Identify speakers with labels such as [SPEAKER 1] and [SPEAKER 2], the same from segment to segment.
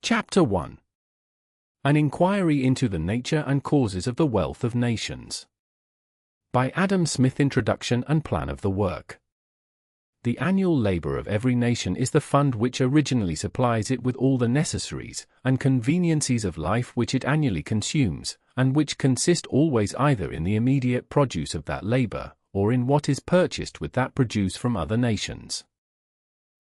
[SPEAKER 1] Chapter 1. An Inquiry into the Nature and Causes of the Wealth of Nations. By Adam Smith. Introduction and Plan of the Work. The annual labor of every nation is the fund which originally supplies it with all the necessaries and conveniencies of life which it annually consumes, and which consist always either in the immediate produce of that labor, or in what is purchased with that produce from other nations.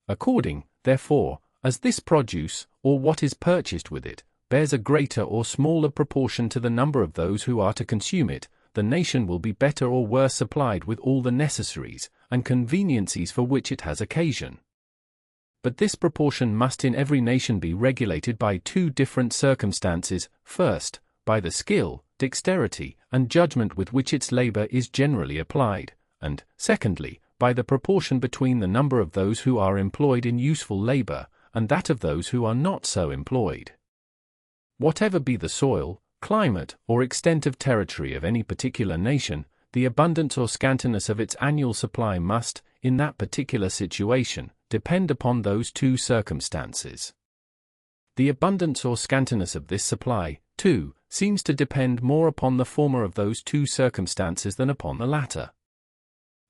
[SPEAKER 1] According, therefore, as this produce, or what is purchased with it, bears a greater or smaller proportion to the number of those who are to consume it, the nation will be better or worse supplied with all the necessaries and conveniencies for which it has occasion. But this proportion must in every nation be regulated by two different circumstances: first, by the skill, dexterity, and judgment with which its labor is generally applied, and, secondly, by the proportion between the number of those who are employed in useful labor and that of those who are not so employed. Whatever be the soil, climate, or extent of territory of any particular nation, the abundance or scantiness of its annual supply must, in that particular situation, depend upon those two circumstances. The abundance or scantiness of this supply, too, seems to depend more upon the former of those two circumstances than upon the latter.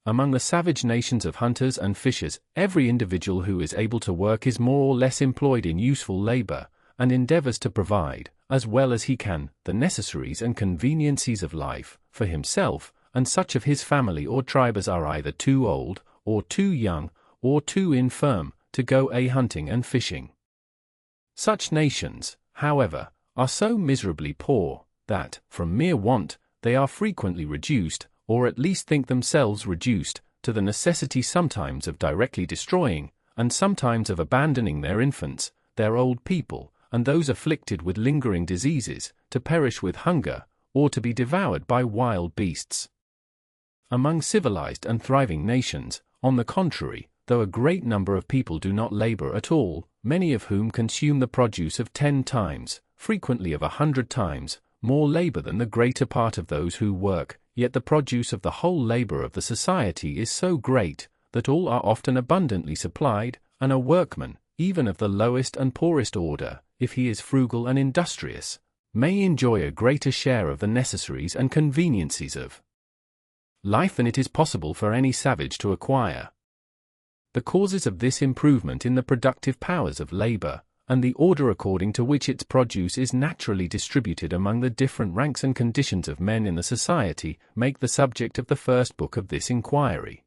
[SPEAKER 1] Among the savage nations of hunters and fishers, every individual who is able to work is more or less employed in useful labor, and endeavors to provide, as well as he can, the necessaries and conveniencies of life, for himself, and such of his family or tribe as are either too old, or too young, or too infirm, to go a-hunting and fishing. Such nations, however, are so miserably poor, that, from mere want, they are frequently reduced, or at least think themselves reduced, to the necessity sometimes of directly destroying, and sometimes of abandoning their infants, their old people, and those afflicted with lingering diseases, to perish with hunger, or to be devoured by wild beasts. Among civilized and thriving nations, on the contrary, though a great number of people do not labor at all, many of whom consume the produce of 10 times, frequently of 100 times, more labor than the greater part of those who work, yet the produce of the whole labor of the society is so great, that all are often abundantly supplied, and a workman, even of the lowest and poorest order, if he is frugal and industrious, may enjoy a greater share of the necessaries and conveniencies of life than it is possible for any savage to acquire. The causes of this improvement in the productive powers of labor, and the order according to which its produce is naturally distributed among the different ranks and conditions of men in the society, make the subject of the first book of this inquiry.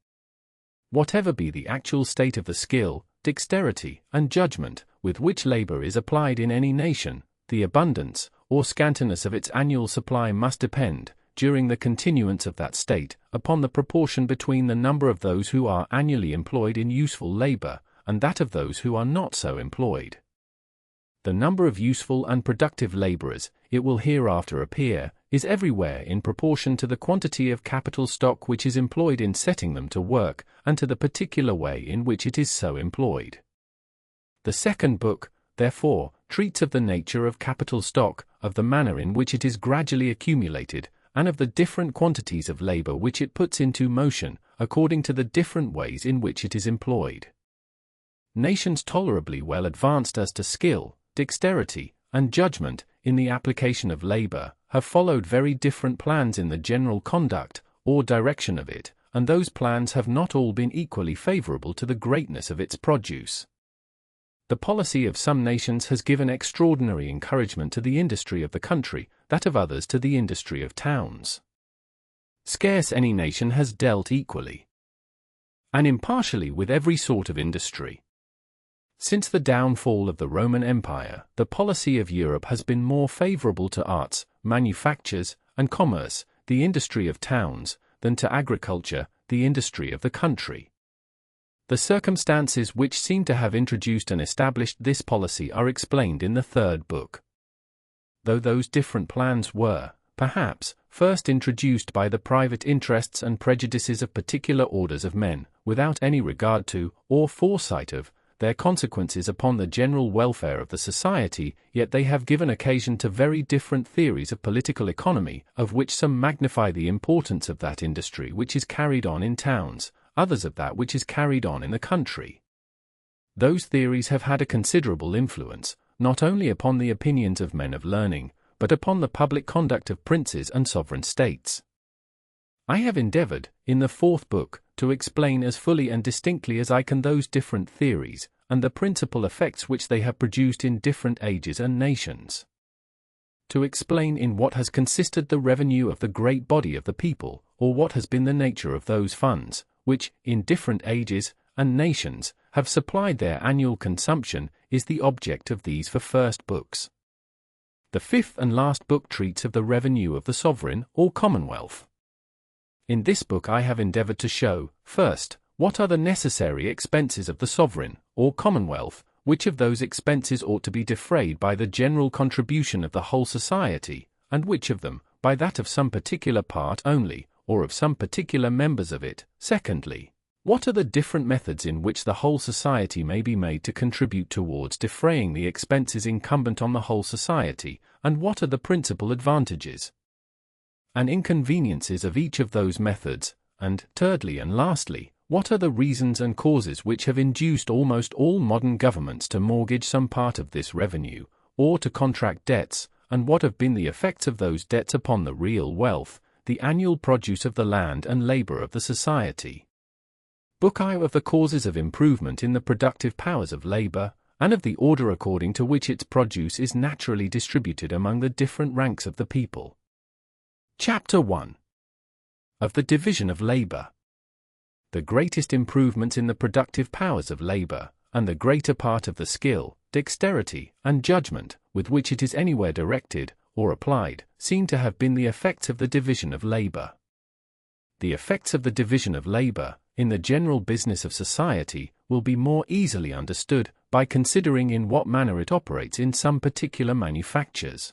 [SPEAKER 1] Whatever be the actual state of the skill, dexterity, and judgment with which labor is applied in any nation, the abundance or scantiness of its annual supply must depend, during the continuance of that state, upon the proportion between the number of those who are annually employed in useful labor and that of those who are not so employed. The number of useful and productive laborers, it will hereafter appear, is everywhere in proportion to the quantity of capital stock which is employed in setting them to work, and to the particular way in which it is so employed. The second book, therefore, treats of the nature of capital stock, of the manner in which it is gradually accumulated, and of the different quantities of labor which it puts into motion, according to the different ways in which it is employed. Nations tolerably well advanced as to skill, dexterity, and judgment in the application of labor have followed very different plans in the general conduct or direction of it, and those plans have not all been equally favorable to the greatness of its produce. The policy of some nations has given extraordinary encouragement to the industry of the country, that of others to the industry of towns. Scarce any nation has dealt equally and impartially with every sort of industry. Since the downfall of the Roman Empire, the policy of Europe has been more favorable to arts, manufactures, and commerce, the industry of towns, than to agriculture, the industry of the country. The circumstances which seem to have introduced and established this policy are explained in the third book. Though those different plans were, perhaps, first introduced by the private interests and prejudices of particular orders of men, without any regard to, or foresight of, their consequences upon the general welfare of the society, yet they have given occasion to very different theories of political economy, of which some magnify the importance of that industry which is carried on in towns, others of that which is carried on in the country. Those theories have had a considerable influence, not only upon the opinions of men of learning, but upon the public conduct of princes and sovereign states. I have endeavored, in the fourth book, to explain as fully and distinctly as I can those different theories, and the principal effects which they have produced in different ages and nations. To explain in what has consisted the revenue of the great body of the people, or what has been the nature of those funds, which, in different ages and nations, have supplied their annual consumption, is the object of these first books. The fifth and last book treats of the revenue of the sovereign or commonwealth. In this book I have endeavored to show, first, what are the necessary expenses of the sovereign or commonwealth, which of those expenses ought to be defrayed by the general contribution of the whole society, and which of them, by that of some particular part only, or of some particular members of it. Secondly, what are the different methods in which the whole society may be made to contribute towards defraying the expenses incumbent on the whole society, and what are the principal advantages and inconveniences of each of those methods, and, thirdly and lastly, what are the reasons and causes which have induced almost all modern governments to mortgage some part of this revenue, or to contract debts, and what have been the effects of those debts upon the real wealth, the annual produce of the land and labor of the society. Book I of the causes of improvement in the productive powers of labor, and of the order according to which its produce is naturally distributed among the different ranks of the people. Chapter 1. Of the division of labor. The greatest improvements in the productive powers of labor, and the greater part of the skill, dexterity, and judgment, with which it is anywhere directed, or applied, seem to have been the effects of the division of labor. The effects of the division of labor, in the general business of society, will be more easily understood, by considering in what manner it operates in some particular manufactures.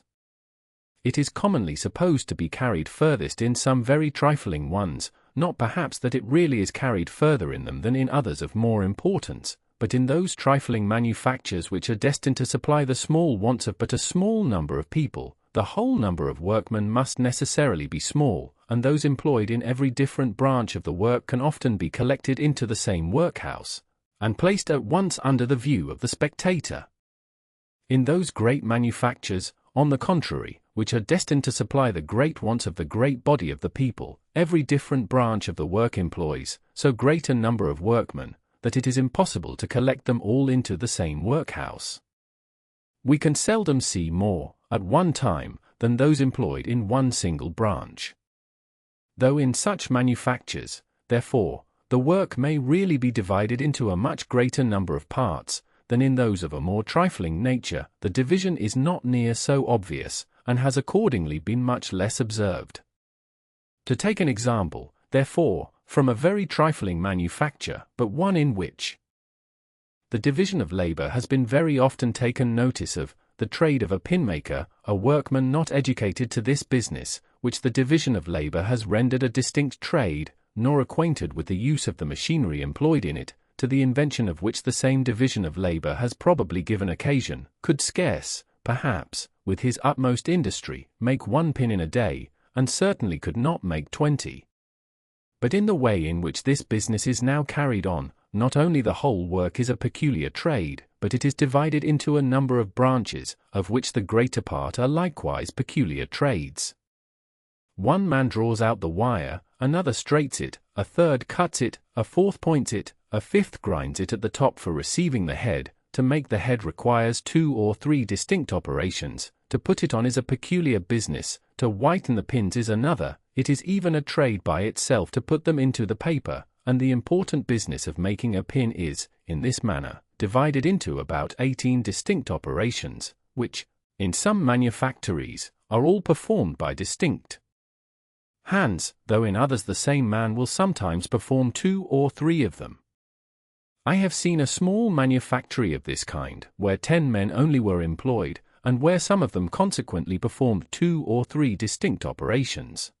[SPEAKER 1] It is commonly supposed to be carried furthest in some very trifling ones, not perhaps that it really is carried further in them than in others of more importance, but in those trifling manufactures which are destined to supply the small wants of but a small number of people. The whole number of workmen must necessarily be small, and those employed in every different branch of the work can often be collected into the same workhouse, and placed at once under the view of the spectator. In those great manufactures, on the contrary, which are destined to supply the great wants of the great body of the people, every different branch of the work employs so great a number of workmen, that it is impossible to collect them all into the same workhouse. We can seldom see more, at one time, than those employed in one single branch. Though in such manufactures, therefore, the work may really be divided into a much greater number of parts, than in those of a more trifling nature, the division is not near so obvious, and has accordingly been much less observed. To take an example, therefore, from a very trifling manufacture, but one in which the division of labor has been very often taken notice of, the trade of a pinmaker, a workman not educated to this business, which the division of labor has rendered a distinct trade, nor acquainted with the use of the machinery employed in it, to the invention of which the same division of labor has probably given occasion, could scarce, perhaps, with his utmost industry, make 1 pin in a day, and certainly could not make 20. But in the way in which this business is now carried on, not only the whole work is a peculiar trade, but it is divided into a number of branches, of which the greater part are likewise peculiar trades. One man draws out the wire, another straights it, a third cuts it, a fourth points it, a fifth grinds it at the top for receiving the head. To make the head requires 2 or 3 distinct operations, to put it on is a peculiar business, to whiten the pins is another, it is even a trade by itself to put them into the paper, and the important business of making a pin is, in this manner, divided into about 18 distinct operations, which, in some manufactories, are all performed by distinct hands, though in others the same man will sometimes perform 2 or 3 of them. I have seen a small manufactory of this kind, where 10 men only were employed, and where some of them consequently performed 2 or 3 distinct operations.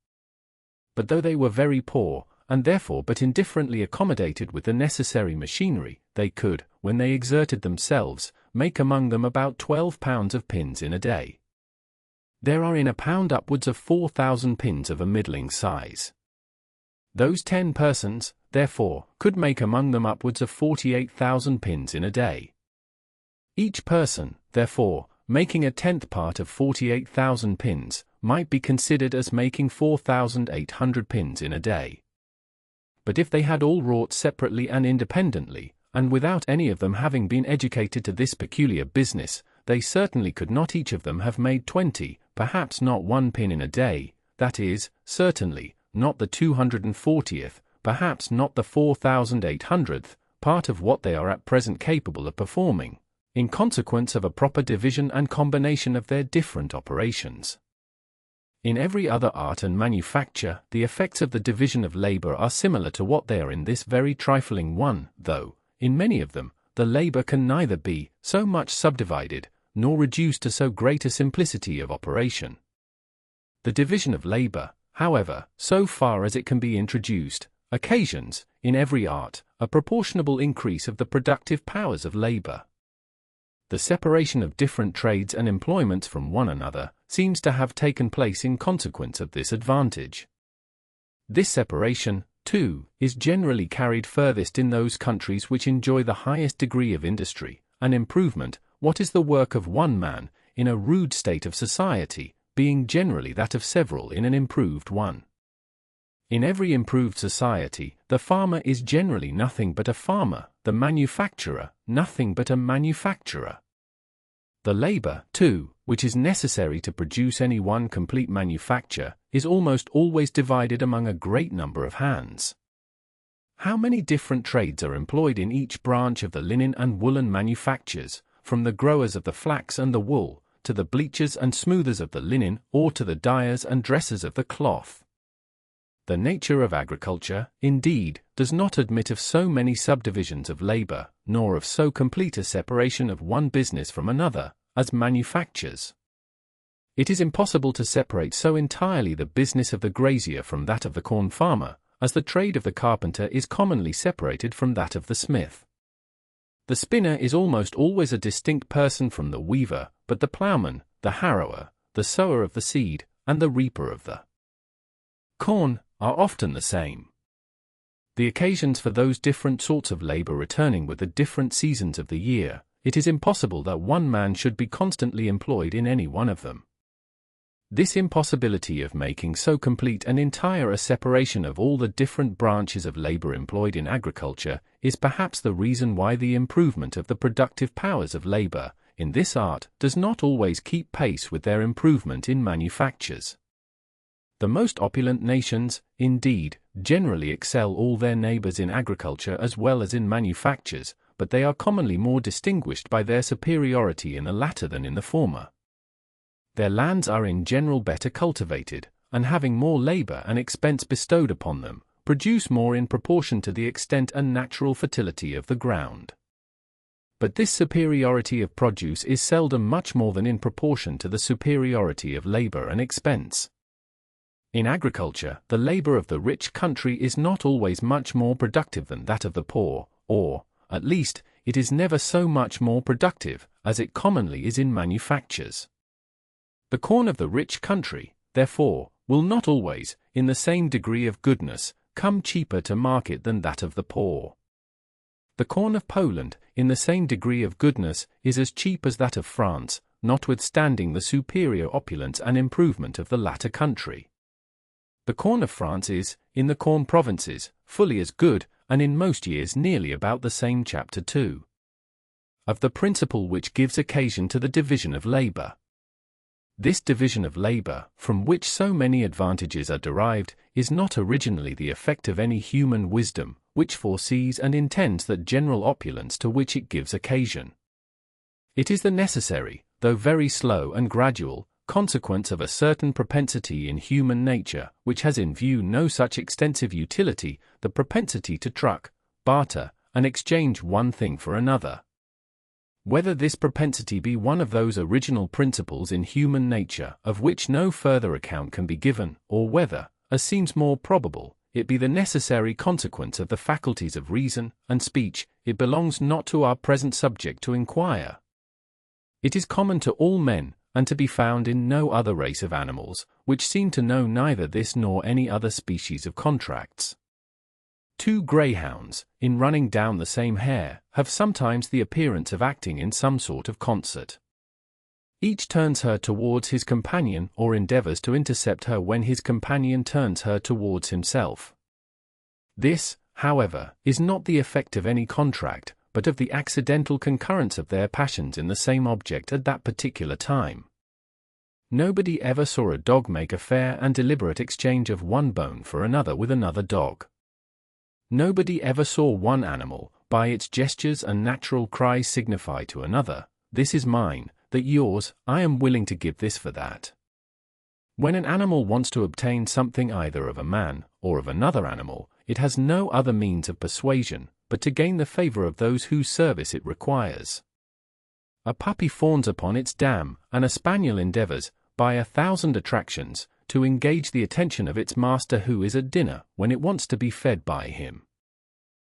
[SPEAKER 1] But though they were very poor, and therefore but indifferently accommodated with the necessary machinery, they could, when they exerted themselves, make among them about 12 pounds of pins in a day. There are in a pound upwards of 4,000 pins of a middling size. Those 10 persons, therefore, could make among them upwards of 48,000 pins in a day. Each person, therefore, making a tenth part of 48,000 pins, might be considered as making 4,800 pins in a day. But if they had all wrought separately and independently, and without any of them having been educated to this peculiar business, they certainly could not each of them have made 20, perhaps not 1 pin in a day, that is, certainly, not the 240th, perhaps not the 4,800th, part of what they are at present capable of performing, in consequence of a proper division and combination of their different operations. In every other art and manufacture, the effects of the division of labor are similar to what they are in this very trifling one, though, in many of them, the labor can neither be so much subdivided, nor reduced to so great a simplicity of operation. The division of labor, however, so far as it can be introduced, occasions, in every art, a proportionable increase of the productive powers of labor. The separation of different trades and employments from one another seems to have taken place in consequence of this advantage. This separation, too, is generally carried furthest in those countries which enjoy the highest degree of industry and improvement. What is the work of one man, in a rude state of society, being generally that of several in an improved one. In every improved society, the farmer is generally nothing but a farmer, the manufacturer, nothing but a manufacturer. The labor, too, which is necessary to produce any one complete manufacture, is almost always divided among a great number of hands. How many different trades are employed in each branch of the linen and woolen manufactures, from the growers of the flax and the wool, to the bleachers and smoothers of the linen, or to the dyers and dressers of the cloth. The nature of agriculture, indeed, does not admit of so many subdivisions of labor, nor of so complete a separation of one business from another, as manufactures. It is impossible to separate so entirely the business of the grazier from that of the corn farmer, as the trade of the carpenter is commonly separated from that of the smith. The spinner is almost always a distinct person from the weaver, but the ploughman, the harrower, the sower of the seed, and the reaper of the corn, are often the same. The occasions for those different sorts of labor returning with the different seasons of the year, it is impossible that one man should be constantly employed in any one of them. This impossibility of making so complete and entire a separation of all the different branches of labor employed in agriculture is perhaps the reason why the improvement of the productive powers of labor in this art does not always keep pace with their improvement in manufactures. The most opulent nations, indeed, generally excel all their neighbors in agriculture as well as in manufactures, but they are commonly more distinguished by their superiority in the latter than in the former. Their lands are in general better cultivated, and having more labor and expense bestowed upon them, produce more in proportion to the extent and natural fertility of the ground. But this superiority of produce is seldom much more than in proportion to the superiority of labor and expense. In agriculture, the labor of the rich country is not always much more productive than that of the poor, or, at least, it is never so much more productive, as it commonly is in manufactures. The corn of the rich country, therefore, will not always, in the same degree of goodness, come cheaper to market than that of the poor. The corn of Poland, in the same degree of goodness, is as cheap as that of France, notwithstanding the superior opulence and improvement of the latter country. The corn of France is, in the corn provinces, fully as good, and in most years nearly about the same. Chapter 2. Of the principle which gives occasion to the division of labor. This division of labor, from which so many advantages are derived, is not originally the effect of any human wisdom, which foresees and intends that general opulence to which it gives occasion. It is the necessary, though very slow and gradual, consequence of a certain propensity in human nature, which has in view no such extensive utility, the propensity to truck, barter, and exchange one thing for another. Whether this propensity be one of those original principles in human nature of which no further account can be given, or whether, as seems more probable, it be the necessary consequence of the faculties of reason and speech, it belongs not to our present subject to inquire. It is common to all men, and to be found in no other race of animals, which seem to know neither this nor any other species of contracts. Two greyhounds, in running down the same hare, have sometimes the appearance of acting in some sort of concert. Each turns her towards his companion or endeavors to intercept her when his companion turns her towards himself. This, however, is not the effect of any contract, but of the accidental concurrence of their passions in the same object at that particular time. Nobody ever saw a dog make a fair and deliberate exchange of one bone for another with another dog. Nobody ever saw one animal, by its gestures and natural cries, signify to another, "This is mine, that yours, I am willing to give this for that." When an animal wants to obtain something either of a man or of another animal, it has no other means of persuasion, but to gain the favor of those whose service it requires. A puppy fawns upon its dam, and a spaniel endeavors, by 1,000 attractions, to engage the attention of its master who is at dinner when it wants to be fed by him.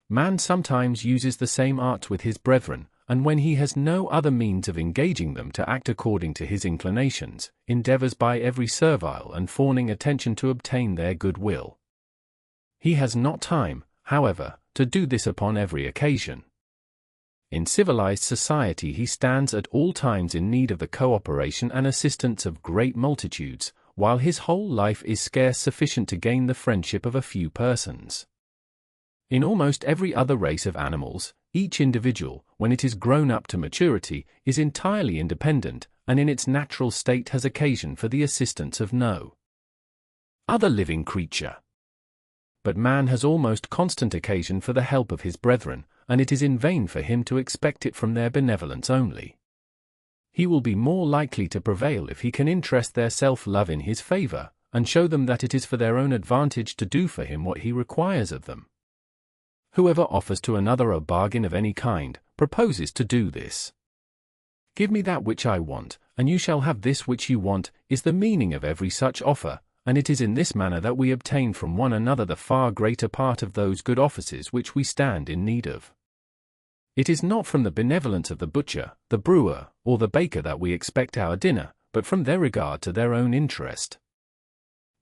[SPEAKER 1] Man sometimes uses the same art with his brethren, and when he has no other means of engaging them to act according to his inclinations, endeavors by every servile and fawning attention to obtain their good will. He has not time, however, to do this upon every occasion. In civilized society he stands at all times in need of the cooperation and assistance of great multitudes, while his whole life is scarce sufficient to gain the friendship of a few persons. In almost every other race of animals, each individual, when it is grown up to maturity, is entirely independent, and in its natural state has occasion for the assistance of no other living creature. But man has almost constant occasion for the help of his brethren, and it is in vain for him to expect it from their benevolence only. He will be more likely to prevail if he can interest their self-love in his favor, and show them that it is for their own advantage to do for him what he requires of them. Whoever offers to another a bargain of any kind, proposes to do this. "Give me that which I want, and you shall have this which you want," is the meaning of every such offer, and it is in this manner that we obtain from one another the far greater part of those good offices which we stand in need of. It is not from the benevolence of the butcher, the brewer, or the baker that we expect our dinner, but from their regard to their own interest.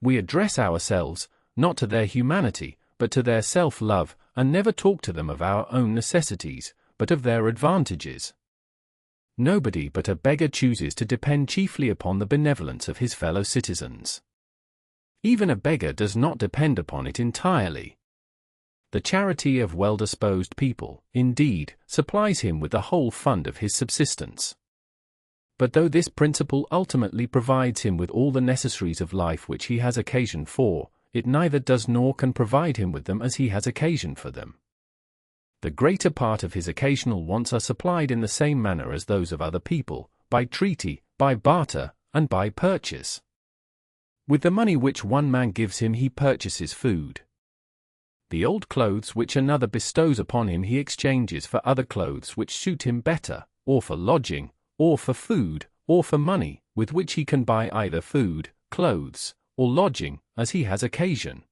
[SPEAKER 1] We address ourselves, not to their humanity, but to their self-love, and never talk to them of our own necessities, but of their advantages. Nobody but a beggar chooses to depend chiefly upon the benevolence of his fellow citizens. Even a beggar does not depend upon it entirely. The charity of well-disposed people, indeed, supplies him with the whole fund of his subsistence. But though this principle ultimately provides him with all the necessaries of life which he has occasion for, it neither does nor can provide him with them as he has occasion for them. The greater part of his occasional wants are supplied in the same manner as those of other people, by treaty, by barter, and by purchase. With the money which one man gives him he purchases food. The old clothes which another bestows upon him he exchanges for other clothes which suit him better, or for lodging, or for food, or for money, with which he can buy either food, clothes, or lodging, as he has occasion.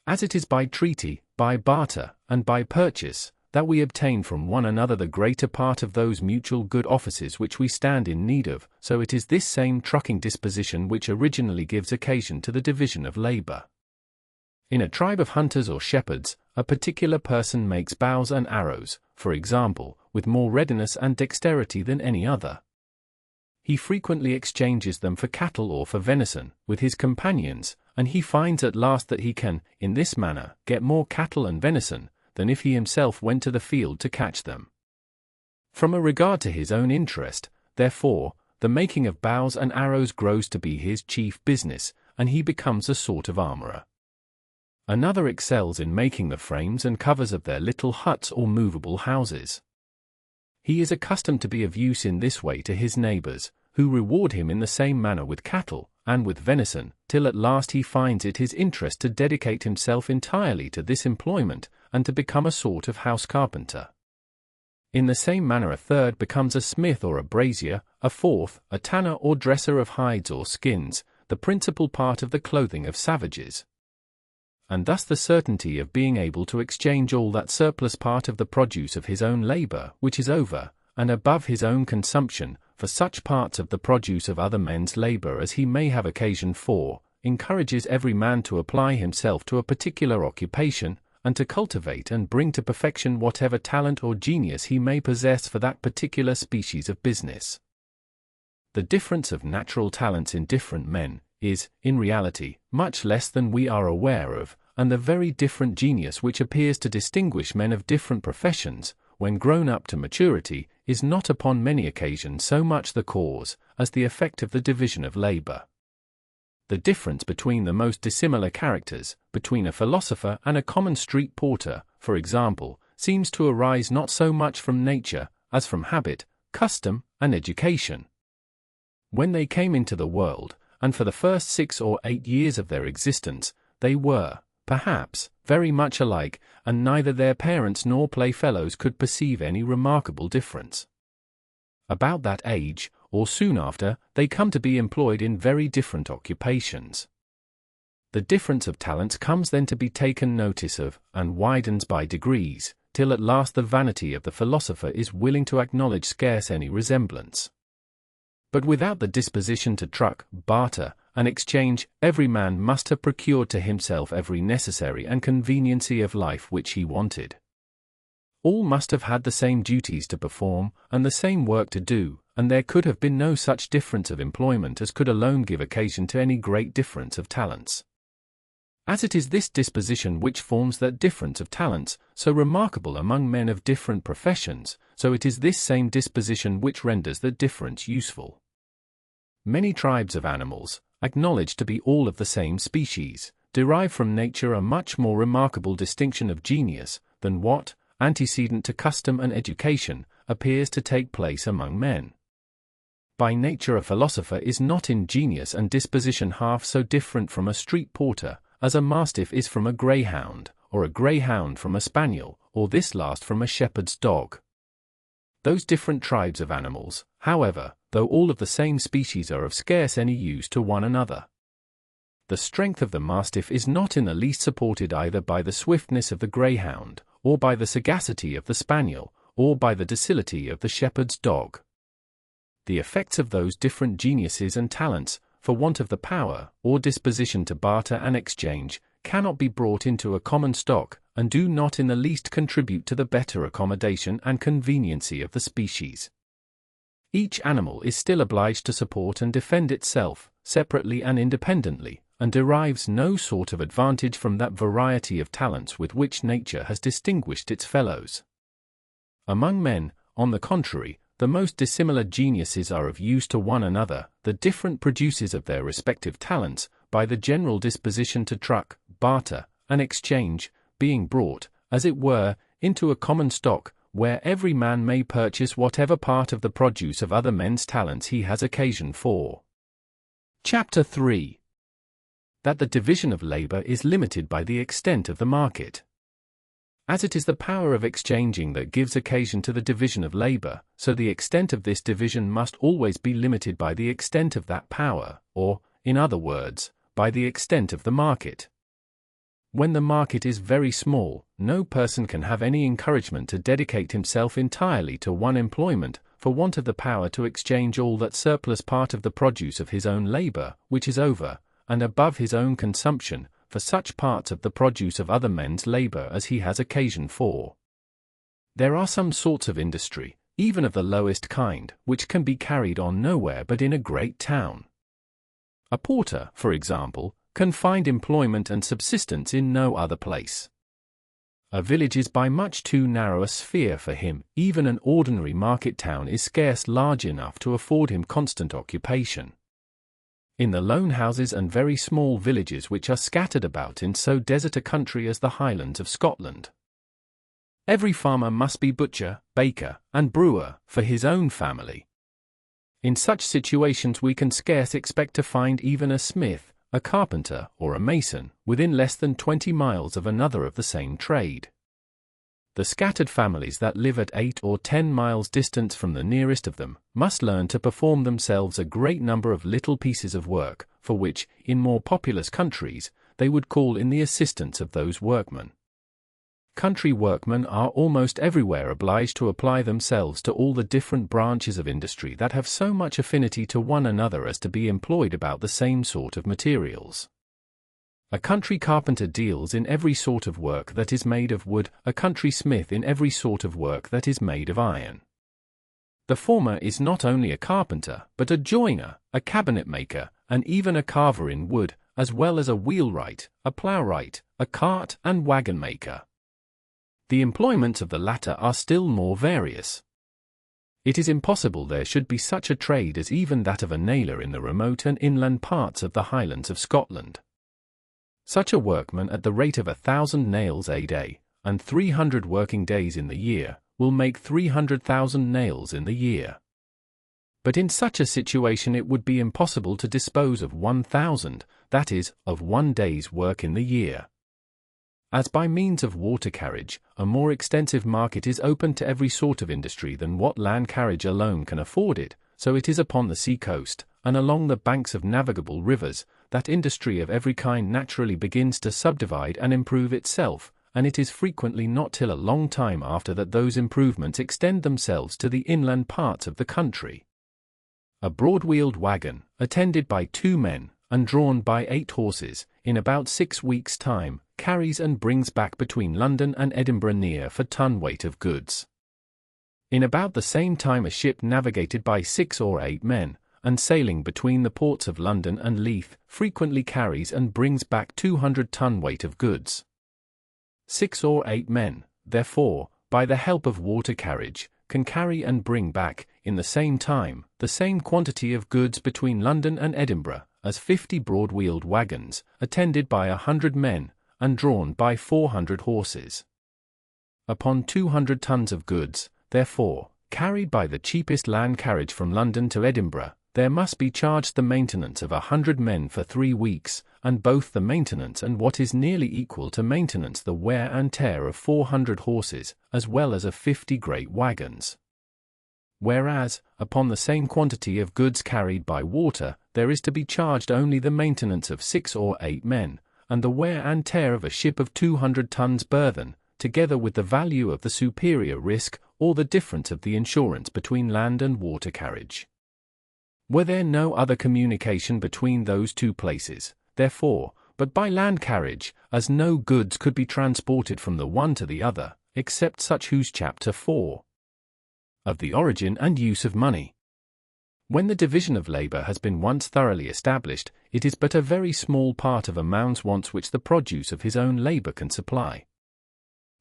[SPEAKER 1] As it is by treaty, by barter, and by purchase, that we obtain from one another the greater part of those mutual good offices which we stand in need of, so it is this same trucking disposition which originally gives occasion to the division of labor. In a tribe of hunters or shepherds, a particular person makes bows and arrows, for example, with more readiness and dexterity than any other. He frequently exchanges them for cattle or for venison, with his companions, and he finds at last that he can, in this manner, get more cattle and venison, than if he himself went to the field to catch them. From a regard to his own interest, therefore, the making of bows and arrows grows to be his chief business, and he becomes a sort of armorer. Another excels in making the frames and covers of their little huts or movable houses. He is accustomed to be of use in this way to his neighbors, who reward him in the same manner with cattle, and with venison, till at last he finds it his interest to dedicate himself entirely to this employment, and to become a sort of house carpenter. In the same manner a third becomes a smith or a brazier, a fourth, a tanner or dresser of hides or skins, the principal part of the clothing of savages. And thus the certainty of being able to exchange all that surplus part of the produce of his own labor, which is over, and above his own consumption, for such parts of the produce of other men's labor as he may have occasion for, encourages every man to apply himself to a particular occupation, and to cultivate and bring to perfection whatever talent or genius he may possess for that particular species of business. The difference of natural talents in different men is, in reality, much less than we are aware of, and the very different genius which appears to distinguish men of different professions, when grown up to maturity, is not upon many occasions so much the cause as the effect of the division of labor. The difference between the most dissimilar characters, between a philosopher and a common street porter, for example, seems to arise not so much from nature as from habit, custom, and education. When they came into the world, and for the first 6 or 8 years of their existence, they were, perhaps, very much alike, and neither their parents nor playfellows could perceive any remarkable difference. About that age, or soon after, they come to be employed in very different occupations. The difference of talents comes then to be taken notice of, and widens by degrees, till at last the vanity of the philosopher is willing to acknowledge scarce any resemblance. But without the disposition to truck, barter, and exchange, every man must have procured to himself every necessary and conveniency of life which he wanted. All must have had the same duties to perform, and the same work to do, and there could have been no such difference of employment as could alone give occasion to any great difference of talents. As it is this disposition which forms that difference of talents, so remarkable among men of different professions, so it is this same disposition which renders the difference useful. Many tribes of animals, acknowledged to be all of the same species, derive from nature a much more remarkable distinction of genius than what, antecedent to custom and education, appears to take place among men. By nature a philosopher is not in genius and disposition half so different from a street porter, as a mastiff is from a greyhound, or a greyhound from a spaniel, or this last from a shepherd's dog. Those different tribes of animals, however, though all of the same species, are of scarce any use to one another. The strength of the mastiff is not in the least supported either by the swiftness of the greyhound, or by the sagacity of the spaniel, or by the docility of the shepherd's dog. The effects of those different geniuses and talents, for want of the power or disposition to barter and exchange, cannot be brought into a common stock, and do not in the least contribute to the better accommodation and conveniency of the species. Each animal is still obliged to support and defend itself, separately and independently, and derives no sort of advantage from that variety of talents with which nature has distinguished its fellows. Among men, on the contrary, the most dissimilar geniuses are of use to one another, the different produces of their respective talents, by the general disposition to truck, barter, and exchange, being brought, as it were, into a common stock, where every man may purchase whatever part of the produce of other men's talents he has occasion for. Chapter 3. That the division of labor is limited by the extent of the market. As it is the power of exchanging that gives occasion to the division of labor, so the extent of this division must always be limited by the extent of that power, or, in other words, by the extent of the market. When the market is very small, no person can have any encouragement to dedicate himself entirely to one employment, for want of the power to exchange all that surplus part of the produce of his own labor, which is over and above his own consumption, for such parts of the produce of other men's labor as he has occasion for. There are some sorts of industry, even of the lowest kind, which can be carried on nowhere but in a great town. A porter, for example, can find employment and subsistence in no other place. A village is by much too narrow a sphere for him. Even an ordinary market town is scarce large enough to afford him constant occupation. In the lone houses and very small villages which are scattered about in so desert a country as the Highlands of Scotland, every farmer must be butcher, baker, and brewer for his own family. In such situations we can scarce expect to find even a smith, a carpenter, or a mason, within less than 20 miles of another of the same trade. The scattered families that live at 8 or 10 miles distance from the nearest of them must learn to perform themselves a great number of little pieces of work, for which, in more populous countries, they would call in the assistance of those workmen. Country workmen are almost everywhere obliged to apply themselves to all the different branches of industry that have so much affinity to one another as to be employed about the same sort of materials. A country carpenter deals in every sort of work that is made of wood, a country smith in every sort of work that is made of iron. The former is not only a carpenter, but a joiner, a cabinet maker, and even a carver in wood, as well as a wheelwright, a plowright, a cart and wagon maker. The employments of the latter are still more various. It is impossible there should be such a trade as even that of a nailer in the remote and inland parts of the Highlands of Scotland. Such a workman at the rate of 1,000 nails a day, and 300 working days in the year, will make 300,000 nails in the year. But in such a situation it would be impossible to dispose of 1,000, that is, of 1 day's work in the year. As by means of water carriage, a more extensive market is open to every sort of industry than what land carriage alone can afford it, so it is upon the sea coast, and along the banks of navigable rivers, that industry of every kind naturally begins to subdivide and improve itself, and it is frequently not till a long time after that those improvements extend themselves to the inland parts of the country. A broad-wheeled wagon, attended by 2 men, and drawn by 8 horses, in about 6 weeks' time, carries and brings back between London and Edinburgh near 4 ton weight of goods. In about the same time a ship navigated by 6 or 8 men, and sailing between the ports of London and Leith, frequently carries and brings back 200 ton weight of goods. 6 or 8 men, therefore, by the help of water carriage, can carry and bring back, in the same time, the same quantity of goods between London and Edinburgh, as 50 broad-wheeled wagons, attended by 100 men, and drawn by 400 horses. Upon 200 tons of goods, therefore, carried by the cheapest land carriage from London to Edinburgh, there must be charged the maintenance of 100 men for 3 weeks, and both the maintenance and what is nearly equal to maintenance the wear and tear of 400 horses, as well as of 50 great wagons. Whereas, upon the same quantity of goods carried by water, there is to be charged only the maintenance of 6 or 8 men, and the wear and tear of a ship of 200 tons burthen, together with the value of the superior risk, or the difference of the insurance between land and water carriage. Were there no other communication between those 2 places, therefore, but by land carriage, as no goods could be transported from the one to the other, except such whose Chapter 4 of the origin and use of money. When the division of labour has been once thoroughly established, it is but a very small part of a man's wants which the produce of his own labour can supply.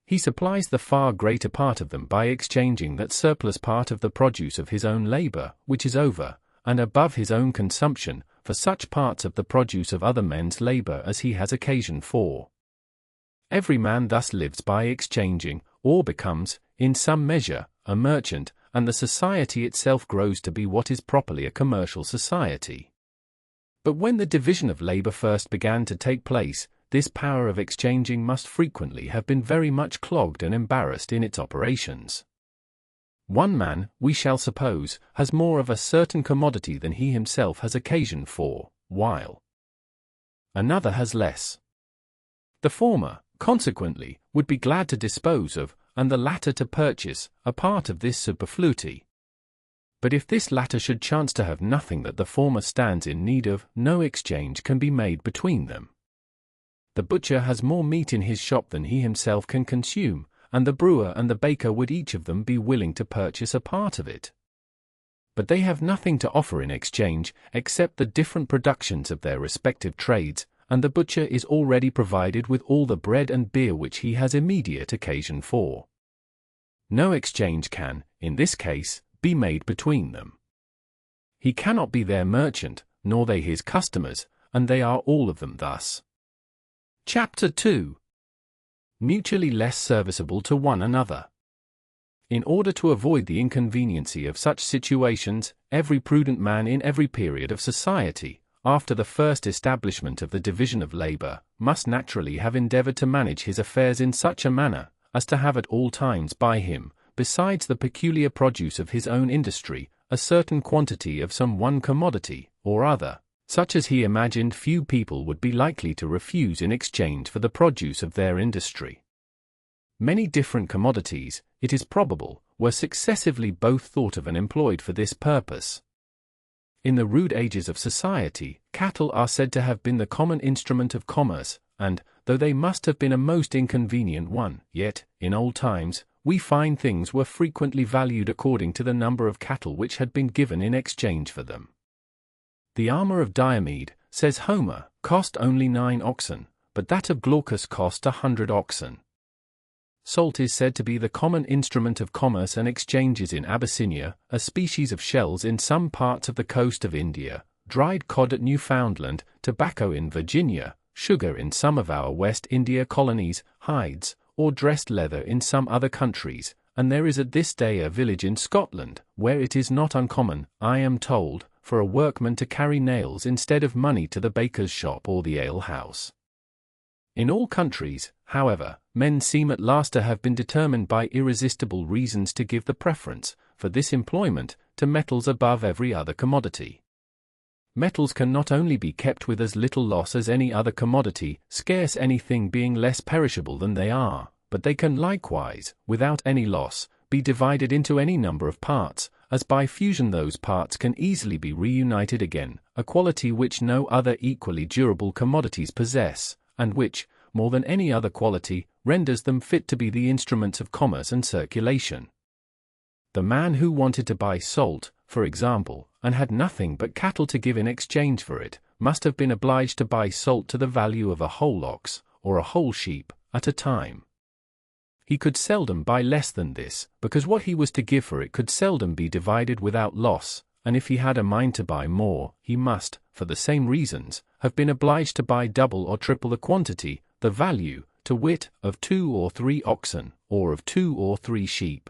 [SPEAKER 1] He supplies the far greater part of them by exchanging that surplus part of the produce of his own labour, which is over and above his own consumption, for such parts of the produce of other men's labour as he has occasion for. Every man thus lives by exchanging, or becomes, in some measure, a merchant, and the society itself grows to be what is properly a commercial society. But when the division of labour first began to take place, this power of exchanging must frequently have been very much clogged and embarrassed in its operations. One man, we shall suppose, has more of a certain commodity than he himself has occasion for, while another has less. The former, consequently, would be glad to dispose of, and the latter to purchase, a part of this superfluity. But if this latter should chance to have nothing that the former stands in need of, no exchange can be made between them. The butcher has more meat in his shop than he himself can consume, and the brewer and the baker would each of them be willing to purchase a part of it. But they have nothing to offer in exchange, except the different productions of their respective trades, and the butcher is already provided with all the bread and beer which he has immediate occasion for. No exchange can, in this case, be made between them. He cannot be their merchant, nor they his customers, and they are all of them thus. Chapter 2. Mutually less serviceable to one another. In order to avoid the inconveniency of such situations, every prudent man in every period of society, after the first establishment of the division of labour, must naturally have endeavoured to manage his affairs in such a manner, as to have at all times by him, besides the peculiar produce of his own industry, a certain quantity of some one commodity, or other, such as he imagined few people would be likely to refuse in exchange for the produce of their industry. Many different commodities, it is probable, were successively both thought of and employed for this purpose. In the rude ages of society, cattle are said to have been the common instrument of commerce, and, though they must have been a most inconvenient one, yet, in old times, we find things were frequently valued according to the number of cattle which had been given in exchange for them. The armor of Diomed, says Homer, cost only 9 oxen, but that of Glaucus cost 100 oxen. Salt is said to be the common instrument of commerce and exchanges in Abyssinia, a species of shells in some parts of the coast of India, dried cod at Newfoundland, tobacco in Virginia, sugar in some of our West India colonies, hides, or dressed leather in some other countries, and there is at this day a village in Scotland, where it is not uncommon, I am told, for a workman to carry nails instead of money to the baker's shop or the ale-house. In all countries, however, men seem at last to have been determined by irresistible reasons to give the preference, for this employment, to metals above every other commodity. Metals can not only be kept with as little loss as any other commodity, scarce anything being less perishable than they are, but they can likewise, without any loss, be divided into any number of parts, as by fusion those parts can easily be reunited again, a quality which no other equally durable commodities possess, and which, more than any other quality, renders them fit to be the instruments of commerce and circulation. The man who wanted to buy salt, for example, and had nothing but cattle to give in exchange for it, must have been obliged to buy salt to the value of a whole ox, or a whole sheep, at a time. He could seldom buy less than this, because what he was to give for it could seldom be divided without loss, and if he had a mind to buy more, he must, for the same reasons, have been obliged to buy double or triple the quantity, the value, to wit, of 2 or 3 oxen, or of 2 or 3 sheep.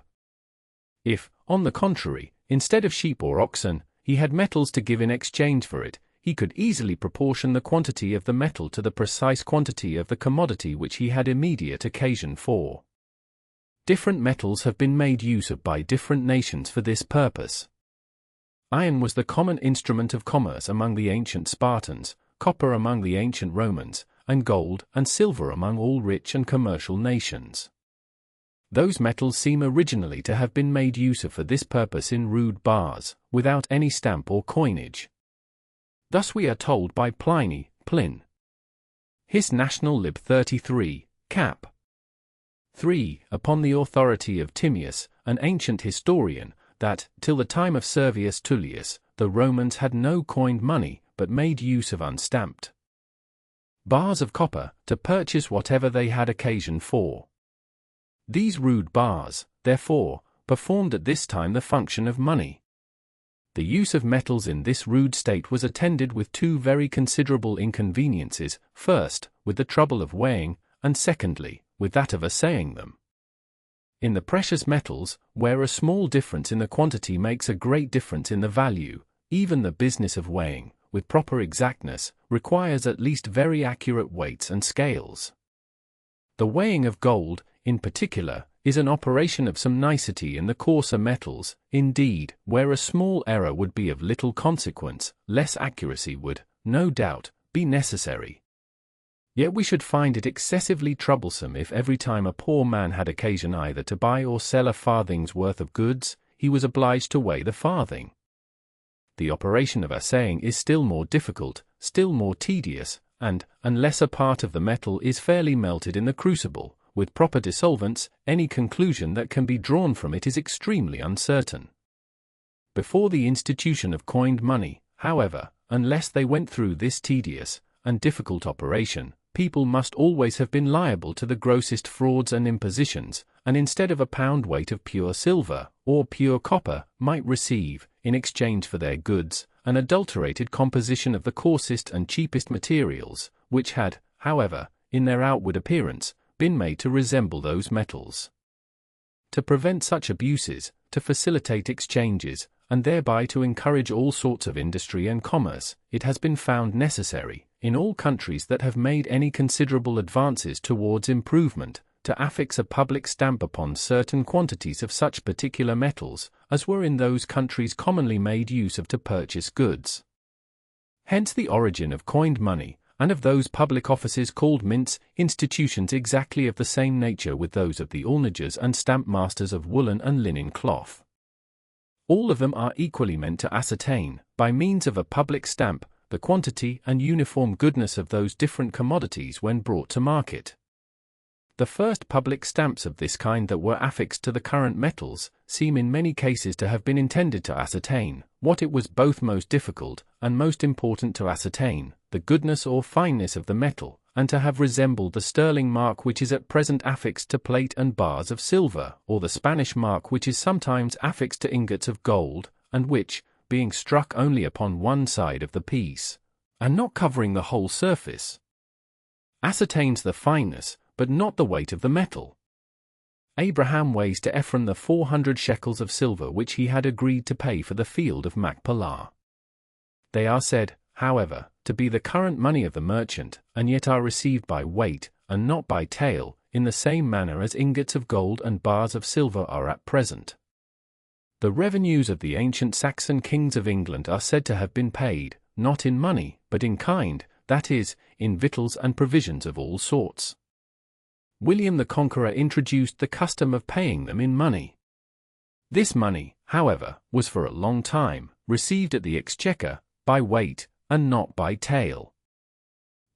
[SPEAKER 1] If, on the contrary, instead of sheep or oxen, he had metals to give in exchange for it, he could easily proportion the quantity of the metal to the precise quantity of the commodity which he had immediate occasion for. Different metals have been made use of by different nations for this purpose. Iron was the common instrument of commerce among the ancient Spartans, copper among the ancient Romans, and gold and silver among all rich and commercial nations. Those metals seem originally to have been made use of for this purpose in rude bars, without any stamp or coinage. Thus we are told by Pliny, Plin. His National Lib 33, cap. 3, upon the authority of Timaeus, an ancient historian, that, till the time of Servius Tullius, the Romans had no coined money, but made use of unstamped bars of copper, to purchase whatever they had occasion for. These rude bars, therefore, performed at this time the function of money. The use of metals in this rude state was attended with 2 very considerable inconveniences, first, with the trouble of weighing, and secondly, with that of assaying them. In the precious metals, where a small difference in the quantity makes a great difference in the value, even the business of weighing, with proper exactness, requires at least very accurate weights and scales. The weighing of gold, in particular, is an operation of some nicety in the coarser metals. Indeed, where a small error would be of little consequence, less accuracy would, no doubt, be necessary. Yet we should find it excessively troublesome if every time a poor man had occasion either to buy or sell a farthing's worth of goods, he was obliged to weigh the farthing. The operation of assaying is still more difficult, still more tedious, and, unless a part of the metal is fairly melted in the crucible, with proper dissolvents, any conclusion that can be drawn from it is extremely uncertain. Before the institution of coined money, however, unless they went through this tedious and difficult operation, people must always have been liable to the grossest frauds and impositions, and instead of a pound weight of pure silver, or pure copper, might receive, in exchange for their goods, an adulterated composition of the coarsest and cheapest materials, which had, however, in their outward appearance, been made to resemble those metals. To prevent such abuses, to facilitate exchanges, and thereby to encourage all sorts of industry and commerce, it has been found necessary, in all countries that have made any considerable advances towards improvement, to affix a public stamp upon certain quantities of such particular metals, as were in those countries commonly made use of to purchase goods. Hence the origin of coined money, and of those public offices called mints, institutions exactly of the same nature with those of the alnagers and stamp masters of woolen and linen cloth. All of them are equally meant to ascertain, by means of a public stamp, the quantity and uniform goodness of those different commodities when brought to market. The first public stamps of this kind that were affixed to the current metals seem in many cases to have been intended to ascertain what it was both most difficult and most important to ascertain, the goodness or fineness of the metal, and to have resembled the sterling mark which is at present affixed to plate and bars of silver, or the Spanish mark which is sometimes affixed to ingots of gold, and which, being struck only upon one side of the piece, and not covering the whole surface, ascertains the fineness, but not the weight of the metal. Abraham weighs to Ephron the 400 shekels of silver which he had agreed to pay for the field of Machpelah. They are said, however, to be the current money of the merchant, and yet are received by weight, and not by tale, in the same manner as ingots of gold and bars of silver are at present. The revenues of the ancient Saxon kings of England are said to have been paid, not in money, but in kind, that is, in victuals and provisions of all sorts. William the Conqueror introduced the custom of paying them in money. This money, however, was for a long time received at the exchequer, by weight, and not by tale.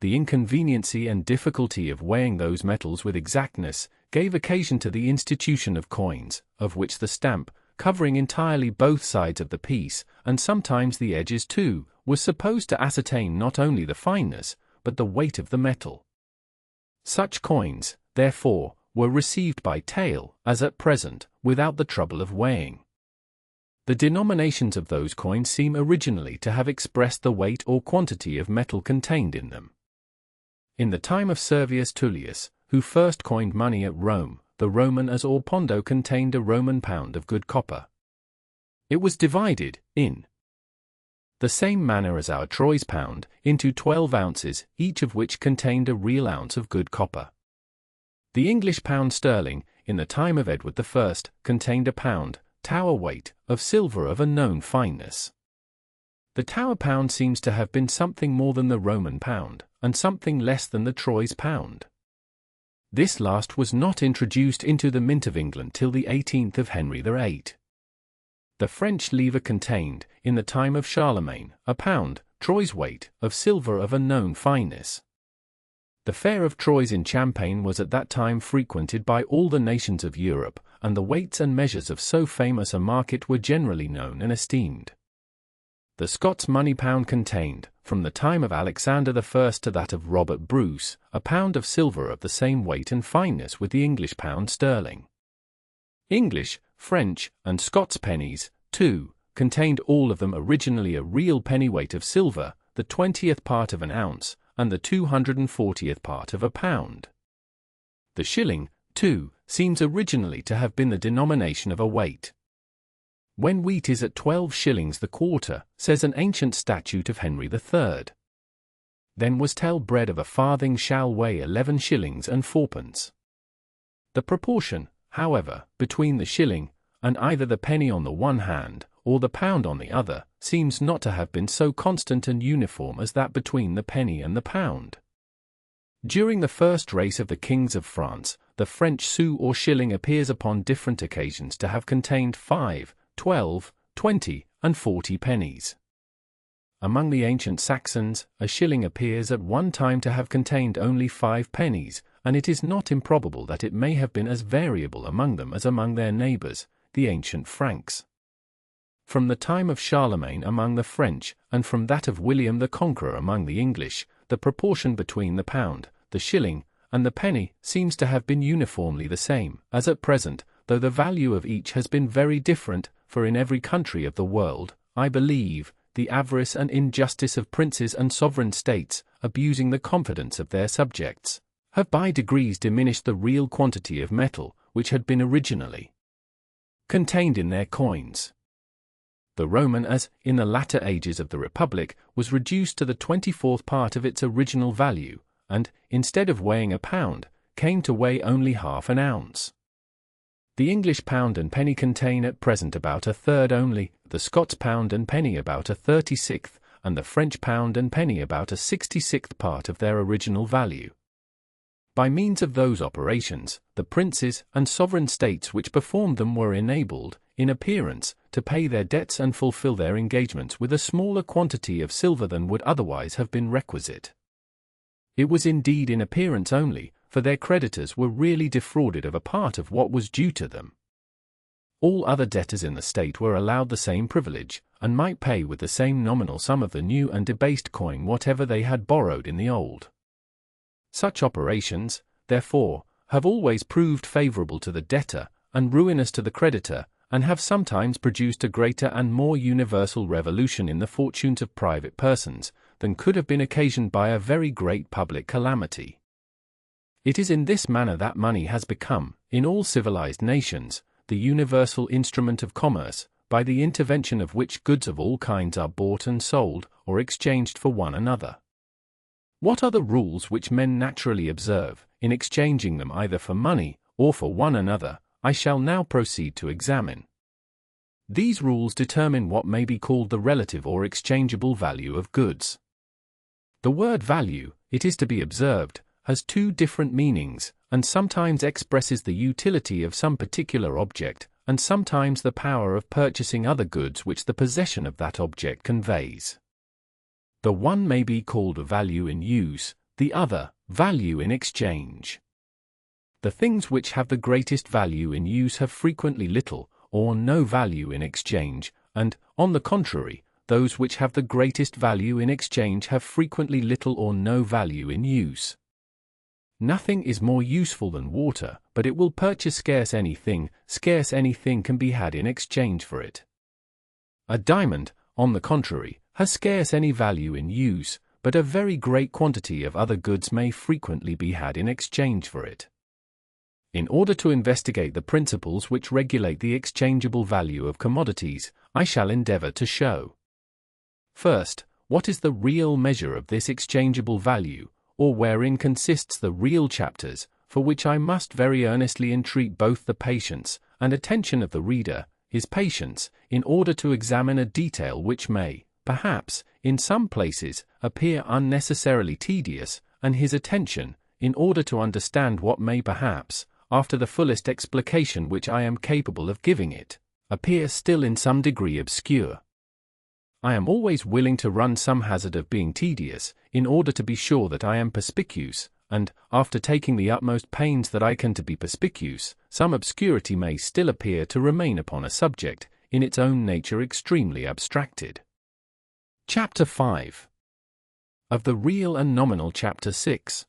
[SPEAKER 1] The inconveniency and difficulty of weighing those metals with exactness gave occasion to the institution of coins, of which the stamp, covering entirely both sides of the piece, and sometimes the edges too, was supposed to ascertain not only the fineness, but the weight of the metal. Such coins, therefore, were received by tale, as at present, without the trouble of weighing. The denominations of those coins seem originally to have expressed the weight or quantity of metal contained in them. In the time of Servius Tullius, who first coined money at Rome, the Roman as or pondo contained a Roman pound of good copper. It was divided, in the same manner as our Troyes pound, into 12 ounces, each of which contained a real ounce of good copper. The English pound sterling, in the time of Edward I, contained a pound, Tower weight, of silver of a known fineness. The Tower pound seems to have been something more than the Roman pound, and something less than the Troyes pound. This last was not introduced into the Mint of England till the 18th of Henry VIII. The French livre contained, in the time of Charlemagne, a pound, Troyes weight, of silver of a known fineness. The fair of Troyes in Champagne was at that time frequented by all the nations of Europe, and the weights and measures of so famous a market were generally known and esteemed. The Scots money pound contained, from the time of Alexander I to that of Robert Bruce, a pound of silver of the same weight and fineness with the English pound sterling. English, French, and Scots pennies, too, contained all of them originally a real pennyweight of silver, the 20th part of an ounce, and the 240th part of a pound. The shilling, too, seems originally to have been the denomination of a weight. When wheat is at 12 shillings the quarter, says an ancient statute of Henry III. Then was tell bread of a farthing shall weigh 11 shillings and fourpence. The proportion, however, between the shilling, and either the penny on the one hand, or the pound on the other, seems not to have been so constant and uniform as that between the penny and the pound. During the first race of the kings of France, the French sou or shilling appears upon different occasions to have contained 5, 12, 20, and 40 pennies. Among the ancient Saxons, a shilling appears at one time to have contained only 5 pennies, and it is not improbable that it may have been as variable among them as among their neighbors, the ancient Franks. From the time of Charlemagne among the French, and from that of William the Conqueror among the English, the proportion between the pound, the shilling, and the penny seems to have been uniformly the same, as at present, though the value of each has been very different, for in every country of the world, I believe, the avarice and injustice of princes and sovereign states, abusing the confidence of their subjects, have by degrees diminished the real quantity of metal, which had been originally contained in their coins. The Roman, as, in the latter ages of the Republic, was reduced to the 24th part of its original value, and, instead of weighing a pound, came to weigh only half an ounce. The English pound and penny contain at present about a third only, the Scots pound and penny about a 36th, and the French pound and penny about a 66th part of their original value. By means of those operations, the princes and sovereign states which performed them were enabled, in appearance, to pay their debts and fulfill their engagements with a smaller quantity of silver than would otherwise have been requisite. It was indeed in appearance only, for their creditors were really defrauded of a part of what was due to them. All other debtors in the state were allowed the same privilege, and might pay with the same nominal sum of the new and debased coin whatever they had borrowed in the old. Such operations, therefore, have always proved favorable to the debtor, and ruinous to the creditor, and have sometimes produced a greater and more universal revolution in the fortunes of private persons, than could have been occasioned by a very great public calamity. It is in this manner that money has become, in all civilized nations, the universal instrument of commerce, by the intervention of which goods of all kinds are bought and sold, or exchanged for one another. What are the rules which men naturally observe, in exchanging them either for money, or for one another, I shall now proceed to examine. These rules determine what may be called the relative or exchangeable value of goods. The word value, it is to be observed, has two different meanings, and sometimes expresses the utility of some particular object, and sometimes the power of purchasing other goods which the possession of that object conveys. The one may be called a value in use, the other, value in exchange. The things which have the greatest value in use have frequently little, or no value in exchange, and, on the contrary, those which have the greatest value in exchange have frequently little or no value in use. Nothing is more useful than water, but it will purchase scarce anything can be had in exchange for it. A diamond, on the contrary, has scarce any value in use, but a very great quantity of other goods may frequently be had in exchange for it. In order to investigate the principles which regulate the exchangeable value of commodities, I shall endeavor to show. First, what is the real measure of this exchangeable value, or wherein consists the real chapters, for which I must very earnestly entreat both the patience and attention of the reader, his patience, in order to examine a detail which may, perhaps, in some places, appear unnecessarily tedious, and his attention, in order to understand what may perhaps, after the fullest explication which I am capable of giving it, appear still in some degree obscure. I am always willing to run some hazard of being tedious, in order to be sure that I am perspicuous, and, after taking the utmost pains that I can to be perspicuous, some obscurity may still appear to remain upon a subject, in its own nature extremely abstracted. Chapter 5. Of the real and nominal. Chapter 6.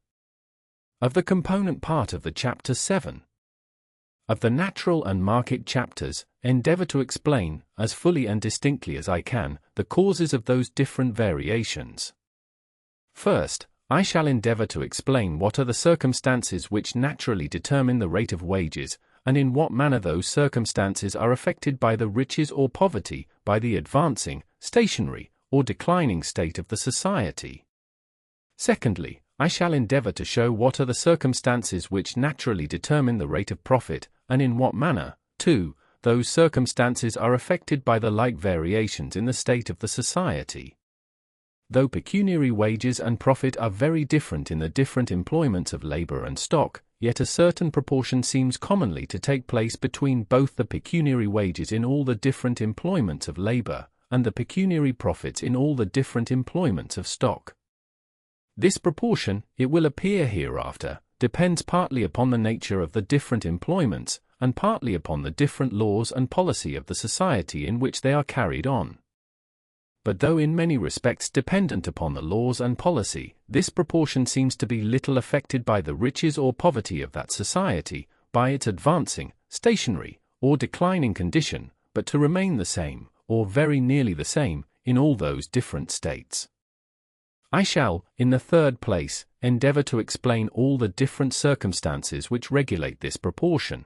[SPEAKER 1] Of the component part of the Chapter 7. Of the natural and market chapters, endeavor to explain, as fully and distinctly as I can, the causes of those different variations. First, I shall endeavor to explain what are the circumstances which naturally determine the rate of wages, and in what manner those circumstances are affected by the riches or poverty, by the advancing, stationary, or declining state of the society. Secondly, I shall endeavor to show what are the circumstances which naturally determine the rate of profit, and in what manner, too, those circumstances are affected by the like variations in the state of the society. Though pecuniary wages and profit are very different in the different employments of labor and stock, yet a certain proportion seems commonly to take place between both the pecuniary wages in all the different employments of labor, and the pecuniary profits in all the different employments of stock. This proportion, it will appear hereafter, depends partly upon the nature of the different employments, and partly upon the different laws and policy of the society in which they are carried on. But though in many respects dependent upon the laws and policy, this proportion seems to be little affected by the riches or poverty of that society, by its advancing, stationary, or declining condition, but to remain the same, or very nearly the same, in all those different states. I shall, in the third place, endeavor to explain all the different circumstances which regulate this proportion.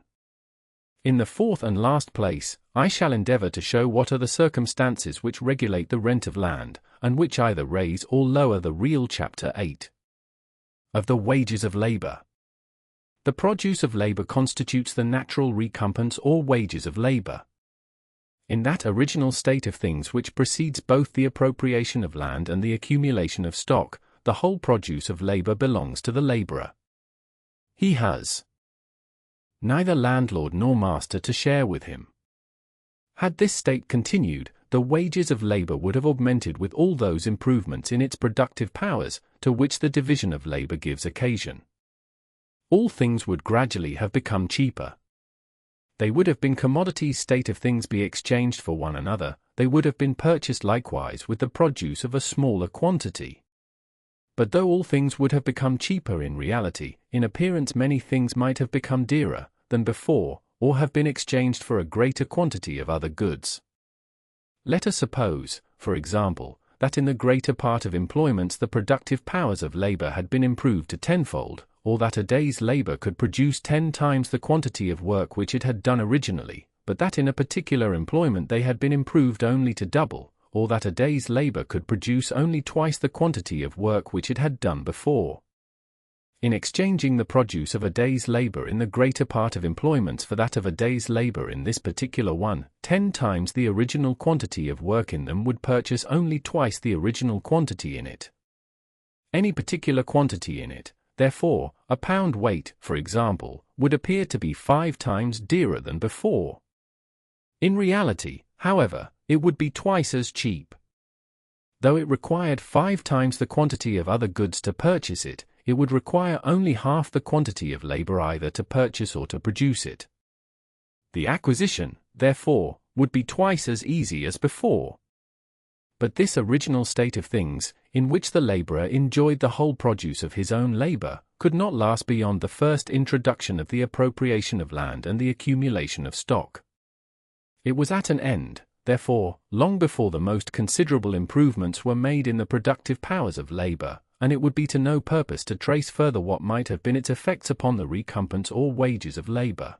[SPEAKER 1] In the fourth and last place, I shall endeavor to show what are the circumstances which regulate the rent of land, and which either raise or lower the real. Chapter 8. Of the wages of labor. The produce of labor constitutes the natural recompense or wages of labor. In that original state of things which precedes both the appropriation of land and the accumulation of stock, the whole produce of labor belongs to the laborer. He has neither landlord nor master to share with him. Had this state continued, the wages of labor would have augmented with all those improvements in its productive powers, to which the division of labor gives occasion. All things would gradually have become cheaper. They would have been commodities, state of things be exchanged for one another, they would have been purchased likewise with the produce of a smaller quantity. But though all things would have become cheaper in reality, in appearance many things might have become dearer than before, or have been exchanged for a greater quantity of other goods. Let us suppose, for example, that in the greater part of employments the productive powers of labor had been improved to tenfold, or that a day's labor could produce 10 times the quantity of work which it had done originally, but that in a particular employment they had been improved only to double, or that a day's labor could produce only twice the quantity of work which it had done before. In exchanging the produce of a day's labor in the greater part of employments for that of a day's labor in this particular one, 10 times the original quantity of work in them would purchase only twice the original quantity in it. Any particular quantity in it, therefore, a pound weight, for example, would appear to be 5 times dearer than before. In reality, however, it would be twice as cheap. Though it required 5 times the quantity of other goods to purchase it, it would require only half the quantity of labor either to purchase or to produce it. The acquisition, therefore, would be twice as easy as before. But this original state of things, in which the laborer enjoyed the whole produce of his own labor, could not last beyond the first introduction of the appropriation of land and the accumulation of stock. It was at an end, therefore, long before the most considerable improvements were made in the productive powers of labor, and it would be to no purpose to trace further what might have been its effects upon the recompense or wages of labor.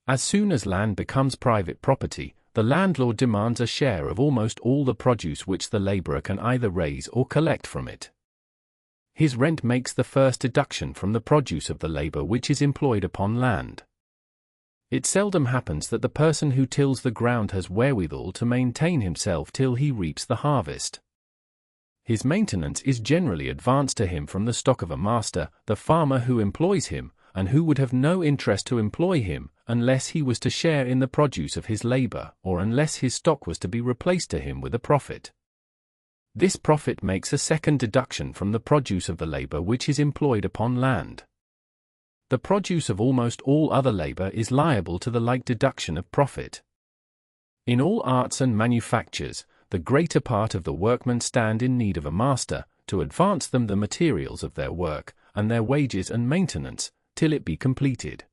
[SPEAKER 1] As soon as land becomes private property, the landlord demands a share of almost all the produce which the laborer can either raise or collect from it. His rent makes the first deduction from the produce of the labor which is employed upon land. It seldom happens that the person who tills the ground has wherewithal to maintain himself till he reaps the harvest. His maintenance is generally advanced to him from the stock of a master, the farmer who employs him, and who would have no interest to employ him, unless he was to share in the produce of his labor, or unless his stock was to be replaced to him with a profit. This profit makes a second deduction from the produce of the labor which is employed upon land. The produce of almost all other labor is liable to the like deduction of profit. In all arts and manufactures, the greater part of the workmen stand in need of a master, to advance them the materials of their work, and their wages and maintenance, till it be completed.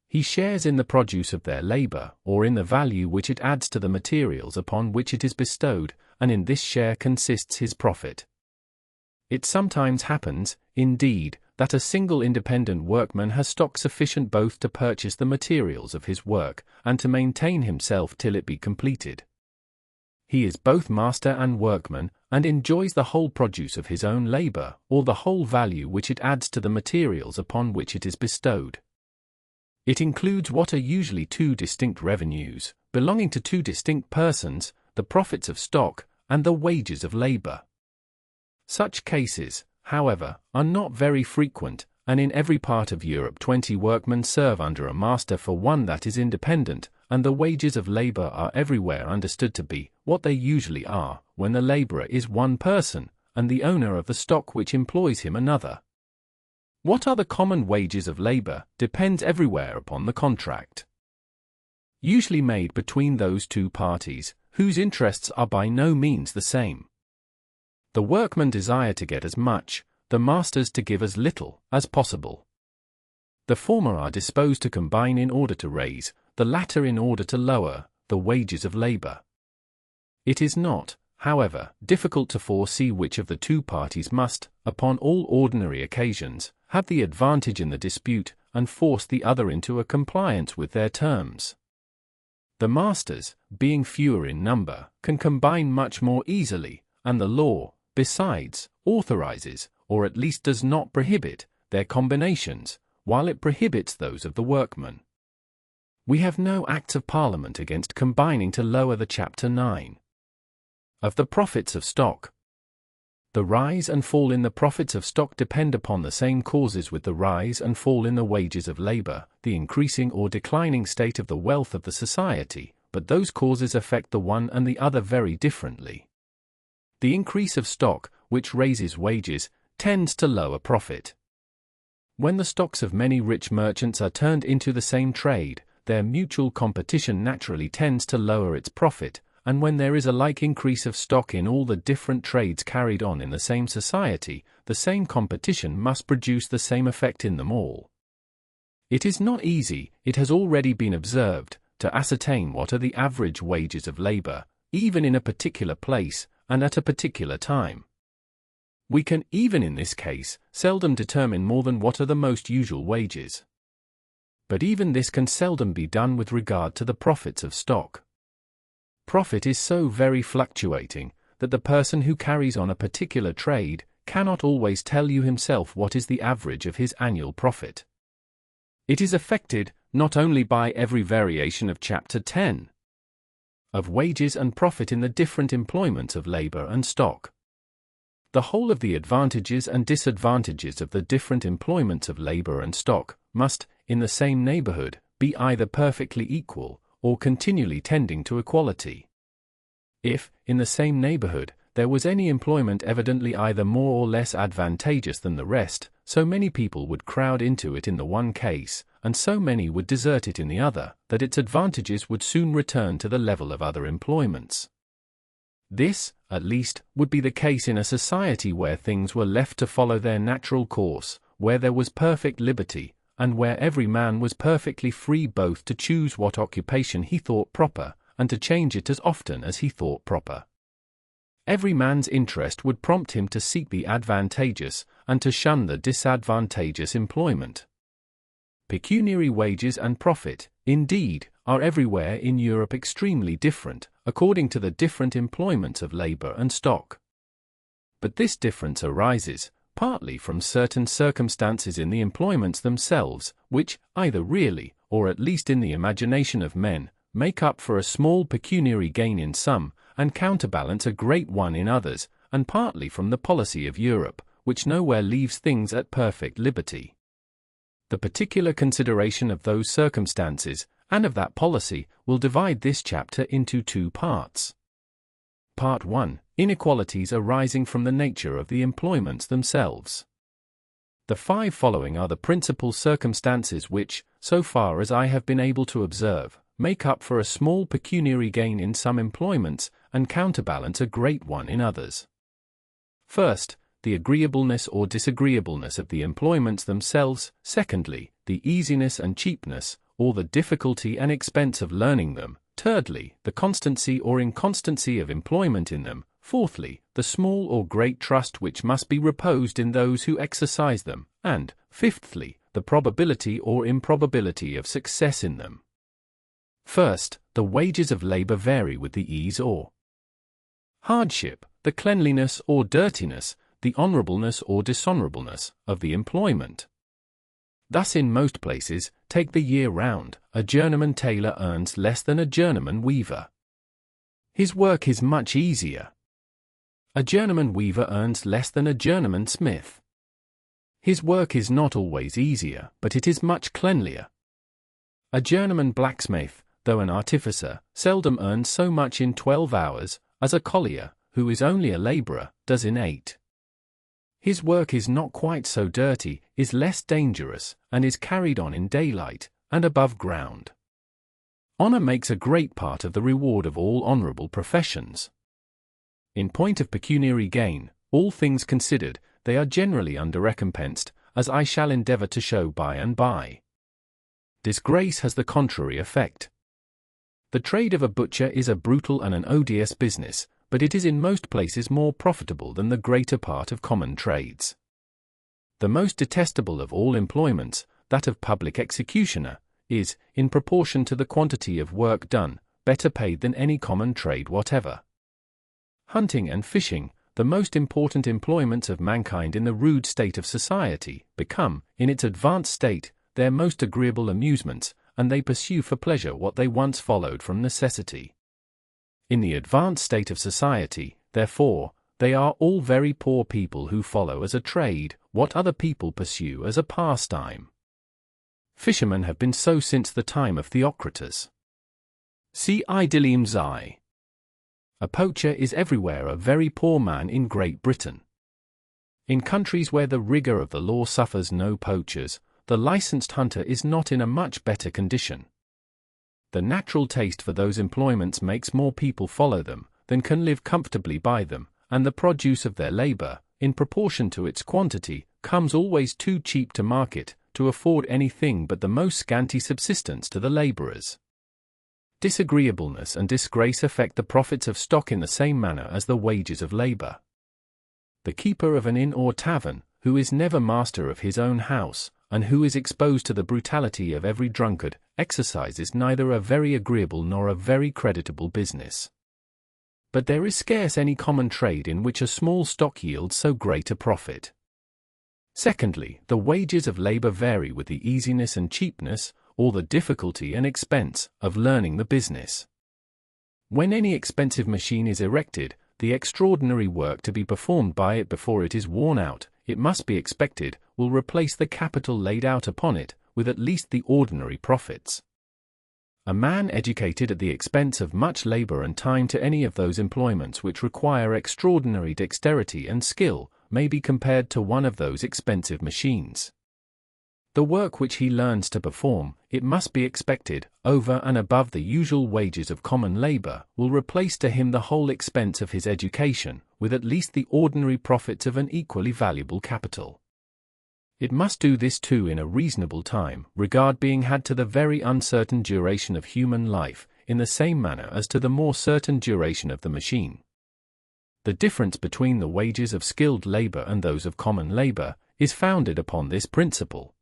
[SPEAKER 1] He shares in the produce of their labor, or in the value which it adds to the materials upon which it is bestowed, and in this share consists his profit. It sometimes happens, indeed, that a single independent workman has stock sufficient both to purchase the materials of his work, and to maintain himself till it be completed. He is both master and workman, and enjoys the whole produce of his own labor, or the whole value which it adds to the materials upon which it is bestowed. It includes what are usually 2 distinct revenues, belonging to 2 distinct persons, the profits of stock, and the wages of labor. Such cases, however, are not very frequent, and in every part of Europe 20 workmen serve under a master for one that is independent, and the wages of labor are everywhere understood to be what they usually are, when the laborer is one person, and the owner of the stock which employs him another. What are the common wages of labor depends everywhere upon the contract usually made between those 2 parties, whose interests are by no means the same. The workmen desire to get as much, the masters to give as little, as possible. The former are disposed to combine in order to raise, the latter in order to lower, the wages of labor. It is not, however, difficult to foresee which of the 2 parties must, upon all ordinary occasions, have the advantage in the dispute, and force the other into a compliance with their terms. The masters, being fewer in number, can combine much more easily, and the law, besides, authorizes, or at least does not prohibit, their combinations, while it prohibits those of the workmen. We have no Acts of Parliament against combining to lower the Chapter 9 of the profits of stock. The rise and fall in the profits of stock depend upon the same causes with the rise and fall in the wages of labor, the increasing or declining state of the wealth of the society, but those causes affect the one and the other very differently. The increase of stock, which raises wages, tends to lower profit. When the stocks of many rich merchants are turned into the same trade, their mutual competition naturally tends to lower its profit, and when there is a like increase of stock in all the different trades carried on in the same society, the same competition must produce the same effect in them all. It is not easy, it has already been observed, to ascertain what are the average wages of labor, even in a particular place, and at a particular time. We can, even in this case, seldom determine more than what are the most usual wages. But even this can seldom be done with regard to the profits of stock. Profit is so very fluctuating, that the person who carries on a particular trade cannot always tell you himself what is the average of his annual profit. It is affected, not only by every variation of Chapter 10 of wages and profit in the different employments of labor and stock. The whole of the advantages and disadvantages of the different employments of labor and stock must, in the same neighborhood, be either perfectly equal, or continually tending to equality. If, in the same neighborhood, there was any employment evidently either more or less advantageous than the rest, so many people would crowd into it in the one case, and so many would desert it in the other, that its advantages would soon return to the level of other employments. This, at least, would be the case in a society where things were left to follow their natural course, where there was perfect liberty, and where every man was perfectly free both to choose what occupation he thought proper, and to change it as often as he thought proper. Every man's interest would prompt him to seek the advantageous, and to shun the disadvantageous employment. Pecuniary wages and profit, indeed, are everywhere in Europe extremely different, according to the different employments of labor and stock. But this difference arises, partly from certain circumstances in the employments themselves, which, either really, or at least in the imagination of men, make up for a small pecuniary gain in some, and counterbalance a great one in others, and partly from the policy of Europe, which nowhere leaves things at perfect liberty. The particular consideration of those circumstances, and of that policy, will divide this chapter into two parts. Part 1. Inequalities arising from the nature of the employments themselves. The 5 following are the principal circumstances which, so far as I have been able to observe, make up for a small pecuniary gain in some employments, and counterbalance a great one in others. First, the agreeableness or disagreeableness of the employments themselves. Secondly, the easiness and cheapness, or the difficulty and expense of learning them. Thirdly, the constancy or inconstancy of employment in them. Fourthly, the small or great trust which must be reposed in those who exercise them. And, fifthly, the probability or improbability of success in them. First, the wages of labor vary with the ease or hardship, the cleanliness or dirtiness, the honorableness or dishonorableness of the employment. Thus in most places, take the year round, a journeyman tailor earns less than a journeyman weaver. His work is much easier. A journeyman weaver earns less than a journeyman smith. His work is not always easier, but it is much cleanlier. A journeyman blacksmith, though an artificer, seldom earns so much in 12 hours, as a collier, who is only a laborer, does in 8. His work is not quite so dirty, is less dangerous, and is carried on in daylight, and above ground. Honor makes a great part of the reward of all honorable professions. In point of pecuniary gain, all things considered, they are generally underrecompensed, as I shall endeavor to show by and by. Disgrace has the contrary effect. The trade of a butcher is a brutal and an odious business, but it is in most places more profitable than the greater part of common trades. The most detestable of all employments, that of public executioner, is, in proportion to the quantity of work done, better paid than any common trade whatever. Hunting and fishing, the most important employments of mankind in the rude state of society, become, in its advanced state, their most agreeable amusements, and they pursue for pleasure what they once followed from necessity. In the advanced state of society, therefore, they are all very poor people who follow as a trade what other people pursue as a pastime. Fishermen have been so since the time of Theocritus. See Idyllium Xi. A poacher is everywhere a very poor man in Great Britain. In countries where the rigor of the law suffers no poachers, the licensed hunter is not in a much better condition. The natural taste for those employments makes more people follow them than can live comfortably by them, and the produce of their labor, in proportion to its quantity, comes always too cheap to market to afford anything but the most scanty subsistence to the laborers. Disagreeableness and disgrace affect the profits of stock in the same manner as the wages of labor. The keeper of an inn or tavern, who is never master of his own house, and who is exposed to the brutality of every drunkard, exercises neither a very agreeable nor a very creditable business. But there is scarce any common trade in which a small stock yields so great a profit. Secondly, the wages of labor vary with the easiness and cheapness, or the difficulty and expense, of learning the business. When any expensive machine is erected, the extraordinary work to be performed by it before it is worn out, it must be expected, will replace the capital laid out upon it, with at least the ordinary profits. A man educated at the expense of much labor and time to any of those employments which require extraordinary dexterity and skill, may be compared to one of those expensive machines. The work which he learns to perform, it must be expected, over and above the usual wages of common labor, will replace to him the whole expense of his education, with at least the ordinary profits of an equally valuable capital. It must do this too in a reasonable time, regard being had to the very uncertain duration of human life, in the same manner as to the more certain duration of the machine. The difference between the wages of skilled labor and those of common labor is founded upon this principle.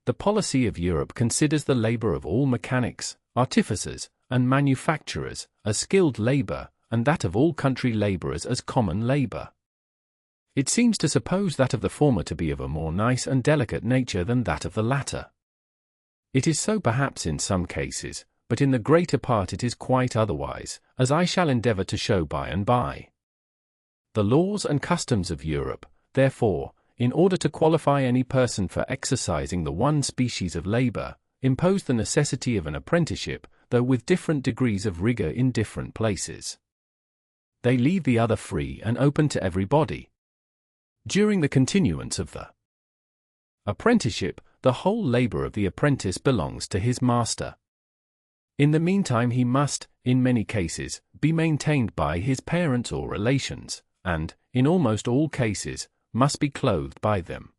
[SPEAKER 1] The policy of Europe considers the labor of all mechanics, artificers, and manufacturers as skilled labor, and that of all country laborers as common labor. It seems to suppose that of the former to be of a more nice and delicate nature than that of the latter. It is so perhaps in some cases, but in the greater part it is quite otherwise, as I shall endeavor to show by and by. The laws and customs of Europe, therefore, in order to qualify any person for exercising the one species of labor, impose the necessity of an apprenticeship, though with different degrees of rigor in different places. They leave the other free and open to everybody. During the continuance of the apprenticeship, the whole labor of the apprentice belongs to his master. In the meantime he must, in many cases, be maintained by his parents or relations, and, in almost all cases, must be clothed by them.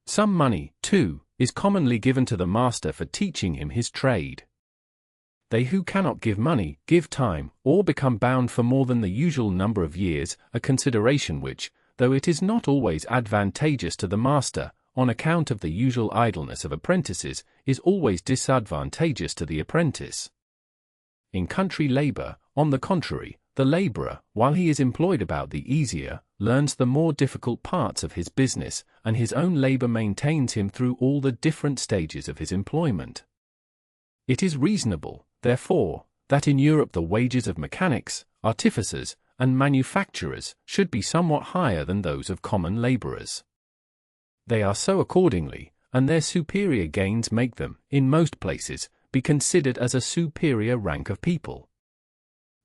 [SPEAKER 1] Some money, too, is commonly given to the master for teaching him his trade. They who cannot give money, give time, or become bound for more than the usual number of years, a consideration which, though it is not always advantageous to the master, on account of the usual idleness of apprentices, is always disadvantageous to the apprentice. In country labor, on the contrary, the laborer, while he is employed about the easier, learns the more difficult parts of his business, and his own labor maintains him through all the different stages of his employment. It is reasonable, therefore, that in Europe the wages of mechanics, artificers, and manufacturers should be somewhat higher than those of common laborers. They are so accordingly, and their superior gains make them, in most places, be considered as a superior rank of people.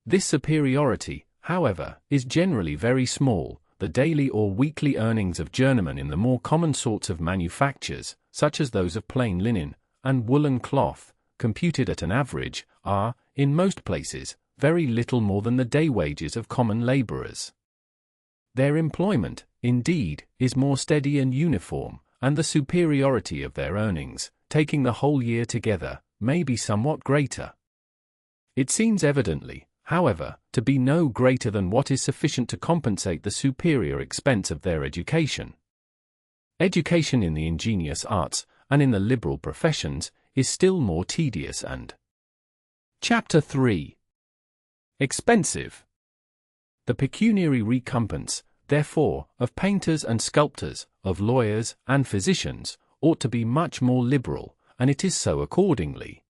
[SPEAKER 1] This superiority, however, is generally very small. The daily or weekly earnings of journeymen in the more common sorts of manufactures, such as those of plain linen and woolen cloth, computed at an average, are, in most places, very little more than the day wages of common laborers. Their employment, indeed, is more steady and uniform, and the superiority of their earnings, taking the whole year together, may be somewhat greater. It seems evidently, however, to be no greater than what is sufficient to compensate the superior expense of their education. Education in the ingenious arts, and in the liberal professions, is still more tedious and Chapter 3. Expensive. The pecuniary recompense, therefore, of painters and sculptors, of lawyers and physicians, ought to be much more liberal, and it is so accordingly.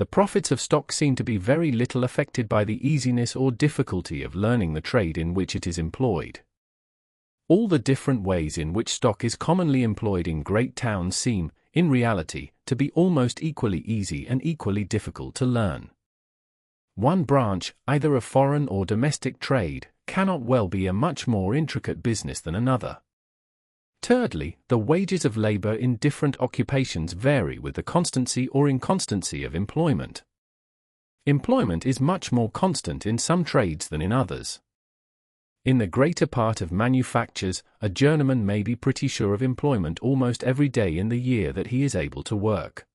[SPEAKER 1] The profits of stock seem to be very little affected by the easiness or difficulty of learning the trade in which it is employed. All the different ways in which stock is commonly employed in great towns seem, in reality, to be almost equally easy and equally difficult to learn. One branch, either of foreign or domestic trade, cannot well be a much more intricate business than another. Thirdly, the wages of labor in different occupations vary with the constancy or inconstancy of employment. Employment is much more constant in some trades than in others. In the greater part of manufactures, a journeyman may be pretty sure of employment almost every day in the year that he is able to work.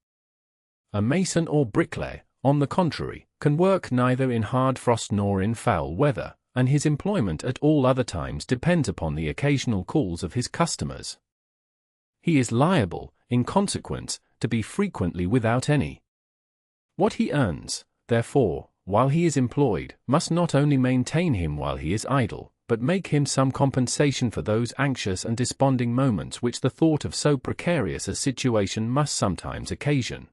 [SPEAKER 1] A mason or bricklayer, on the contrary, can work neither in hard frost nor in foul weather, and his employment at all other times depends upon the occasional calls of his customers. He is liable, in consequence, to be frequently without any. What he earns, therefore, while he is employed, must not only maintain him while he is idle, but make him some compensation for those anxious and desponding moments which the thought of so precarious a situation must sometimes occasion.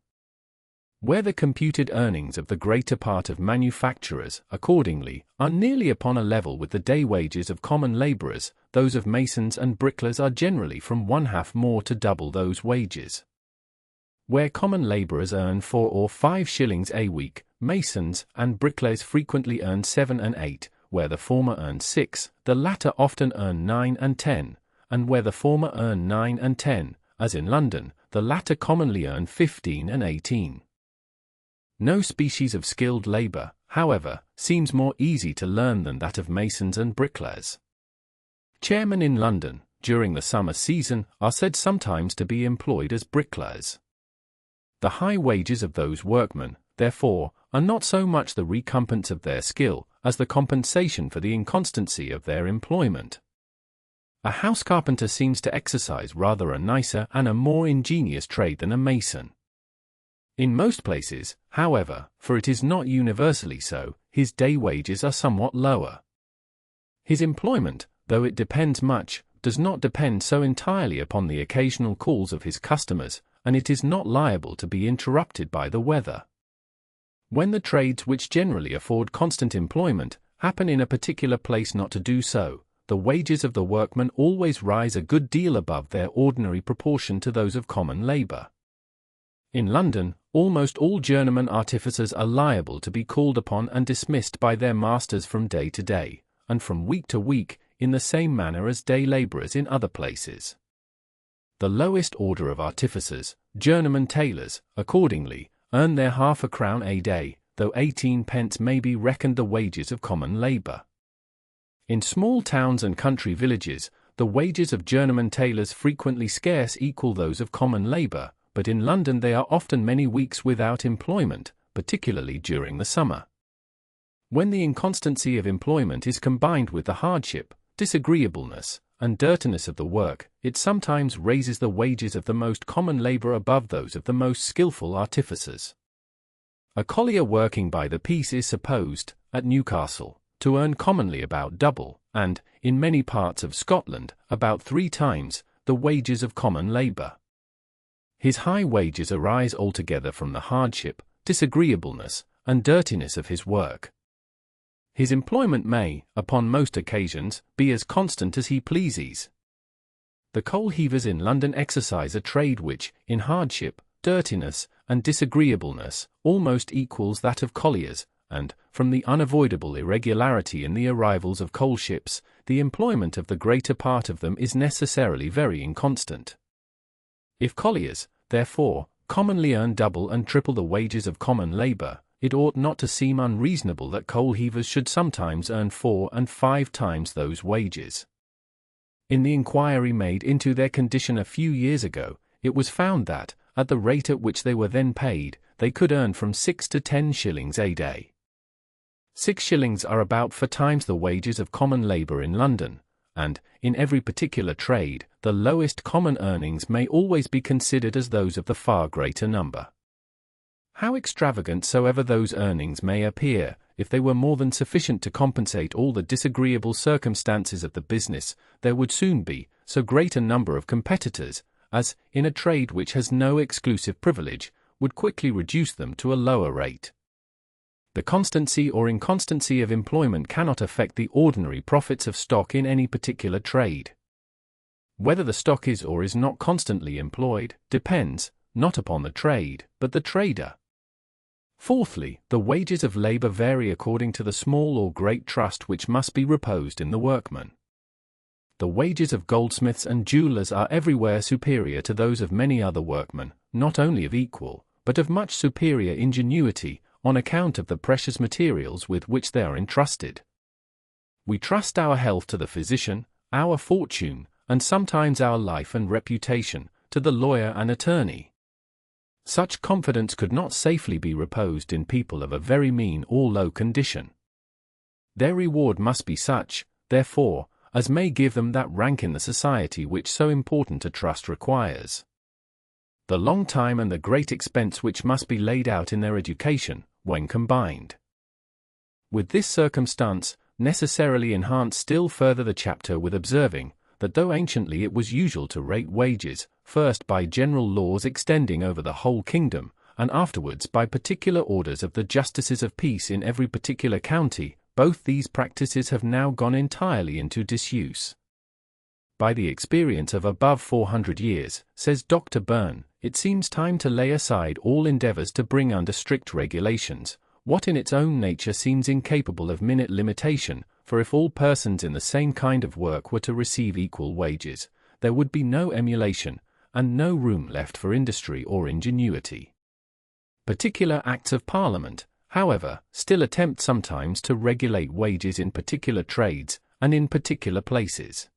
[SPEAKER 1] Where the computed earnings of the greater part of manufacturers, accordingly, are nearly upon a level with the day wages of common laborers, those of masons and bricklayers are generally from one-half more to double those wages. Where common laborers earn 4 or 5 shillings a week, masons and bricklayers frequently earn 7 and 8, where the former earn 6, the latter often earn 9 and 10, and where the former earn 9 and 10, as in London, the latter commonly earn 15 and 18. No species of skilled labor, however, seems more easy to learn than that of masons and bricklayers. Chairmen in London, during the summer season, are said sometimes to be employed as bricklayers. The high wages of those workmen, therefore, are not so much the recompense of their skill, as the compensation for the inconstancy of their employment. A house carpenter seems to exercise rather a nicer and a more ingenious trade than a mason. In most places, however, for it is not universally so, his day wages are somewhat lower. His employment, though it depends much, does not depend so entirely upon the occasional calls of his customers, and it is not liable to be interrupted by the weather. When the trades which generally afford constant employment happen in a particular place not to do so, the wages of the workmen always rise a good deal above their ordinary proportion to those of common labor. In London, almost all journeyman artificers are liable to be called upon and dismissed by their masters from day to day, and from week to week, in the same manner as day labourers in other places. The lowest order of artificers, journeyman tailors, accordingly, earn their half a crown a day, though 18 pence may be reckoned the wages of common labour. In small towns and country villages, the wages of journeyman tailors frequently scarce equal those of common labour, but in London they are often many weeks without employment, particularly during the summer. When the inconstancy of employment is combined with the hardship, disagreeableness, and dirtiness of the work, it sometimes raises the wages of the most common labour above those of the most skilful artificers. A collier working by the piece is supposed, at Newcastle, to earn commonly about double, and, in many parts of Scotland, about 3 times, the wages of common labour. His high wages arise altogether from the hardship, disagreeableness, and dirtiness of his work. His employment may, upon most occasions, be as constant as he pleases. The coal heavers in London exercise a trade which, in hardship, dirtiness, and disagreeableness, almost equals that of colliers, and, from the unavoidable irregularity in the arrivals of coal ships, the employment of the greater part of them is necessarily very inconstant. If colliers, therefore, commonly earn double and triple the wages of common labour, it ought not to seem unreasonable that coal heavers should sometimes earn 4 and 5 times those wages. In the inquiry made into their condition a few years ago, it was found that, at the rate at which they were then paid, they could earn from 6 to 10 shillings a day. 6 shillings are about 4 times the wages of common labour in London, and, in every particular trade, the lowest common earnings may always be considered as those of the far greater number. How extravagant soever those earnings may appear, if they were more than sufficient to compensate all the disagreeable circumstances of the business, there would soon be so great a number of competitors, as, in a trade which has no exclusive privilege, would quickly reduce them to a lower rate. The constancy or inconstancy of employment cannot affect the ordinary profits of stock in any particular trade. Whether the stock is or is not constantly employed, depends, not upon the trade, but the trader. Fourthly, the wages of labor vary according to the small or great trust which must be reposed in the workman. The wages of goldsmiths and jewelers are everywhere superior to those of many other workmen, not only of equal, but of much superior ingenuity, on account of the precious materials with which they are entrusted. We trust our health to the physician, our fortune, and sometimes our life and reputation, to the lawyer and attorney. Such confidence could not safely be reposed in people of a very mean or low condition. Their reward must be such, therefore, as may give them that rank in the society which so important a trust requires. The long time and the great expense which must be laid out in their education, when combined with this circumstance, necessarily enhance still further the chapter with observing, that though anciently it was usual to rate wages, first by general laws extending over the whole kingdom, and afterwards by particular orders of the justices of peace in every particular county, both these practices have now gone entirely into disuse. By the experience of above 400 years, says Dr. Byrne, it seems time to lay aside all endeavors to bring under strict regulations what in its own nature seems incapable of minute limitation, for if all persons in the same kind of work were to receive equal wages, there would be no emulation, and no room left for industry or ingenuity. Particular Acts of Parliament, however, still attempt sometimes to regulate wages in particular trades, and in particular places.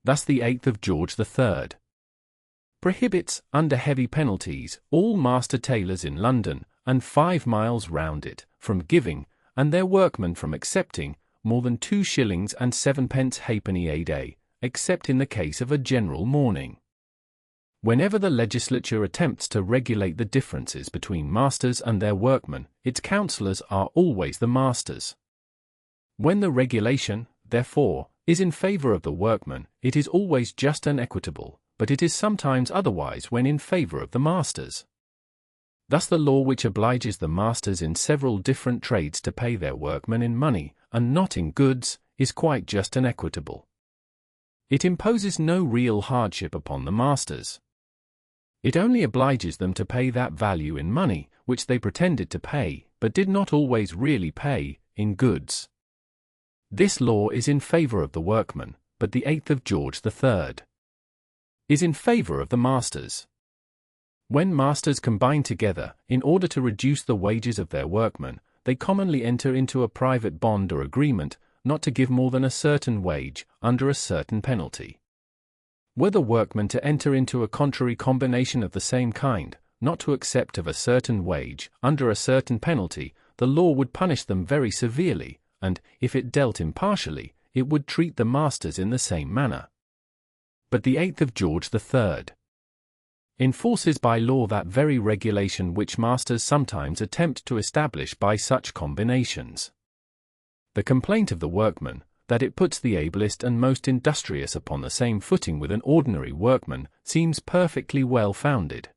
[SPEAKER 1] Thus the 8th of George III prohibits, under heavy penalties, all master tailors in London, and 5 miles round it, from giving, and their workmen from accepting, more than 2 shillings and 7pence halfpenny a day, except in the case of a general mourning. Whenever the legislature attempts to regulate the differences between masters and their workmen, its counsellors are always the masters. When the regulation, therefore, is in favour of the workman, it is always just and equitable, but it is sometimes otherwise when in favour of the masters. Thus the law which obliges the masters in several different trades to pay their workmen in money, and not in goods, is quite just and equitable. It imposes no real hardship upon the masters. It only obliges them to pay that value in money, which they pretended to pay, but did not always really pay, in goods. This law is in favour of the workmen, but the 8th of George III is in favour of the masters. When masters combine together, in order to reduce the wages of their workmen, they commonly enter into a private bond or agreement, not to give more than a certain wage, under a certain penalty. Were the workmen to enter into a contrary combination of the same kind, not to accept of a certain wage, under a certain penalty, the law would punish them very severely, and, if it dealt impartially, it would treat the masters in the same manner. But the 8th of George III enforces by law that very regulation which masters sometimes attempt to establish by such combinations. The complaint of the workman, that it puts the ablest and most industrious upon the same footing with an ordinary workman, seems perfectly well founded.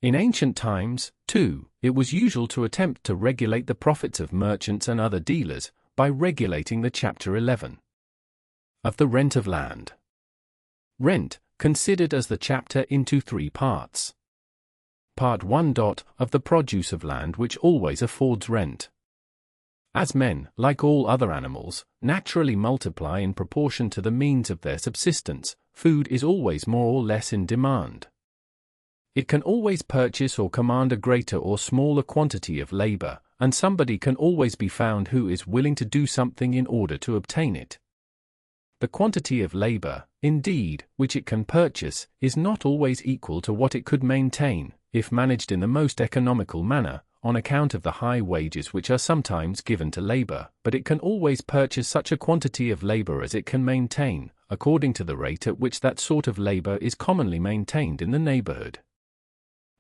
[SPEAKER 1] In ancient times, too, it was usual to attempt to regulate the profits of merchants and other dealers, by regulating the Chapter 11 of the rent of land. Rent, considered as the chapter into 3 parts. Part 1. Of the produce of land which always affords rent. As men, like all other animals, naturally multiply in proportion to the means of their subsistence, food is always more or less in demand. It can always purchase or command a greater or smaller quantity of labor, and somebody can always be found who is willing to do something in order to obtain it. The quantity of labor, indeed, which it can purchase, is not always equal to what it could maintain, if managed in the most economical manner, on account of the high wages which are sometimes given to labor, but it can always purchase such a quantity of labor as it can maintain, according to the rate at which that sort of labor is commonly maintained in the neighborhood.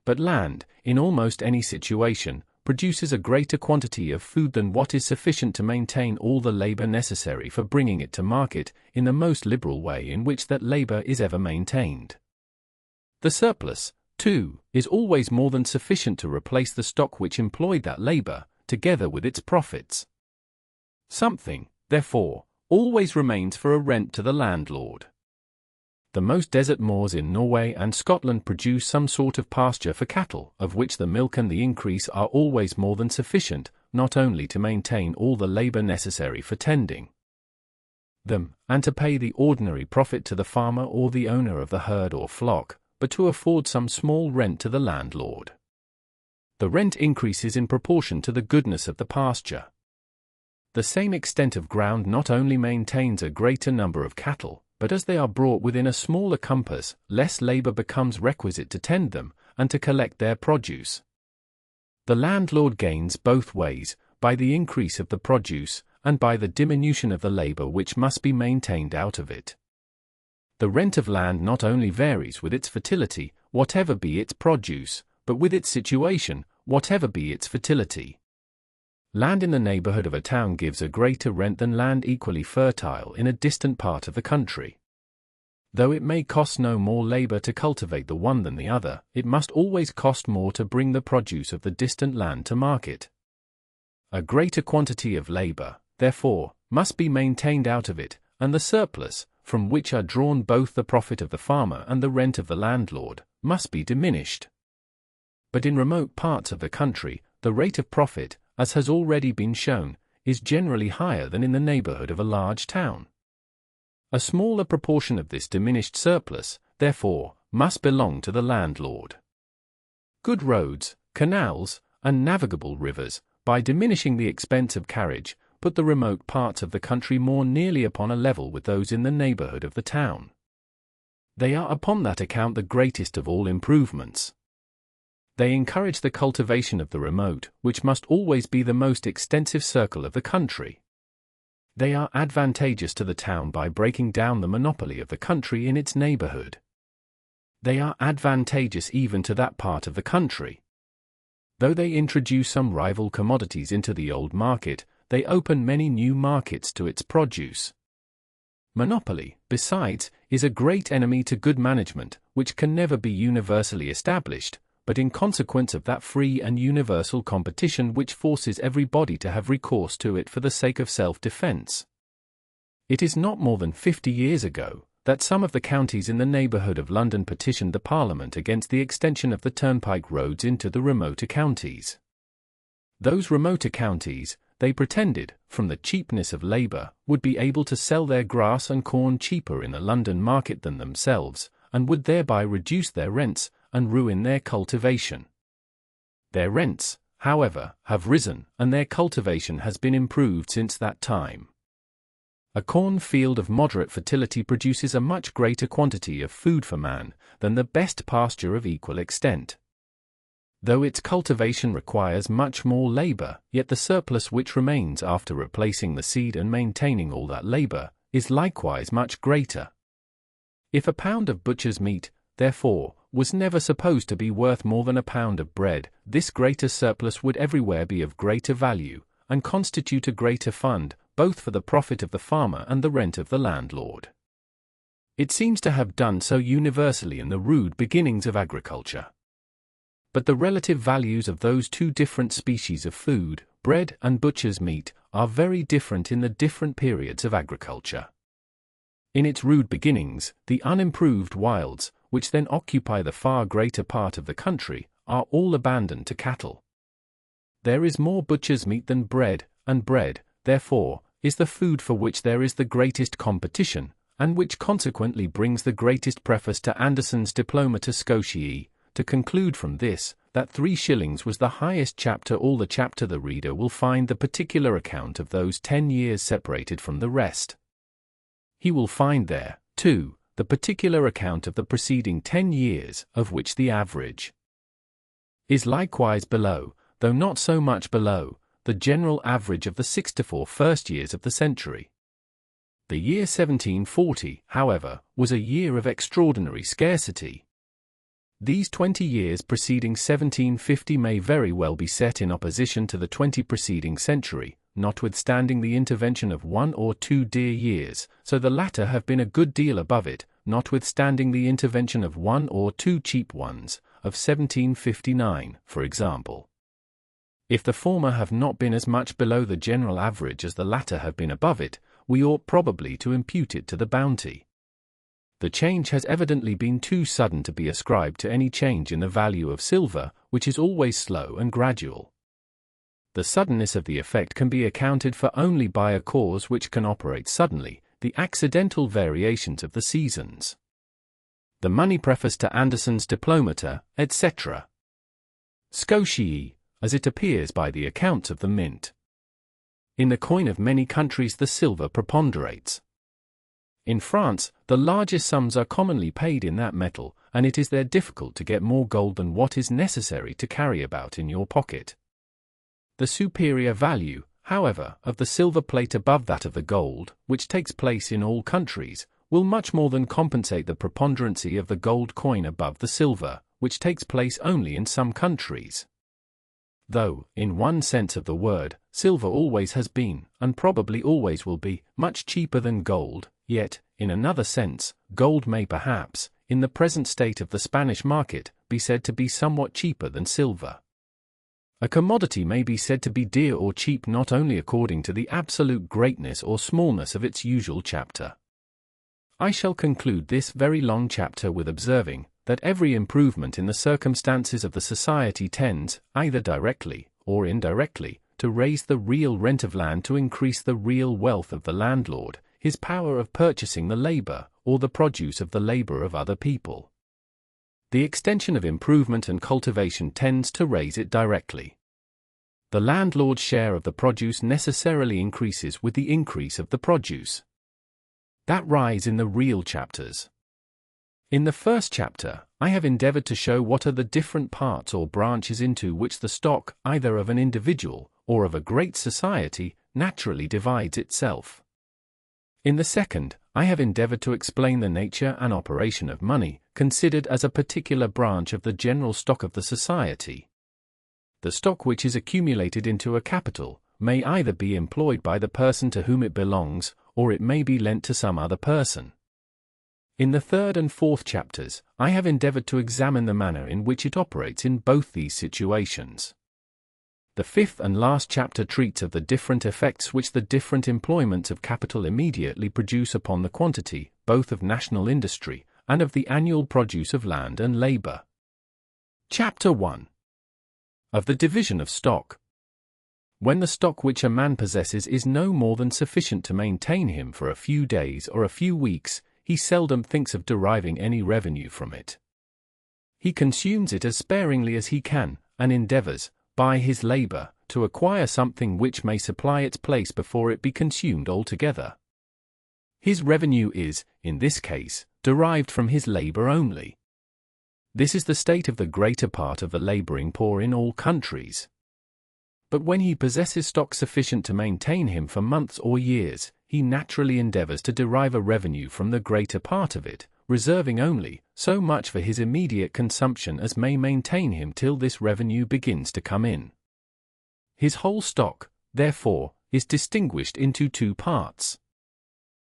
[SPEAKER 1] But land, in almost any situation, produces a greater quantity of food than what is sufficient to maintain all the labor necessary for bringing it to market, in the most liberal way in which that labor is ever maintained. The surplus, too, is always more than sufficient to replace the stock which employed that labor, together with its profits. Something, therefore, always remains for a rent to the landlord. The most desert moors in Norway and Scotland produce some sort of pasture for cattle, of which the milk and the increase are always more than sufficient, not only to maintain all the labor necessary for tending them, and to pay the ordinary profit to the farmer or the owner of the herd or flock, but to afford some small rent to the landlord. The rent increases in proportion to the goodness of the pasture. The same extent of ground not only maintains a greater number of cattle, but as they are brought within a smaller compass, less labor becomes requisite to tend them, and to collect their produce. The landlord gains both ways, by the increase of the produce, and by the diminution of the labor which must be maintained out of it. The rent of land not only varies with its fertility, whatever be its produce, but with its situation, whatever be its fertility. Land in the neighborhood of a town gives a greater rent than land equally fertile in a distant part of the country. Though it may cost no more labor to cultivate the one than the other, it must always cost more to bring the produce of the distant land to market. A greater quantity of labor, therefore, must be maintained out of it, and the surplus, from which are drawn both the profit of the farmer and the rent of the landlord, must be diminished. But in remote parts of the country, the rate of profit, as has already been shown, is generally higher than in the neighborhood of a large town. A smaller proportion of this diminished surplus, therefore, must belong to the landlord. Good roads, canals, and navigable rivers, by diminishing the expense of carriage, put the remote parts of the country more nearly upon a level with those in the neighborhood of the town. They are upon that account the greatest of all improvements. They encourage the cultivation of the remote, which must always be the most extensive circle of the country. They are advantageous to the town by breaking down the monopoly of the country in its neighborhood. They are advantageous even to that part of the country. Though they introduce some rival commodities into the old market, they open many new markets to its produce. Monopoly, besides, is a great enemy to good management, which can never be universally established, but in consequence of that free and universal competition which forces everybody to have recourse to it for the sake of self-defense. It is not more than 50 years ago that some of the counties in the neighborhood of London petitioned the Parliament against the extension of the turnpike roads into the remoter counties. Those remoter counties, they pretended, from the cheapness of labor, would be able to sell their grass and corn cheaper in the London market than themselves, and would thereby reduce their rents, and ruin their cultivation. Their rents, however, have risen, and their cultivation has been improved since that time. A corn field of moderate fertility produces a much greater quantity of food for man than the best pasture of equal extent. Though its cultivation requires much more labor, yet the surplus which remains after replacing the seed and maintaining all that labor is likewise much greater. If a pound of butcher's meat, therefore, was never supposed to be worth more than a pound of bread, this greater surplus would everywhere be of greater value, and constitute a greater fund, both for the profit of the farmer and the rent of the landlord. It seems to have done so universally in the rude beginnings of agriculture. But the relative values of those two different species of food, bread and butcher's meat, are very different in the different periods of agriculture. In its rude beginnings, the unimproved wilds, which then occupy the far greater part of the country, are all abandoned to cattle. There is more butcher's meat than bread, and bread, therefore, is the food for which there is the greatest competition, and which consequently brings the greatest preface to Anderson's Diploma to Scotiae. To conclude from this, that 3 shillings was the highest chapter all the chapter the reader will find the particular account of those 10 years separated from the rest. He will find there, too, the particular account of the preceding 10 years, of which the average is likewise below, though not so much below, the general average of the 64 first years of the century. The year 1740, however, was a year of extraordinary scarcity. These 20 years preceding 1750 may very well be set in opposition to the 20 preceding century, notwithstanding the intervention of 1 or 2 dear years, so the latter have been a good deal above it, notwithstanding the intervention of 1 or 2 cheap ones, of 1759, for example. If the former have not been as much below the general average as the latter have been above it, we ought probably to impute it to the bounty. The change has evidently been too sudden to be ascribed to any change in the value of silver, which is always slow and gradual. The suddenness of the effect can be accounted for only by a cause which can operate suddenly, the accidental variations of the seasons. The money preface to Anderson's Diplomata, etc. Scotii, as it appears by the accounts of the mint. In the coin of many countries the silver preponderates. In France, the largest sums are commonly paid in that metal, and it is there difficult to get more gold than what is necessary to carry about in your pocket. The superior value, however, of the silver plate above that of the gold, which takes place in all countries, will much more than compensate the preponderancy of the gold coin above the silver, which takes place only in some countries. Though, in one sense of the word, silver always has been, and probably always will be, much cheaper than gold, yet, in another sense, gold may perhaps, in the present state of the Spanish market, be said to be somewhat cheaper than silver. A commodity may be said to be dear or cheap not only according to the absolute greatness or smallness of its usual chapter. I shall conclude this very long chapter with observing that every improvement in the circumstances of the society tends, either directly or indirectly, to raise the real rent of land, to increase the real wealth of the landlord, his power of purchasing the labor, or the produce of the labor of other people. The extension of improvement and cultivation tends to raise it directly. The landlord's share of the produce necessarily increases with the increase of the produce. That rise in the real chapters. In the first chapter, I have endeavored to show what are the different parts or branches into which the stock, either of an individual, or of a great society, naturally divides itself. In the second, I have endeavored to explain the nature and operation of money, considered as a particular branch of the general stock of the society. The stock which is accumulated into a capital may either be employed by the person to whom it belongs, or it may be lent to some other person. In the third and fourth chapters, I have endeavored to examine the manner in which it operates in both these situations. The fifth and last chapter treats of the different effects which the different employments of capital immediately produce upon the quantity, both of national industry, and of the annual produce of land and labor. Chapter 1. Of the division of stock. When the stock which a man possesses is no more than sufficient to maintain him for a few days or a few weeks, he seldom thinks of deriving any revenue from it. He consumes it as sparingly as he can, and endeavors, by his labor, to acquire something which may supply its place before it be consumed altogether. His revenue is, in this case, derived from his labor only. This is the state of the greater part of the laboring poor in all countries. But when he possesses stock sufficient to maintain him for months or years, he naturally endeavors to derive a revenue from the greater part of it, reserving only so much for his immediate consumption as may maintain him till this revenue begins to come in. His whole stock, therefore, is distinguished into two parts.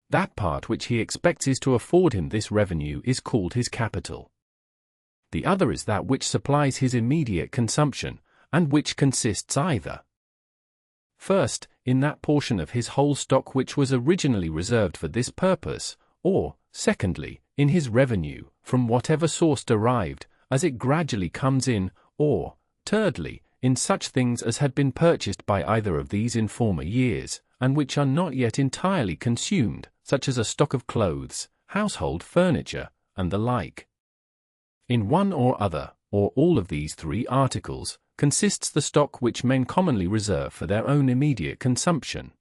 [SPEAKER 1] That part which he expects is to afford him this revenue is called his capital. The other is that which supplies his immediate consumption, and which consists either, first, in that portion of his whole stock which was originally reserved for this purpose, or, secondly, in his revenue, from whatever source derived, as it gradually comes in, or, thirdly, in such things as had been purchased by either of these in former years, and which are not yet entirely consumed, such as a stock of clothes, household furniture, and the like. In one or other, or all of these three articles, consists the stock which men commonly reserve for their own immediate consumption.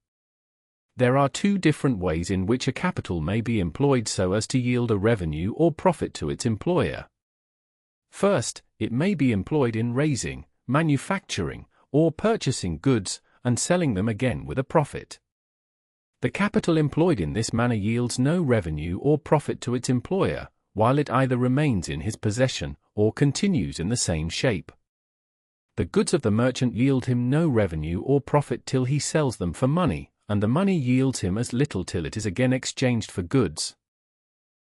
[SPEAKER 1] There are two different ways in which a capital may be employed so as to yield a revenue or profit to its employer. First, it may be employed in raising, manufacturing, or purchasing goods, and selling them again with a profit. The capital employed in this manner yields no revenue or profit to its employer, while it either remains in his possession, or continues in the same shape. The goods of the merchant yield him no revenue or profit till he sells them for money, and the money yields him as little till it is again exchanged for goods.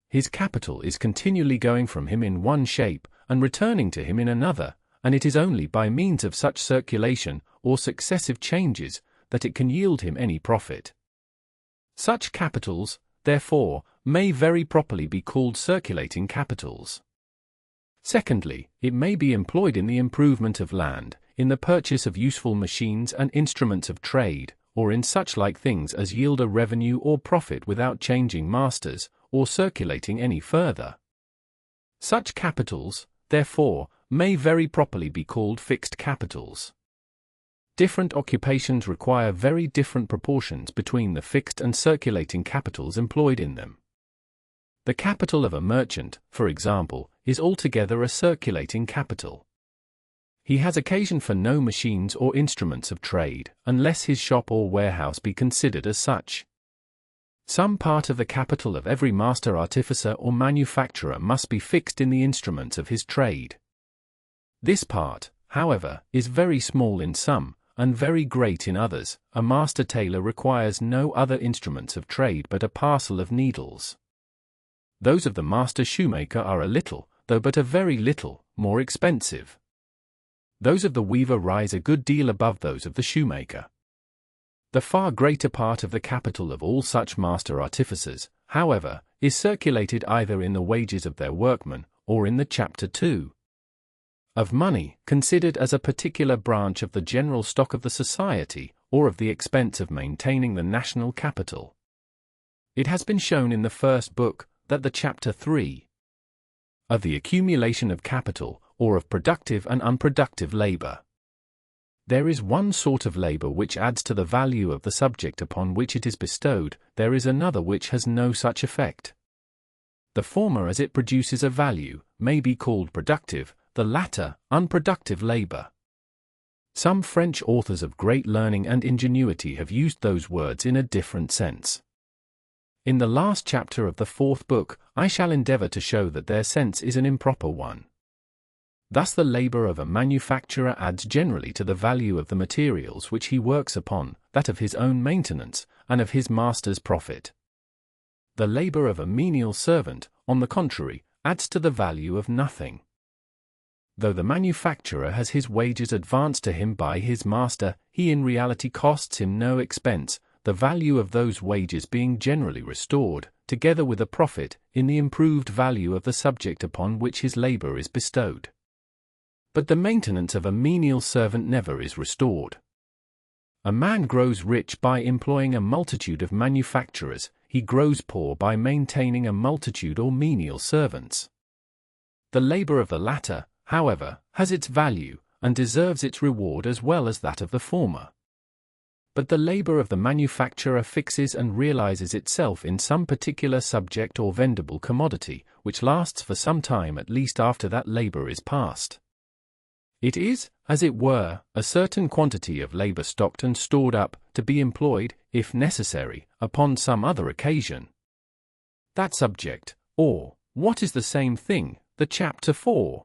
[SPEAKER 1] His capital is continually going from him in one shape, and returning to him in another, and it is only by means of such circulation, or successive changes, that it can yield him any profit. Such capitals, therefore, may very properly be called circulating capitals. Secondly, it may be employed in the improvement of land, in the purchase of useful machines and instruments of trade, or in such like things as yield a revenue or profit without changing masters, or circulating any further. Such capitals, therefore, may very properly be called fixed capitals. Different occupations require very different proportions between the fixed and circulating capitals employed in them. The capital of a merchant, for example, is altogether a circulating capital. He has occasion for no machines or instruments of trade, unless his shop or warehouse be considered as such. Some part of the capital of every master artificer or manufacturer must be fixed in the instruments of his trade. This part, however, is very small in some, and very great in others. A master tailor requires no other instruments of trade but a parcel of needles. Those of the master shoemaker are a little, though but a very little, more expensive. Those of the weaver rise a good deal above those of the shoemaker. The far greater part of the capital of all such master artificers, however, is circulated either in the wages of their workmen, or in the Chapter 2 of money, considered as a particular branch of the general stock of the society, or of the expense of maintaining the national capital. It has been shown in the first book that the Chapter 3 of the accumulation of capital, or of productive and unproductive labor. There is one sort of labor which adds to the value of the subject upon which it is bestowed, there is another which has no such effect. The former, as it produces a value, may be called productive, the latter, unproductive labor. Some French authors of great learning and ingenuity have used those words in a different sense. In the last chapter of the fourth book, I shall endeavor to show that their sense is an improper one. Thus the labor of a manufacturer adds generally to the value of the materials which he works upon, that of his own maintenance, and of his master's profit. The labor of a menial servant, on the contrary, adds to the value of nothing. Though the manufacturer has his wages advanced to him by his master, he in reality costs him no expense, the value of those wages being generally restored, together with a profit, in the improved value of the subject upon which his labor is bestowed. But the maintenance of a menial servant never is restored. A man grows rich by employing a multitude of manufacturers, he grows poor by maintaining a multitude or menial servants. The labor of the latter, however, has its value, and deserves its reward as well as that of the former. But the labor of the manufacturer fixes and realizes itself in some particular subject or vendible commodity, which lasts for some time at least after that labor is past. It is, as it were, a certain quantity of labor stocked and stored up, to be employed, if necessary, upon some other occasion. That subject, or, what is the same thing, the Chapter 4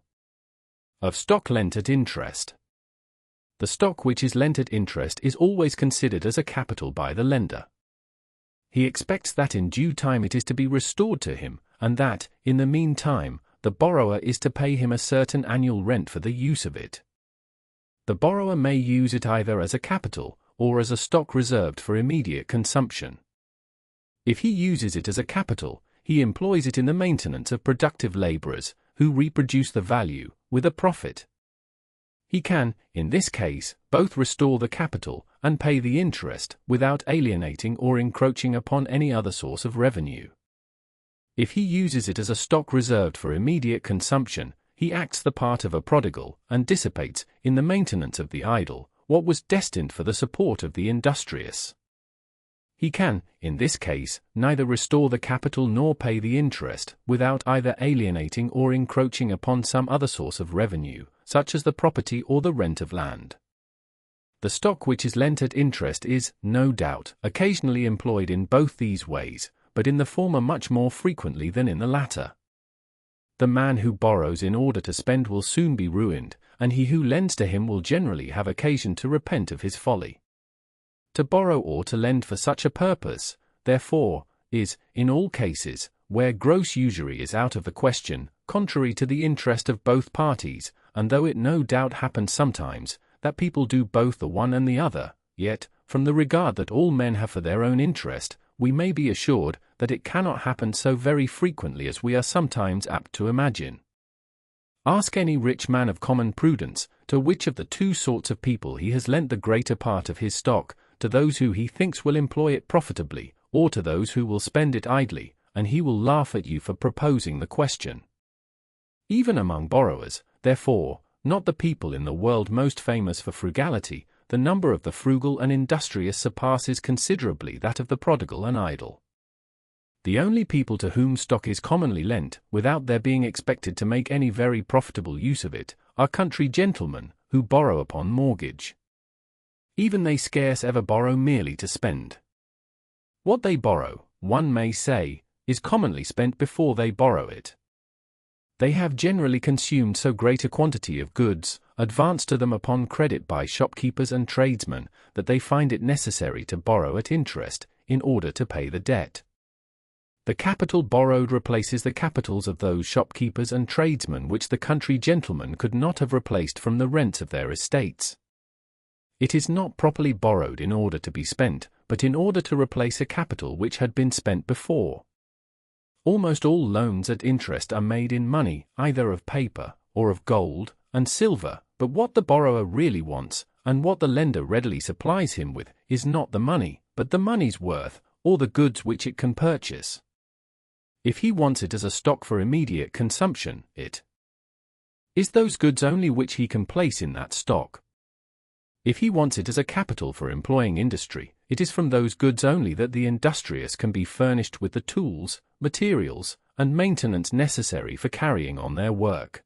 [SPEAKER 1] of stock lent at interest. The stock which is lent at interest is always considered as a capital by the lender. He expects that in due time it is to be restored to him, and that, in the meantime, the borrower is to pay him a certain annual rent for the use of it. The borrower may use it either as a capital, or as a stock reserved for immediate consumption. If he uses it as a capital, he employs it in the maintenance of productive laborers, who reproduce the value, with a profit. He can, in this case, both restore the capital, and pay the interest, without alienating or encroaching upon any other source of revenue. If he uses it as a stock reserved for immediate consumption, he acts the part of a prodigal, and dissipates, in the maintenance of the idle, what was destined for the support of the industrious. He can, in this case, neither restore the capital nor pay the interest, without either alienating or encroaching upon some other source of revenue, such as the property or the rent of land. The stock which is lent at interest is, no doubt, occasionally employed in both these ways, but in the former much more frequently than in the latter. The man who borrows in order to spend will soon be ruined, and he who lends to him will generally have occasion to repent of his folly. To borrow or to lend for such a purpose, therefore, is, in all cases, where gross usury is out of the question, contrary to the interest of both parties, and though it no doubt happens sometimes, that people do both the one and the other, yet, from the regard that all men have for their own interest, we may be assured that it cannot happen so very frequently as we are sometimes apt to imagine. Ask any rich man of common prudence, to which of the two sorts of people he has lent the greater part of his stock, to those who he thinks will employ it profitably, or to those who will spend it idly, and he will laugh at you for proposing the question. Even among borrowers, therefore, not the people in the world most famous for frugality, the number of the frugal and industrious surpasses considerably that of the prodigal and idle. The only people to whom stock is commonly lent, without their being expected to make any very profitable use of it, are country gentlemen, who borrow upon mortgage. Even they scarce ever borrow merely to spend. What they borrow, one may say, is commonly spent before they borrow it. They have generally consumed so great a quantity of goods, advanced to them upon credit by shopkeepers and tradesmen, that they find it necessary to borrow at interest, in order to pay the debt. The capital borrowed replaces the capitals of those shopkeepers and tradesmen which the country gentlemen could not have replaced from the rents of their estates. It is not properly borrowed in order to be spent, but in order to replace a capital which had been spent before. Almost all loans at interest are made in money, either of paper, or of gold and silver, but what the borrower really wants, and what the lender readily supplies him with, is not the money, but the money's worth, or the goods which it can purchase. If he wants it as a stock for immediate consumption, it is those goods only which he can place in that stock. If he wants it as a capital for employing industry, it is from those goods only that the industrious can be furnished with the tools, materials, and maintenance necessary for carrying on their work.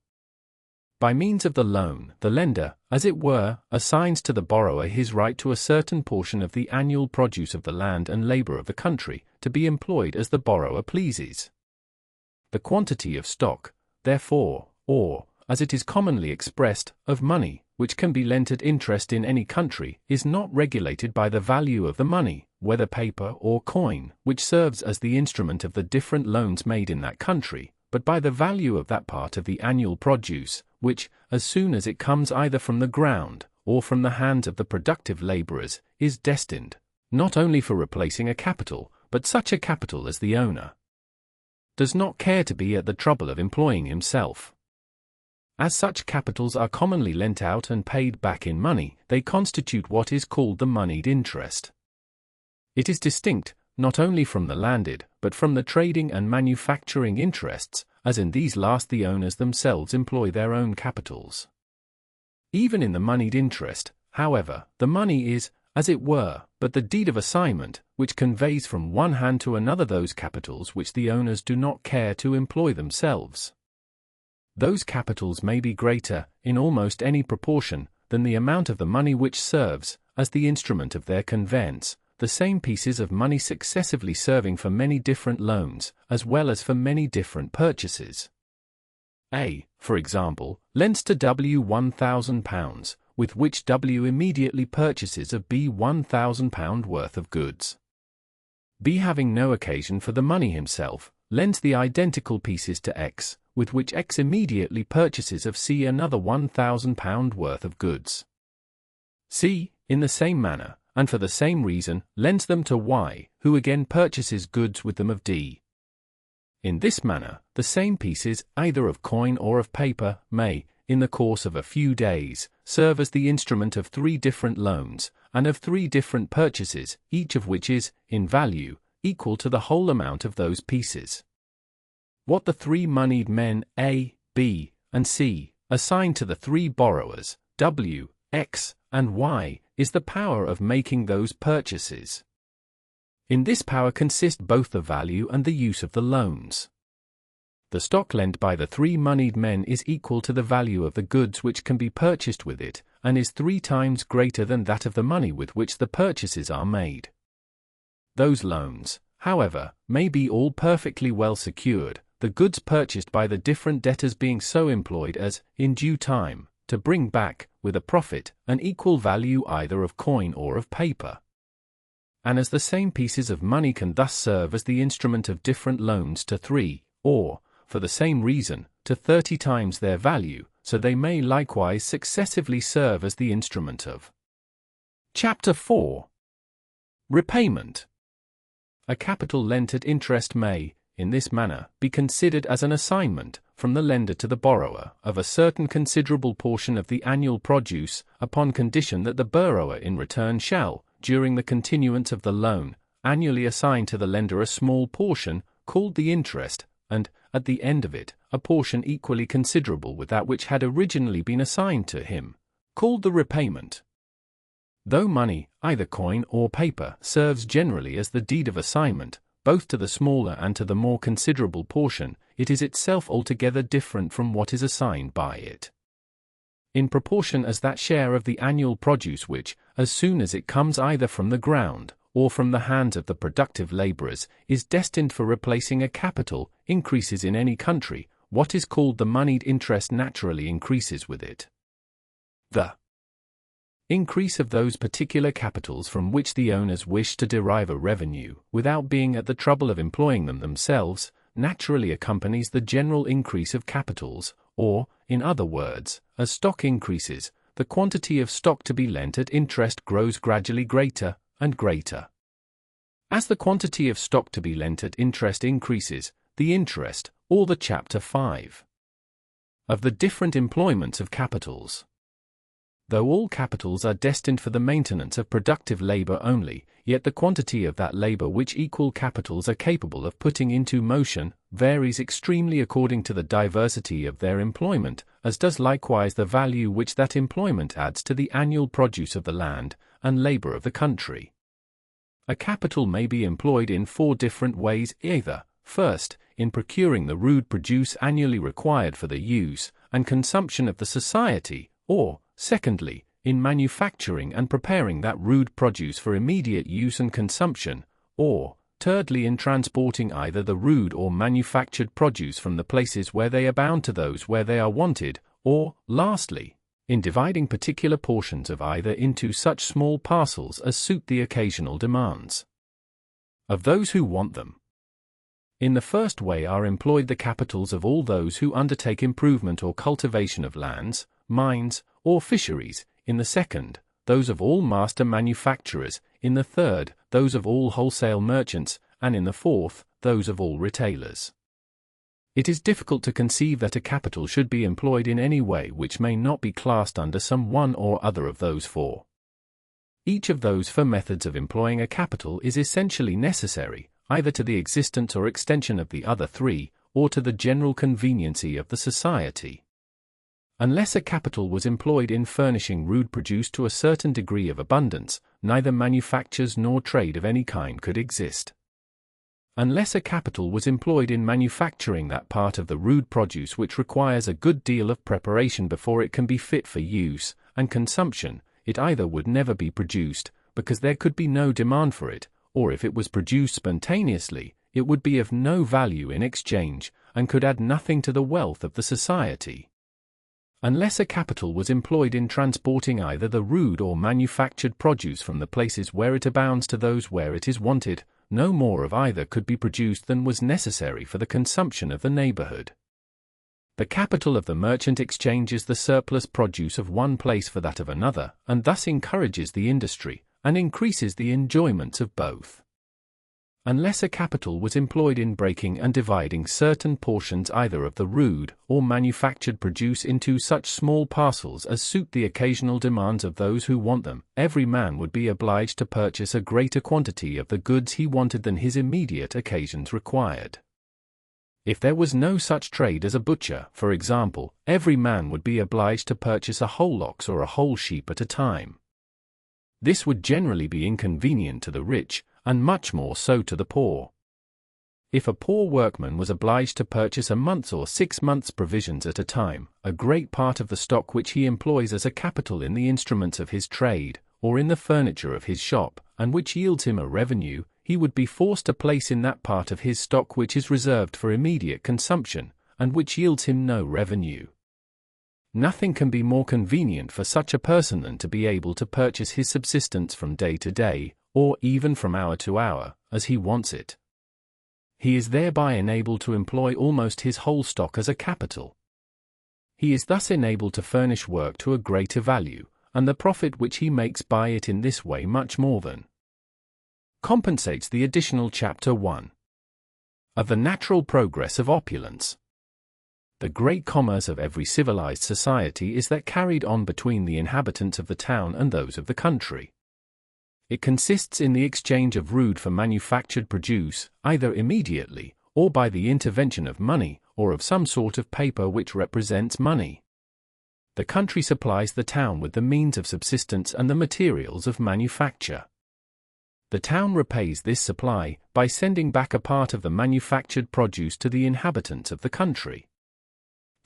[SPEAKER 1] By means of the loan, the lender, as it were, assigns to the borrower his right to a certain portion of the annual produce of the land and labor of the country, to be employed as the borrower pleases. The quantity of stock, therefore, or, as it is commonly expressed, of money, which can be lent at interest in any country, is not regulated by the value of the money, whether paper or coin, which serves as the instrument of the different loans made in that country, but by the value of that part of the annual produce, which, as soon as it comes either from the ground, or from the hands of the productive laborers, is destined, not only for replacing a capital, but such a capital as the owner does not care to be at the trouble of employing himself. As such capitals are commonly lent out and paid back in money, they constitute what is called the moneyed interest. It is distinct, not only from the landed, but from the trading and manufacturing interests, as in these last the owners themselves employ their own capitals. Even in the moneyed interest, however, the money is, as it were, but the deed of assignment, which conveys from one hand to another those capitals which the owners do not care to employ themselves. Those capitals may be greater, in almost any proportion, than the amount of the money which serves, as the instrument of their conveyance, the same pieces of money successively serving for many different loans, as well as for many different purchases. A, for example, lends to W £1,000, with which W immediately purchases of B £1,000 worth of goods. B, having no occasion for the money himself, lends the identical pieces to X, with which X immediately purchases of C another £1,000 worth of goods. C, in the same manner, and for the same reason, lends them to Y, who again purchases goods with them of D. In this manner, the same pieces, either of coin or of paper, may, in the course of a few days, serve as the instrument of 3 different loans, and of 3 different purchases, each of which is, in value, equal to the whole amount of those pieces. What the 3 moneyed men, A, B, and C, assign to the 3 borrowers, W, X, and Y, is the power of making those purchases. In this power consist both the value and the use of the loans. The stock lent by the 3 moneyed men is equal to the value of the goods which can be purchased with it, and is 3 times greater than that of the money with which the purchases are made. Those loans, however, may be all perfectly well secured, the goods purchased by the different debtors being so employed as, in due time, to bring back, with a profit, an equal value either of coin or of paper. And as the same pieces of money can thus serve as the instrument of different loans to 3, or, for the same reason, to 30 times their value, so they may likewise successively serve as the instrument of. Chapter 4. Repayment. a capital lent at interest may, in this manner, be considered as an assignment, from the lender to the borrower, of a certain considerable portion of the annual produce, upon condition that the borrower in return shall, during the continuance of the loan, annually assign to the lender a small portion, called the interest, and, at the end of it, a portion equally considerable with that which had originally been assigned to him, called the repayment. Though money, either coin or paper, serves generally as the deed of assignment, both to the smaller and to the more considerable portion, it is itself altogether different from what is assigned by it. In proportion as that share of the annual produce which, as soon as it comes either from the ground, or from the hands of the productive laborers, is destined for replacing a capital, increases in any country, what is called the moneyed interest naturally increases with it. The increase of those particular capitals from which the owners wish to derive a revenue, without being at the trouble of employing them themselves, naturally accompanies the general increase of capitals, or, in other words, as stock increases, the quantity of stock to be lent at interest grows gradually greater and greater. As the quantity of stock to be lent at interest increases, the interest, or the Chapter 5 of the different employments of capitals. Though all capitals are destined for the maintenance of productive labor only, yet the quantity of that labor which equal capitals are capable of putting into motion varies extremely according to the diversity of their employment, as does likewise the value which that employment adds to the annual produce of the land and labor of the country. A capital may be employed in 4 different ways, either, first, in procuring the rude produce annually required for the use and consumption of the society, or, secondly, in manufacturing and preparing that rude produce for immediate use and consumption, or, thirdly, in transporting either the rude or manufactured produce from the places where they abound to those where they are wanted, or, lastly, in dividing particular portions of either into such small parcels as suit the occasional demands of those who want them. In the first way are employed the capitals of all those who undertake improvement or cultivation of lands, mines, or fisheries, in the second, those of all master manufacturers, in the third, those of all wholesale merchants, and in the fourth, those of all retailers. It is difficult to conceive that a capital should be employed in any way which may not be classed under some one or other of those 4. Each of those 4 methods of employing a capital is essentially necessary, either to the existence or extension of the other 3, or to the general conveniency of the society. Unless a capital was employed in furnishing rude produce to a certain degree of abundance, neither manufactures nor trade of any kind could exist. Unless a capital was employed in manufacturing that part of the rude produce which requires a good deal of preparation before it can be fit for use and consumption, it either would never be produced, because there could be no demand for it, or if it was produced spontaneously, it would be of no value in exchange, and could add nothing to the wealth of the society. Unless a capital was employed in transporting either the rude or manufactured produce from the places where it abounds to those where it is wanted, no more of either could be produced than was necessary for the consumption of the neighborhood. The capital of the merchant exchanges the surplus produce of one place for that of another, and thus encourages the industry, and increases the enjoyments of both. Unless a capital was employed in breaking and dividing certain portions either of the rude or manufactured produce into such small parcels as suit the occasional demands of those who want them, every man would be obliged to purchase a greater quantity of the goods he wanted than his immediate occasions required. If there was no such trade as a butcher, for example, every man would be obliged to purchase a whole ox or a whole sheep at a time. This would generally be inconvenient to the rich, and much more so to the poor. If a poor workman was obliged to purchase a month's or 6 months' provisions at a time, a great part of the stock which he employs as a capital in the instruments of his trade, or in the furniture of his shop, and which yields him a revenue, he would be forced to place in that part of his stock which is reserved for immediate consumption, and which yields him no revenue. Nothing can be more convenient for such a person than to be able to purchase his subsistence from day to day, or even from hour to hour, as he wants it. He is thereby enabled to employ almost his whole stock as a capital. He is thus enabled to furnish work to a greater value, and the profit which he makes by it in this way much more than compensates the additional Chapter 1 of the natural progress of opulence. The great commerce of every civilized society is that carried on between the inhabitants of the town and those of the country. It consists in the exchange of rude for manufactured produce, either immediately, or by the intervention of money, or of some sort of paper which represents money. The country supplies the town with the means of subsistence and the materials of manufacture. The town repays this supply by sending back a part of the manufactured produce to the inhabitants of the country.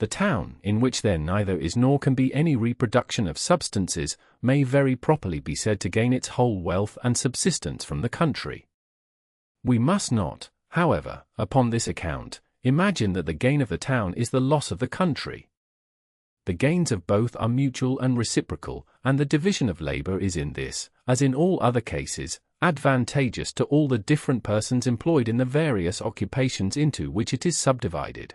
[SPEAKER 1] The town, in which there neither is nor can be any reproduction of substances, may very properly be said to gain its whole wealth and subsistence from the country. We must not, however, upon this account, imagine that the gain of the town is the loss of the country. The gains of both are mutual and reciprocal, and the division of labor is in this, as in all other cases, advantageous to all the different persons employed in the various occupations into which it is subdivided.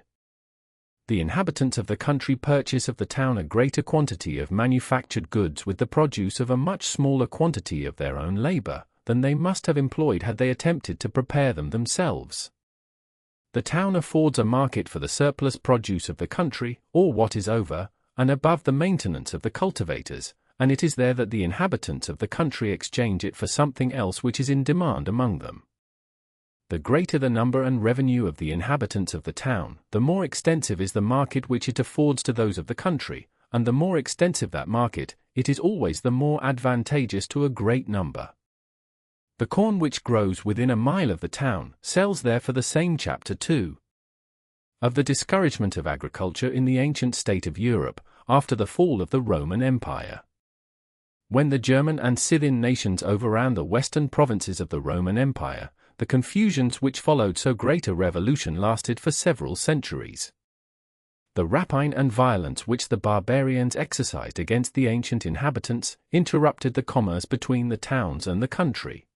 [SPEAKER 1] The inhabitants of the country purchase of the town a greater quantity of manufactured goods with the produce of a much smaller quantity of their own labor than they must have employed had they attempted to prepare them themselves. The town affords a market for the surplus produce of the country, or what is over and above the maintenance of the cultivators, and it is there that the inhabitants of the country exchange it for something else which is in demand among them. The greater the number and revenue of the inhabitants of the town, the more extensive is the market which it affords to those of the country, and the more extensive that market, it is always the more advantageous to a great number. The corn which grows within a mile of the town sells there for the same Chapter 2 of the discouragement of agriculture in the ancient state of Europe, after the fall of the Roman Empire. When the German and Scythian nations overran the western provinces of the Roman Empire, the confusions which followed so great a revolution lasted for several centuries. The rapine and violence which the barbarians exercised against the ancient inhabitants interrupted the commerce between the towns and the country.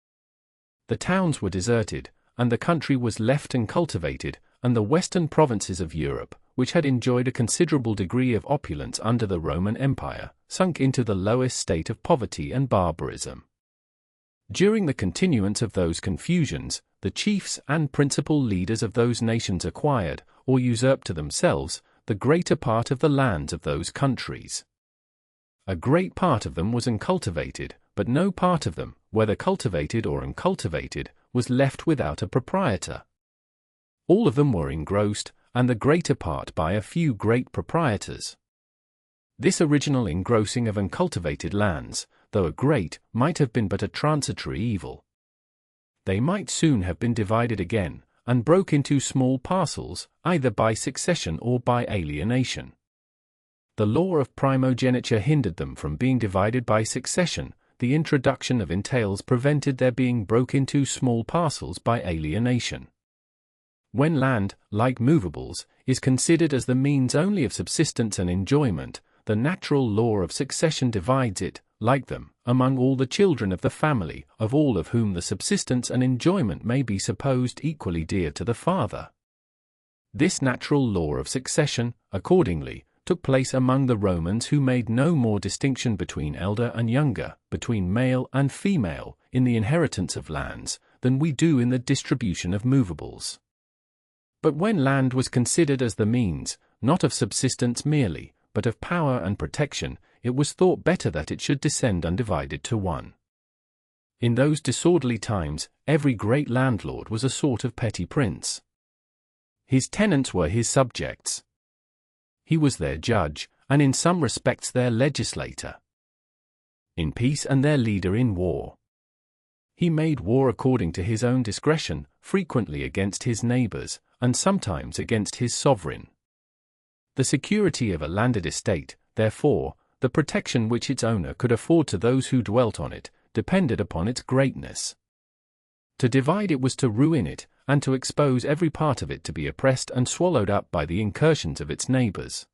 [SPEAKER 1] The towns were deserted, and the country was left uncultivated, and the western provinces of Europe, which had enjoyed a considerable degree of opulence under the Roman Empire, sunk into the lowest state of poverty and barbarism. During the continuance of those confusions, the chiefs and principal leaders of those nations acquired, or usurped to themselves, the greater part of the lands of those countries. A great part of them was uncultivated, but no part of them, whether cultivated or uncultivated, was left without a proprietor. All of them were engrossed, and the greater part by a few great proprietors. This original engrossing of uncultivated lands, though a great, might have been but a transitory evil. They might soon have been divided again, and broke into small parcels, either by succession or by alienation. The law of primogeniture hindered them from being divided by succession. The introduction of entails prevented their being broke into small parcels by alienation. When land, like movables, is considered as the means only of subsistence and enjoyment, the natural law of succession divides it, like them, among all the children of the family, of all of whom the subsistence and enjoyment may be supposed equally dear to the father. This natural law of succession, accordingly, took place among the Romans, who made no more distinction between elder and younger, between male and female, in the inheritance of lands, than we do in the distribution of movables. But when land was considered as the means, not of subsistence merely, but of power and protection, it was thought better that it should descend undivided to one. In those disorderly times, every great landlord was a sort of petty prince. His tenants were his subjects. He was their judge, and in some respects their legislator. In peace and their leader in war. He made war according to his own discretion, frequently against his neighbors, and sometimes against his sovereign. The security of a landed estate, therefore, the protection which its owner could afford to those who dwelt on it, depended upon its greatness. To divide it was to ruin it, and to expose every part of it to be oppressed and swallowed up by the incursions of its neighbors.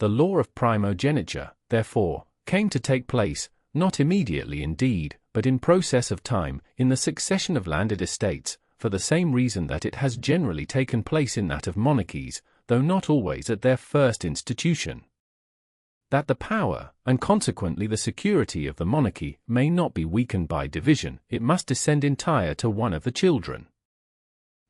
[SPEAKER 1] The law of primogeniture, therefore, came to take place, not immediately indeed, but in process of time, in the succession of landed estates, for the same reason that it has generally taken place in that of monarchies, though not always at their first institution. that the power, and consequently the security of the monarchy, may not be weakened by division, it must descend entire to one of the children.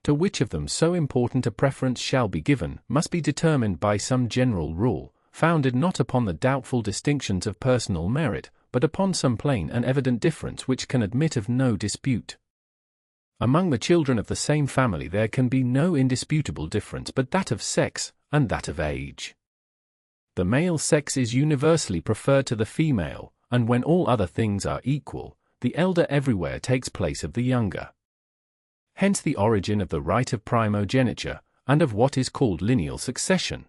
[SPEAKER 1] To which of them so important a preference shall be given, must be determined by some general rule, founded not upon the doubtful distinctions of personal merit, but upon some plain and evident difference which can admit of no dispute. Among the children of the same family there can be no indisputable difference but that of sex, and that of age. The male sex is universally preferred to the female, and when all other things are equal, the elder everywhere takes place of the younger. Hence the origin of the right of primogeniture, and of what is called lineal succession.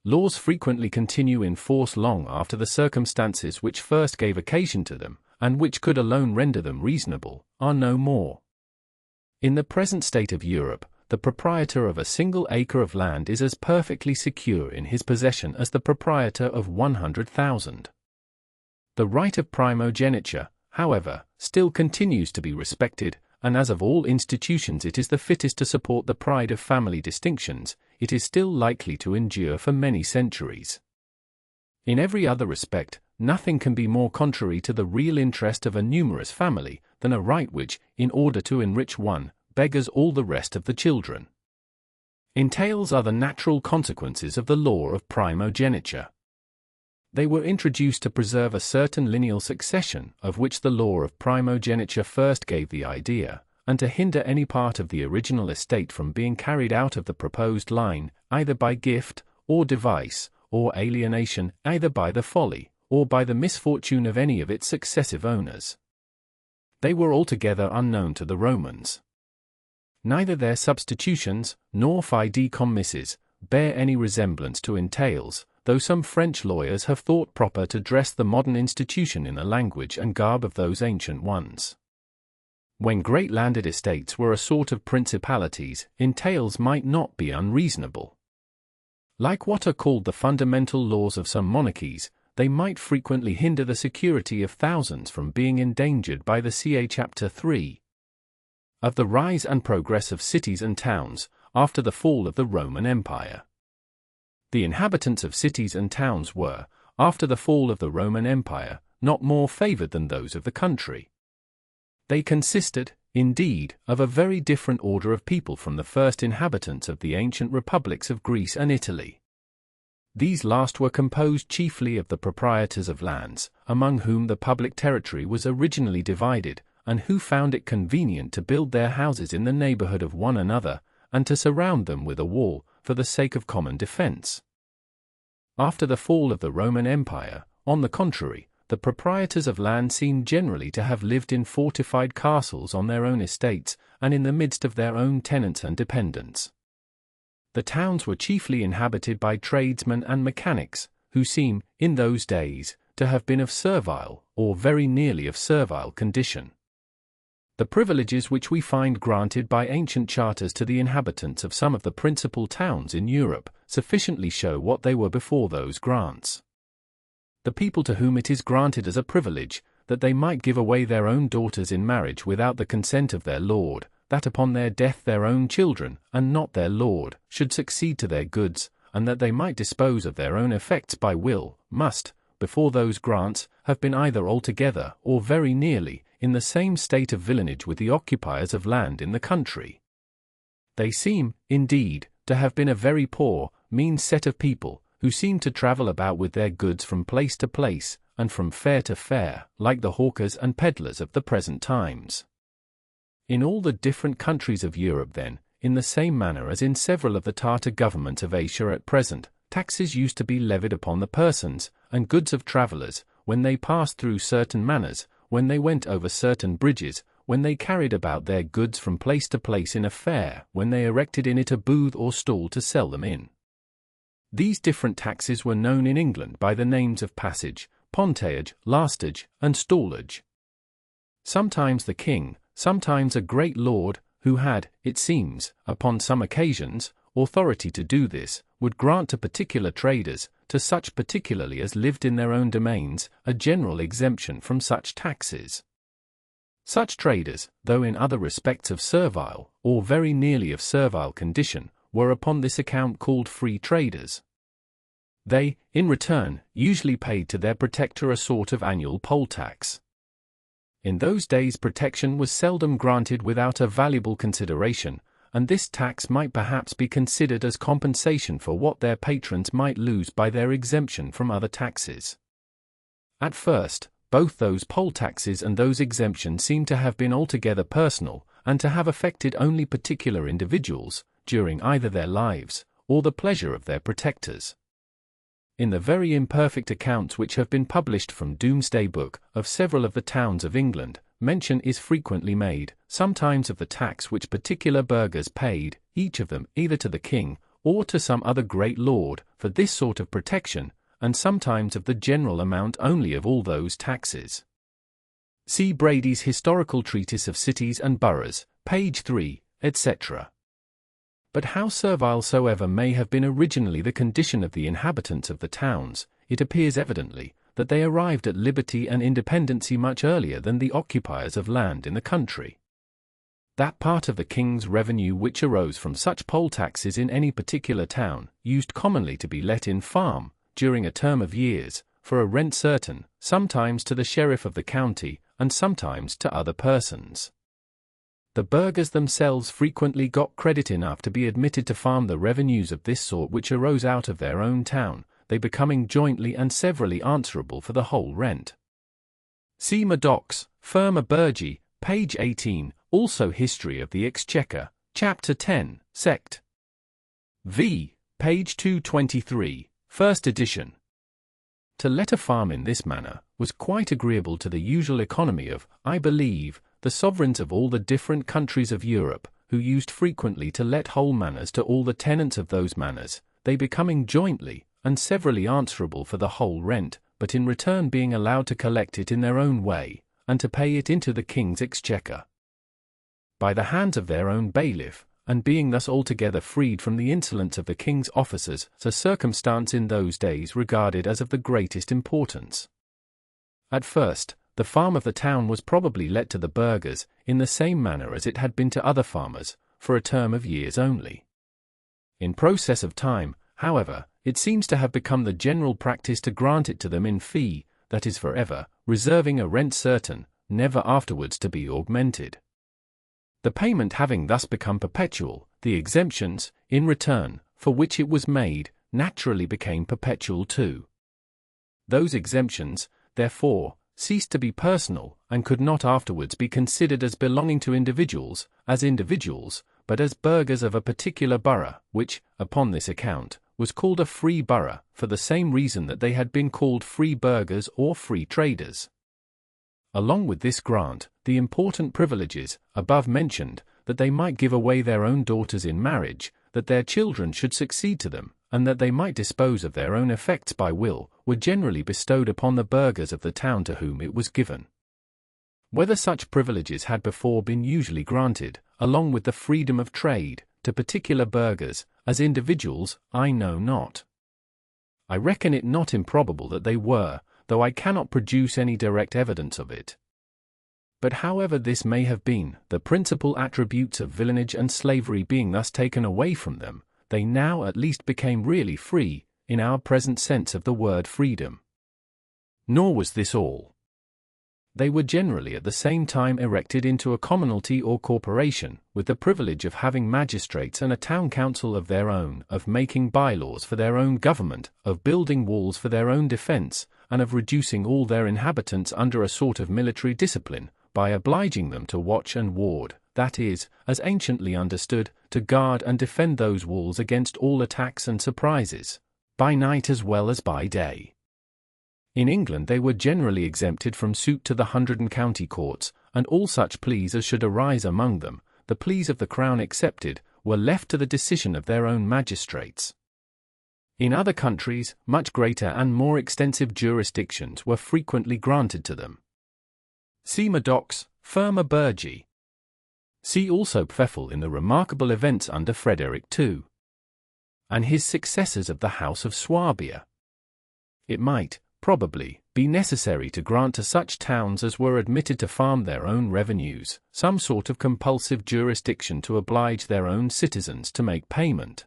[SPEAKER 1] Laws frequently continue in force long after the circumstances which first gave occasion to them, and which could alone render them reasonable, are no more. In the present state of Europe, the proprietor of a single acre of land is as perfectly secure in his possession as the proprietor of 100,000. The right of primogeniture, however, still continues to be respected, and as of all institutions it is the fittest to support the pride of family distinctions, it is still likely to endure for many centuries. In every other respect, nothing can be more contrary to the real interest of a numerous family than a right which, in order to enrich one, beggars all the rest of the children. Entails are the natural consequences of the law of primogeniture. They were introduced to preserve a certain lineal succession, of which the law of primogeniture first gave the idea, and to hinder any part of the original estate from being carried out of the proposed line, either by gift, or device, or alienation, either by the folly, or by the misfortune of any of its successive owners. They were altogether unknown to the Romans. Neither their substitutions, nor fideikommisses, bear any resemblance to entails, though some French lawyers have thought proper to dress the modern institution in the language and garb of those ancient ones. When great landed estates were a sort of principalities, entails might not be unreasonable. Like what are called the fundamental laws of some monarchies, they might frequently hinder the security of thousands from being endangered by the ca. Chapter 3. Of the rise and progress of cities and towns, after the fall of the Roman Empire. The inhabitants of cities and towns were, after the fall of the Roman Empire, not more favored than those of the country. They consisted, indeed, of a very different order of people from the first inhabitants of the ancient republics of Greece and Italy. These last were composed chiefly of the proprietors of lands, among whom the public territory was originally divided, and who found it convenient to build their houses in the neighborhood of one another, and to surround them with a wall, for the sake of common defense. After the fall of the Roman Empire, on the contrary, the proprietors of land seem generally to have lived in fortified castles on their own estates, and in the midst of their own tenants and dependents. The towns were chiefly inhabited by tradesmen and mechanics, who seem, in those days, to have been of servile, or very nearly of servile condition. The privileges which we find granted by ancient charters to the inhabitants of some of the principal towns in Europe, sufficiently show what they were before those grants. The people to whom it is granted as a privilege, that they might give away their own daughters in marriage without the consent of their lord, that upon their death their own children, and not their lord, should succeed to their goods, and that they might dispose of their own effects by will, must, before those grants, have been either altogether, or very nearly, in the same state of villanage with the occupiers of land in the country. They seem, indeed, to have been a very poor, mean set of people, who seemed to travel about with their goods from place to place, and from fair to fair, like the hawkers and peddlers of the present times. In all the different countries of Europe then, in the same manner as in several of the Tartar governments of Asia at present, taxes used to be levied upon the persons and goods of travellers, when they passed through certain manors, when they went over certain bridges, when they carried about their goods from place to place in a fair, when they erected in it a booth or stall to sell them in. These different taxes were known in England by the names of passage, pontage, lastage, and stallage. Sometimes the king, sometimes a great lord, who had, it seems, upon some occasions, authority to do this, would grant to particular traders, to such particularly as lived in their own domains, a general exemption from such taxes. Such traders, though in other respects of servile, or very nearly of servile condition, were upon this account called free traders. They, in return, usually paid to their protector a sort of annual poll tax. In those days protection was seldom granted without a valuable consideration, and this tax might perhaps be considered as compensation for what their patrons might lose by their exemption from other taxes. At first, both those poll taxes and those exemptions seem to have been altogether personal, and to have affected only particular individuals, during either their lives, or the pleasure of their protectors. In the very imperfect accounts which have been published from Domesday Book, of several of the towns of England, mention is frequently made, sometimes of the tax which particular burghers paid, each of them either to the king, or to some other great lord, for this sort of protection, and sometimes of the general amount only of all those taxes. See Brady's Historical Treatise of Cities and Boroughs, page 3, etc. But how servile soever may have been originally the condition of the inhabitants of the towns, it appears evidently that they arrived at liberty and independency much earlier than the occupiers of land in the country. That part of the king's revenue which arose from such poll taxes in any particular town used commonly to be let in farm, during a term of years, for a rent certain, sometimes to the sheriff of the county, and sometimes to other persons. The burghers themselves frequently got credit enough to be admitted to farm the revenues of this sort which arose out of their own town, they becoming jointly and severally answerable for the whole rent. See Madoc's Firma Burgi, page 18, also History of the Exchequer, chapter 10, sect. v. page 223, first edition. To let a farm in this manner was quite agreeable to the usual economy of, I believe, the sovereigns of all the different countries of Europe, who used frequently to let whole manors to all the tenants of those manors, they becoming jointly and severally answerable for the whole rent, but in return being allowed to collect it in their own way, and to pay it into the king's exchequer, by the hands of their own bailiff, and being thus altogether freed from the insolence of the king's officers, a circumstance in those days regarded as of the greatest importance. At first, the farm of the town was probably let to the burghers, in the same manner as it had been to other farmers, for a term of years only. In process of time, however, it seems to have become the general practice to grant it to them in fee, that is forever, reserving a rent certain, never afterwards to be augmented. The payment having thus become perpetual, the exemptions, in return, for which it was made, naturally became perpetual too. Those exemptions, therefore, ceased to be personal, and could not afterwards be considered as belonging to individuals, but as burghers of a particular borough, which, upon this account, was called a free borough, for the same reason that they had been called free burghers or free traders. Along with this grant, the important privileges, above mentioned, that they might give away their own daughters in marriage, that their children should succeed to them, and that they might dispose of their own effects by will, were generally bestowed upon the burghers of the town to whom it was given. Whether such privileges had before been usually granted, along with the freedom of trade, to particular burghers, as individuals, I know not. I reckon it not improbable that they were, though I cannot produce any direct evidence of it. But however this may have been, the principal attributes of villanage and slavery being thus taken away from them, they now at least became really free, in our present sense of the word freedom. Nor was this all. They were generally at the same time erected into a commonalty or corporation, with the privilege of having magistrates and a town council of their own, of making bylaws for their own government, of building walls for their own defense, and of reducing all their inhabitants under a sort of military discipline, by obliging them to watch and ward, that is, as anciently understood, to guard and defend those walls against all attacks and surprises, by night as well as by day. In England they were generally exempted from suit to the 100 and county courts, and all such pleas as should arise among them, the pleas of the Crown excepted, were left to the decision of their own magistrates. In other countries, much greater and more extensive jurisdictions were frequently granted to them. See Madoc's Firma Burgi. See also Pfeffel in the remarkable events under Frederick II, and his successors of the House of Swabia. It might, probably, be necessary to grant to such towns as were admitted to farm their own revenues, some sort of compulsive jurisdiction to oblige their own citizens to make payment.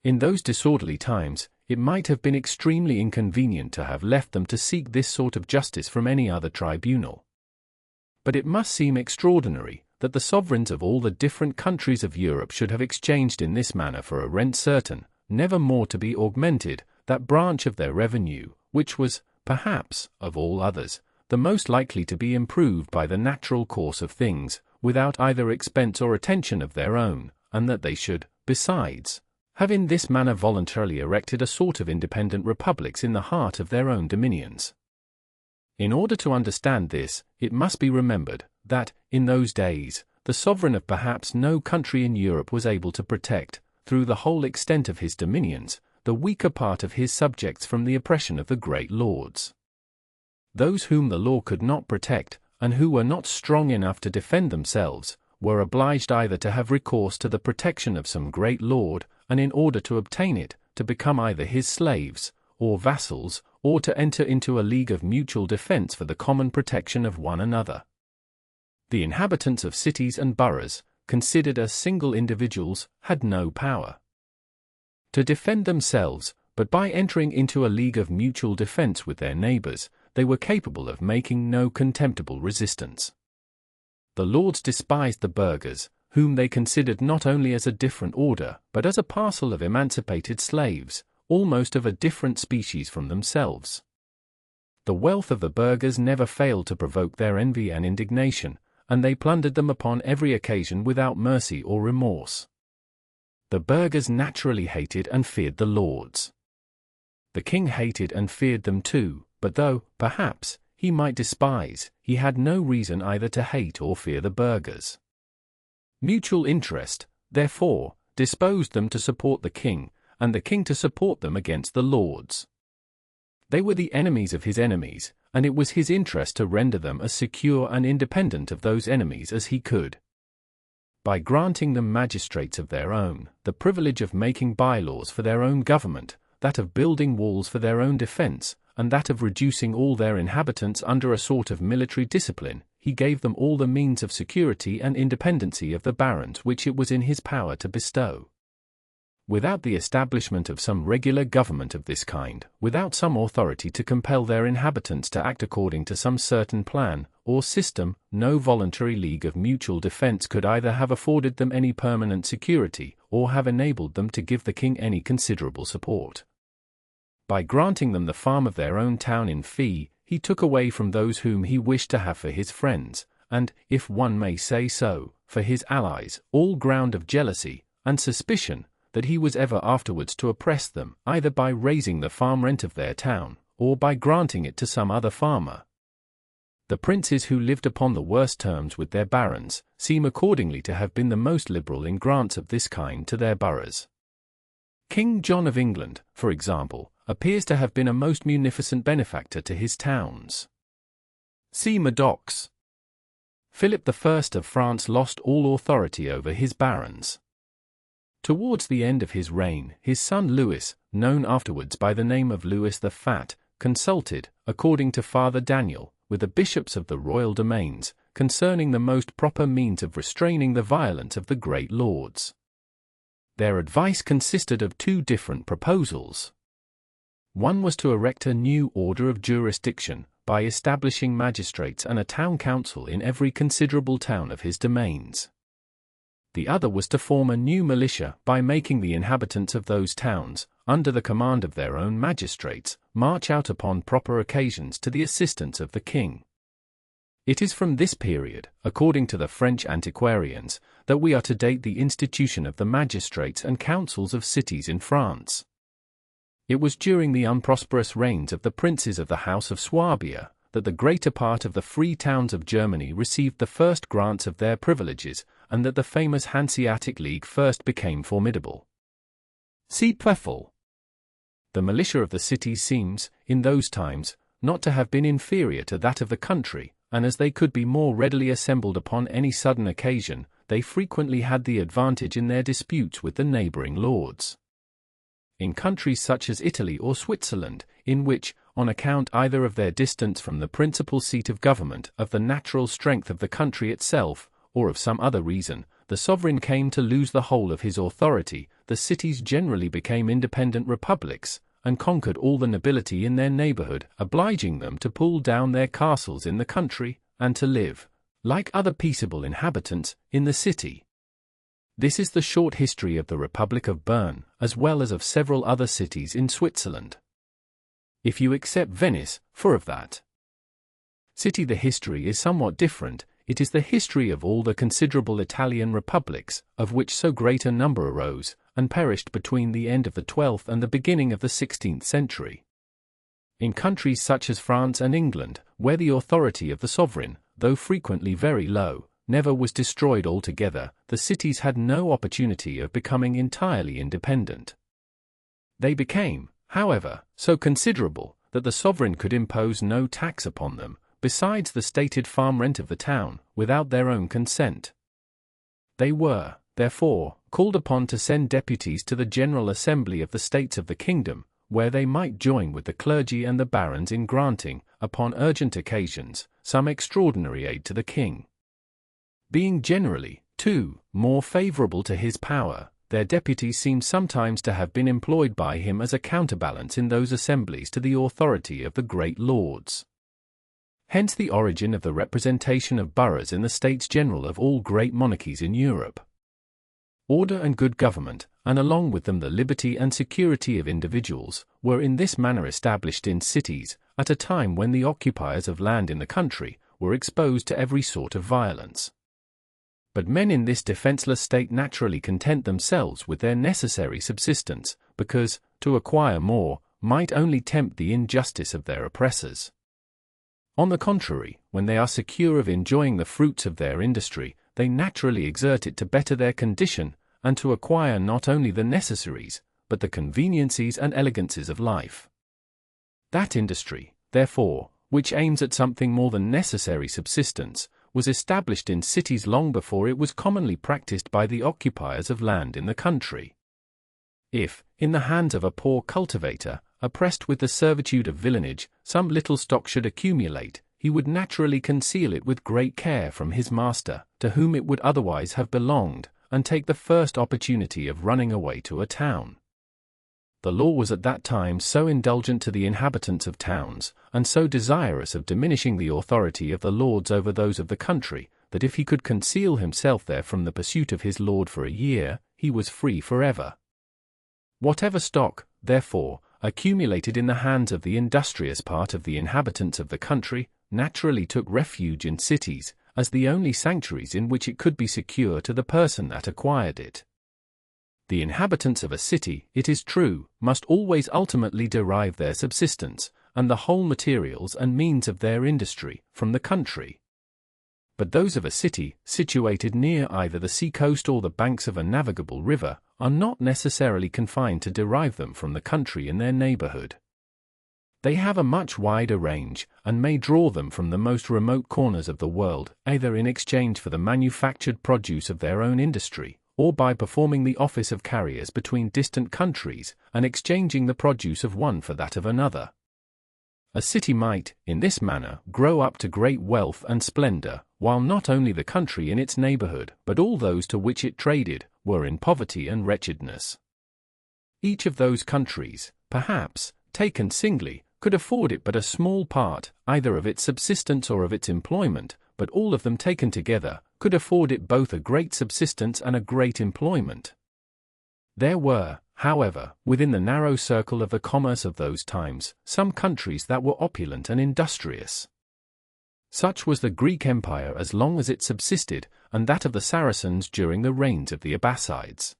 [SPEAKER 1] In those disorderly times, it might have been extremely inconvenient to have left them to seek this sort of justice from any other tribunal. But it must seem extraordinary that the sovereigns of all the different countries of Europe should have exchanged in this manner for a rent certain, never more to be augmented, that branch of their revenue, which was, perhaps, of all others, the most likely to be improved by the natural course of things, without either expense or attention of their own, and that they should, besides, have in this manner voluntarily erected a sort of independent republics in the heart of their own dominions. In order to understand this, it must be remembered that, in those days, the sovereign of perhaps no country in Europe was able to protect, through the whole extent of his dominions, the weaker part of his subjects from the oppression of the great lords. Those whom the law could not protect, and who were not strong enough to defend themselves, were obliged either to have recourse to the protection of some great lord, and in order to obtain it, to become either his slaves, or vassals, or to enter into a league of mutual defense for the common protection of one another. The inhabitants of cities and boroughs, considered as single individuals, had no power to defend themselves, but by entering into a league of mutual defense with their neighbors, they were capable of making no contemptible resistance. The lords despised the burghers, whom they considered not only as a different order, but as a parcel of emancipated slaves, almost of a different species from themselves. The wealth of the burghers never failed to provoke their envy and indignation, and they plundered them upon every occasion without mercy or remorse. The burghers naturally hated and feared the lords. The king hated and feared them too, but though, perhaps, he might despise, he had no reason either to hate or fear the burghers. Mutual interest, therefore, disposed them to support the king, and the king to support them against the lords. They were the enemies of his enemies, and it was his interest to render them as secure and independent of those enemies as he could. By granting them magistrates of their own, the privilege of making bylaws for their own government, that of building walls for their own defense, and that of reducing all their inhabitants under a sort of military discipline, he gave them all the means of security and independency of the barons which it was in his power to bestow. Without the establishment of some regular government of this kind, without some authority to compel their inhabitants to act according to some certain plan or system, no voluntary league of mutual defense could either have afforded them any permanent security, or have enabled them to give the king any considerable support. By granting them the farm of their own town in fee, he took away from those whom he wished to have for his friends, and, if one may say so, for his allies, all ground of jealousy and suspicion that he was ever afterwards to oppress them, either by raising the farm rent of their town, or by granting it to some other farmer. The princes who lived upon the worst terms with their barons seem accordingly to have been the most liberal in grants of this kind to their boroughs. King John of England, for example, appears to have been a most munificent benefactor to his towns. See Madoc's. Philip I of France lost all authority over his barons. Towards the end of his reign, his son Louis, known afterwards by the name of Louis the Fat, consulted, according to Father Daniel, with the bishops of the royal domains, concerning the most proper means of restraining the violence of the great lords. Their advice consisted of two different proposals. One was to erect a new order of jurisdiction, by establishing magistrates and a town council in every considerable town of his domains. The other was to form a new militia by making the inhabitants of those towns, under the command of their own magistrates, march out upon proper occasions to the assistance of the king. It is from this period, according to the French antiquarians, that we are to date the institution of the magistrates and councils of cities in France. It was during the unprosperous reigns of the princes of the House of Swabia that the greater part of the free towns of Germany received the first grants of their privileges, and that the famous Hanseatic League first became formidable. See Pfeffel. The militia of the cities seems, in those times, not to have been inferior to that of the country, and as they could be more readily assembled upon any sudden occasion, they frequently had the advantage in their disputes with the neighboring lords. In countries such as Italy or Switzerland, in which, on account either of their distance from the principal seat of government, of the natural strength of the country itself, or of some other reason, the sovereign came to lose the whole of his authority, the cities generally became independent republics, and conquered all the nobility in their neighborhood, obliging them to pull down their castles in the country, and to live, like other peaceable inhabitants, in the city. This is the short history of the Republic of Bern, as well as of several other cities in Switzerland. If you accept Venice, for of that city the history is somewhat different. It is the history of all the considerable Italian republics, of which so great a number arose, and perished between the end of the 12th and the beginning of the 16th century. In countries such as France and England, where the authority of the sovereign, though frequently very low, never was destroyed altogether, the cities had no opportunity of becoming entirely independent. They became, however, so considerable, that the sovereign could impose no tax upon them, besides the stated farm rent of the town, without their own consent. They were, therefore, called upon to send deputies to the General Assembly of the States of the Kingdom, where they might join with the clergy and the barons in granting, upon urgent occasions, some extraordinary aid to the king. Being generally, too, more favorable to his power, their deputies seem sometimes to have been employed by him as a counterbalance in those assemblies to the authority of the great lords. Hence the origin of the representation of boroughs in the States General of all great monarchies in Europe. Order and good government, and along with them the liberty and security of individuals, were in this manner established in cities, at a time when the occupiers of land in the country were exposed to every sort of violence. But men in this defenseless state naturally content themselves with their necessary subsistence, because, to acquire more, might only tempt the injustice of their oppressors. On the contrary, when they are secure of enjoying the fruits of their industry, they naturally exert it to better their condition, and to acquire not only the necessaries, but the conveniencies and elegancies of life. That industry, therefore, which aims at something more than necessary subsistence, was established in cities long before it was commonly practiced by the occupiers of land in the country. If, in the hands of a poor cultivator, oppressed with the servitude of villanage, some little stock should accumulate, he would naturally conceal it with great care from his master, to whom it would otherwise have belonged, and take the first opportunity of running away to a town. The law was at that time so indulgent to the inhabitants of towns, and so desirous of diminishing the authority of the lords over those of the country, that if he could conceal himself there from the pursuit of his lord for a year, he was free forever. Whatever stock, therefore, accumulated in the hands of the industrious part of the inhabitants of the country, naturally took refuge in cities, as the only sanctuaries in which it could be secure to the person that acquired it. The inhabitants of a city, it is true, must always ultimately derive their subsistence, and the whole materials and means of their industry, from the country. But those of a city, situated near either the sea-coast or the banks of a navigable river, are not necessarily confined to derive them from the country in their neighborhood. They have a much wider range, and may draw them from the most remote corners of the world, either in exchange for the manufactured produce of their own industry, or by performing the office of carriers between distant countries, and exchanging the produce of one for that of another. A city might, in this manner, grow up to great wealth and splendor, while not only the country in its neighborhood, but all those to which it traded, were in poverty and wretchedness. Each of those countries, perhaps, taken singly, could afford it but a small part, either of its subsistence or of its employment, but all of them taken together, could afford it both a great subsistence and a great employment. There were, however, within the narrow circle of the commerce of those times, some countries that were opulent and industrious. Such was the Greek Empire as long as it subsisted, and that of the Saracens during the reigns of the Abbasides.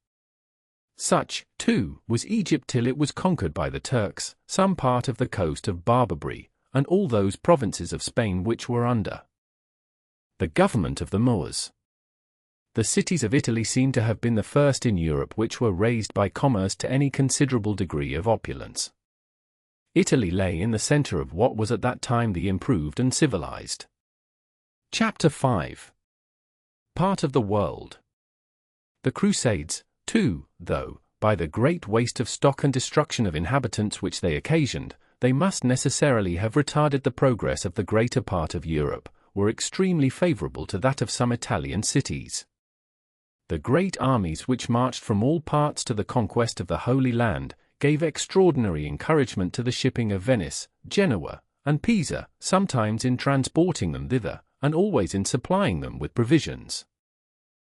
[SPEAKER 1] Such, too, was Egypt till it was conquered by the Turks, some part of the coast of Barbary, and all those provinces of Spain which were under the government of the Moors. The cities of Italy seem to have been the first in Europe which were raised by commerce to any considerable degree of opulence. Italy lay in the center of what was at that time the improved and civilized. Chapter 5. Part of the world. The Crusades, too, though, by the great waste of stock and destruction of inhabitants which they occasioned, they must necessarily have retarded the progress of the greater part of Europe, were extremely favorable to that of some Italian cities. The great armies which marched from all parts to the conquest of the Holy Land, gave extraordinary encouragement to the shipping of Venice, Genoa, and Pisa, sometimes in transporting them thither, and always in supplying them with provisions.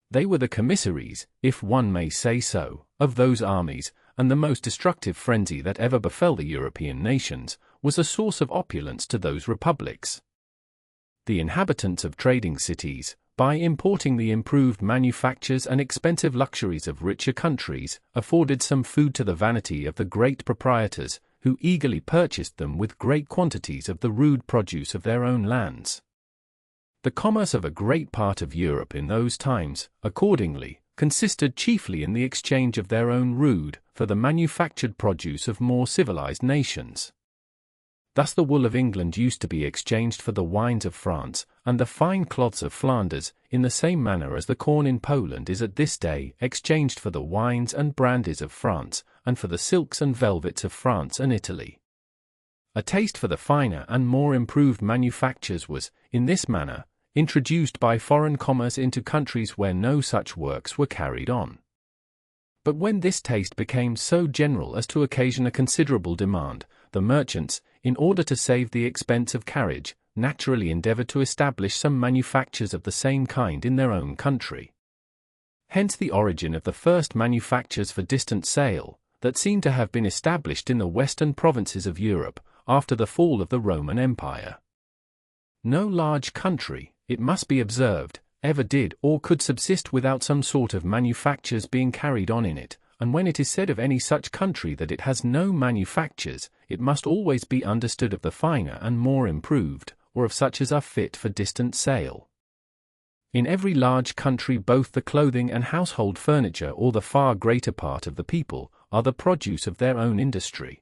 [SPEAKER 1] They were the commissaries, if one may say so, of those armies, and the most destructive frenzy that ever befell the European nations was a source of opulence to those republics. The inhabitants of trading cities, by importing the improved manufactures and expensive luxuries of richer countries, afforded some food to the vanity of the great proprietors, who eagerly purchased them with great quantities of the rude produce of their own lands. The commerce of a great part of Europe in those times, accordingly, consisted chiefly in the exchange of their own rude for the manufactured produce of more civilized nations. Thus the wool of England used to be exchanged for the wines of France, and the fine cloths of Flanders, in the same manner as the corn in Poland is at this day exchanged for the wines and brandies of France, and for the silks and velvets of France and Italy. A taste for the finer and more improved manufactures was, in this manner, introduced by foreign commerce into countries where no such works were carried on. But when this taste became so general as to occasion a considerable demand, the merchants, in order to save the expense of carriage, naturally endeavored to establish some manufactures of the same kind in their own country. Hence the origin of the first manufactures for distant sale, that seem to have been established in the western provinces of Europe, after the fall of the Roman Empire. No large country, it must be observed, ever did or could subsist without some sort of manufactures being carried on in it, and when it is said of any such country that it has no manufactures, it must always be understood of the finer and more improved, or of such as are fit for distant sale. In every large country both the clothing and household furniture or the far greater part of the people are the produce of their own industry.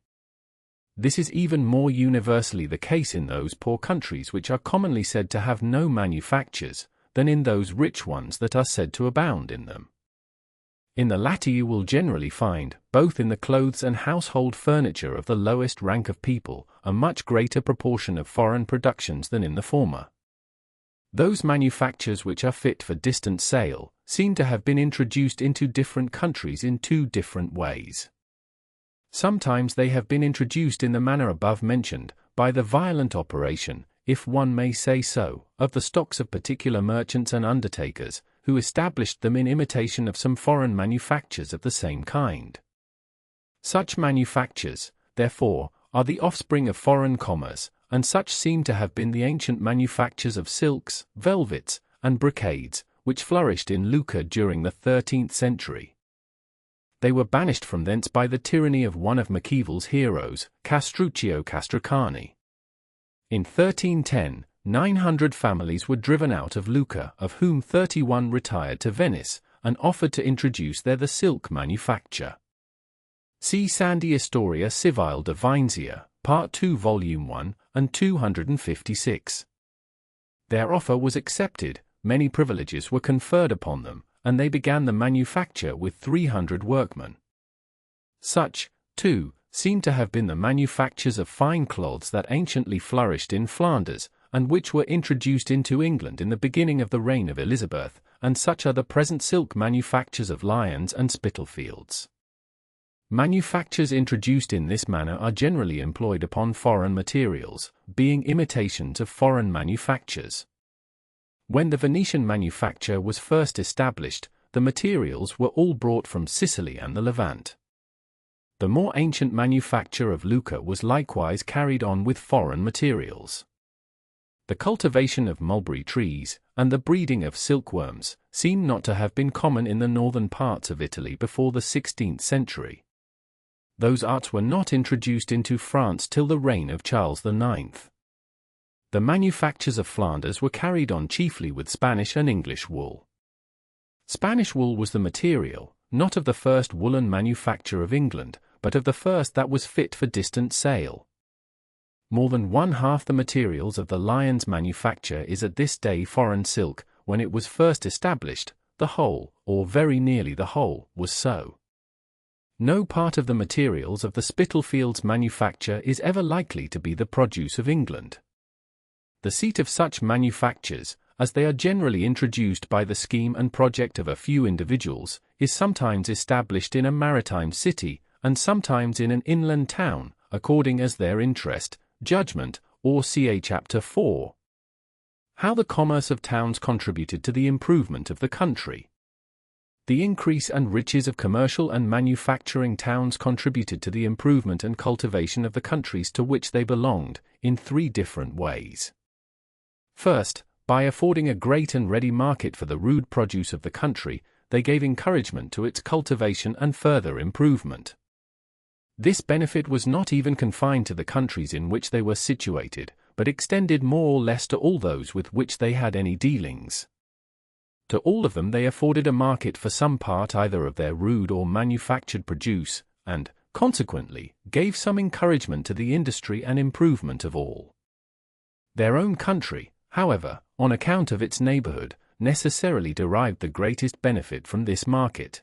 [SPEAKER 1] This is even more universally the case in those poor countries which are commonly said to have no manufactures, than in those rich ones that are said to abound in them. In the latter you will generally find, both in the clothes and household furniture of the lowest rank of people, a much greater proportion of foreign productions than in the former. Those manufactures which are fit for distant sale seem to have been introduced into different countries in two different ways. Sometimes they have been introduced in the manner above mentioned, by the violent operation, if one may say so, of the stocks of particular merchants and undertakers, who established them in imitation of some foreign manufactures of the same kind. Such manufactures, therefore, are the offspring of foreign commerce, and such seem to have been the ancient manufactures of silks, velvets, and brocades, which flourished in Lucca during the 13th century. They were banished from thence by the tyranny of one of Machiavel's heroes, Castruccio Castracani. In 1310, 900 families were driven out of Lucca, of whom 31 retired to Venice, and offered to introduce there the silk manufacture. See Sandi Historia Civile de Vinzia, Part 2 Volume 1, and 256. Their offer was accepted, many privileges were conferred upon them, and they began the manufacture with 300 workmen. Such, too, seem to have been the manufactures of fine cloths that anciently flourished in Flanders, and which were introduced into England in the beginning of the reign of Elizabeth, and such are the present silk manufactures of Lyons and Spitalfields. Manufactures introduced in this manner are generally employed upon foreign materials, being imitations of foreign manufactures. When the Venetian manufacture was first established, the materials were all brought from Sicily and the Levant. The more ancient manufacture of Lucca was likewise carried on with foreign materials. The cultivation of mulberry trees, and the breeding of silkworms, seem not to have been common in the northern parts of Italy before the 16th century. Those arts were not introduced into France till the reign of Charles IX. The manufactures of Flanders were carried on chiefly with Spanish and English wool. Spanish wool was the material, not of the first woolen manufacture of England, but of the first that was fit for distant sale. More than one half the materials of the Lyons manufacture is at this day foreign silk. When it was first established, the whole, or very nearly the whole, was so. No part of the materials of the Spitalfields manufacture is ever likely to be the produce of England. The seat of such manufactures, as they are generally introduced by the scheme and project of a few individuals, is sometimes established in a maritime city, and sometimes in an inland town, according as their interest, judgment, or ca. Chapter 4. How the commerce of towns contributed to the improvement of the country. The increase and riches of commercial and manufacturing towns contributed to the improvement and cultivation of the countries to which they belonged, in 3 different ways. First, by affording a great and ready market for the rude produce of the country, they gave encouragement to its cultivation and further improvement. This benefit was not even confined to the countries in which they were situated, but extended more or less to all those with which they had any dealings. To all of them they afforded a market for some part either of their rude or manufactured produce, and, consequently, gave some encouragement to the industry and improvement of all. Their own country, however, on account of its neighborhood, necessarily derived the greatest benefit from this market.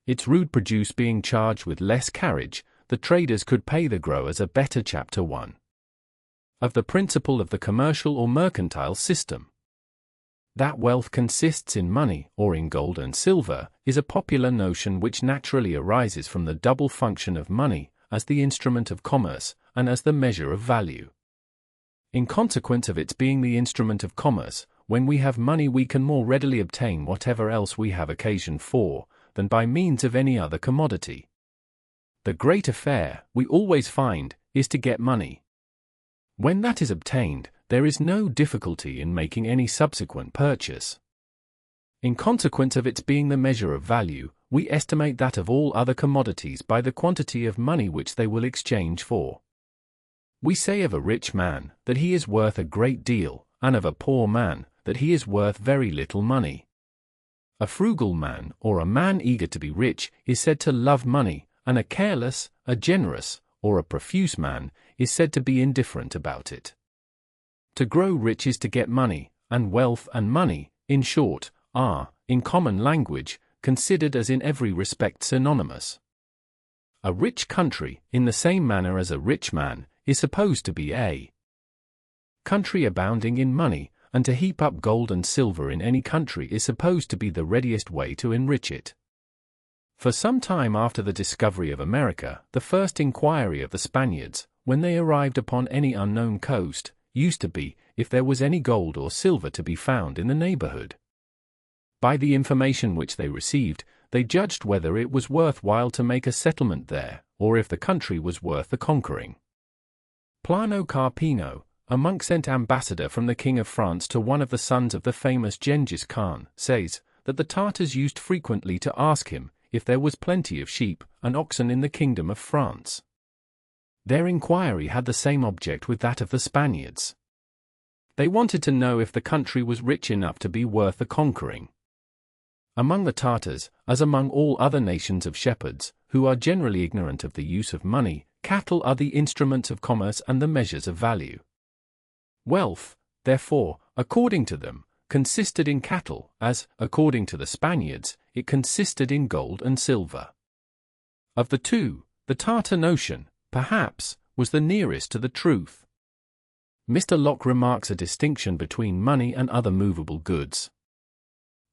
[SPEAKER 1] Its rude produce being charged with less carriage, the traders could pay the growers a better. Chapter 1. Of the principle of the commercial or mercantile system. That wealth consists in money, or in gold and silver, is a popular notion which naturally arises from the double function of money, as the instrument of commerce, and as the measure of value. In consequence of its being the instrument of commerce, when we have money we can more readily obtain whatever else we have occasion for, than by means of any other commodity. The great affair, we always find, is to get money. When that is obtained, there is no difficulty in making any subsequent purchase. In consequence of its being the measure of value, we estimate that of all other commodities by the quantity of money which they will exchange for. We say of a rich man that he is worth a great deal, and of a poor man that he is worth very little money. A frugal man, or a man eager to be rich, is said to love money, and a careless, a generous, or a profuse man is said to be indifferent about it. To grow rich is to get money, and wealth and money, in short, are, in common language, considered as in every respect synonymous. A rich country, in the same manner as a rich man, is supposed to be a country abounding in money, and to heap up gold and silver in any country is supposed to be the readiest way to enrich it. For some time after the discovery of America, the first inquiry of the Spaniards, when they arrived upon any unknown coast, used to be, if there was any gold or silver to be found in the neighborhood. By the information which they received, they judged whether it was worth while to make a settlement there, or if the country was worth the conquering. Plano Carpino, a monk sent ambassador from the King of France to one of the sons of the famous Genghis Khan, says that the Tartars used frequently to ask him if there was plenty of sheep and oxen in the kingdom of France. Their inquiry had the same object with that of the Spaniards. They wanted to know if the country was rich enough to be worth the conquering. Among the Tartars, as among all other nations of shepherds, who are generally ignorant of the use of money, cattle are the instruments of commerce and the measures of value. Wealth, therefore, according to them, consisted in cattle, as, according to the Spaniards, it consisted in gold and silver. Of the two, the Tartar notion, perhaps, was the nearest to the truth. Mr. Locke remarks a distinction between money and other movable goods.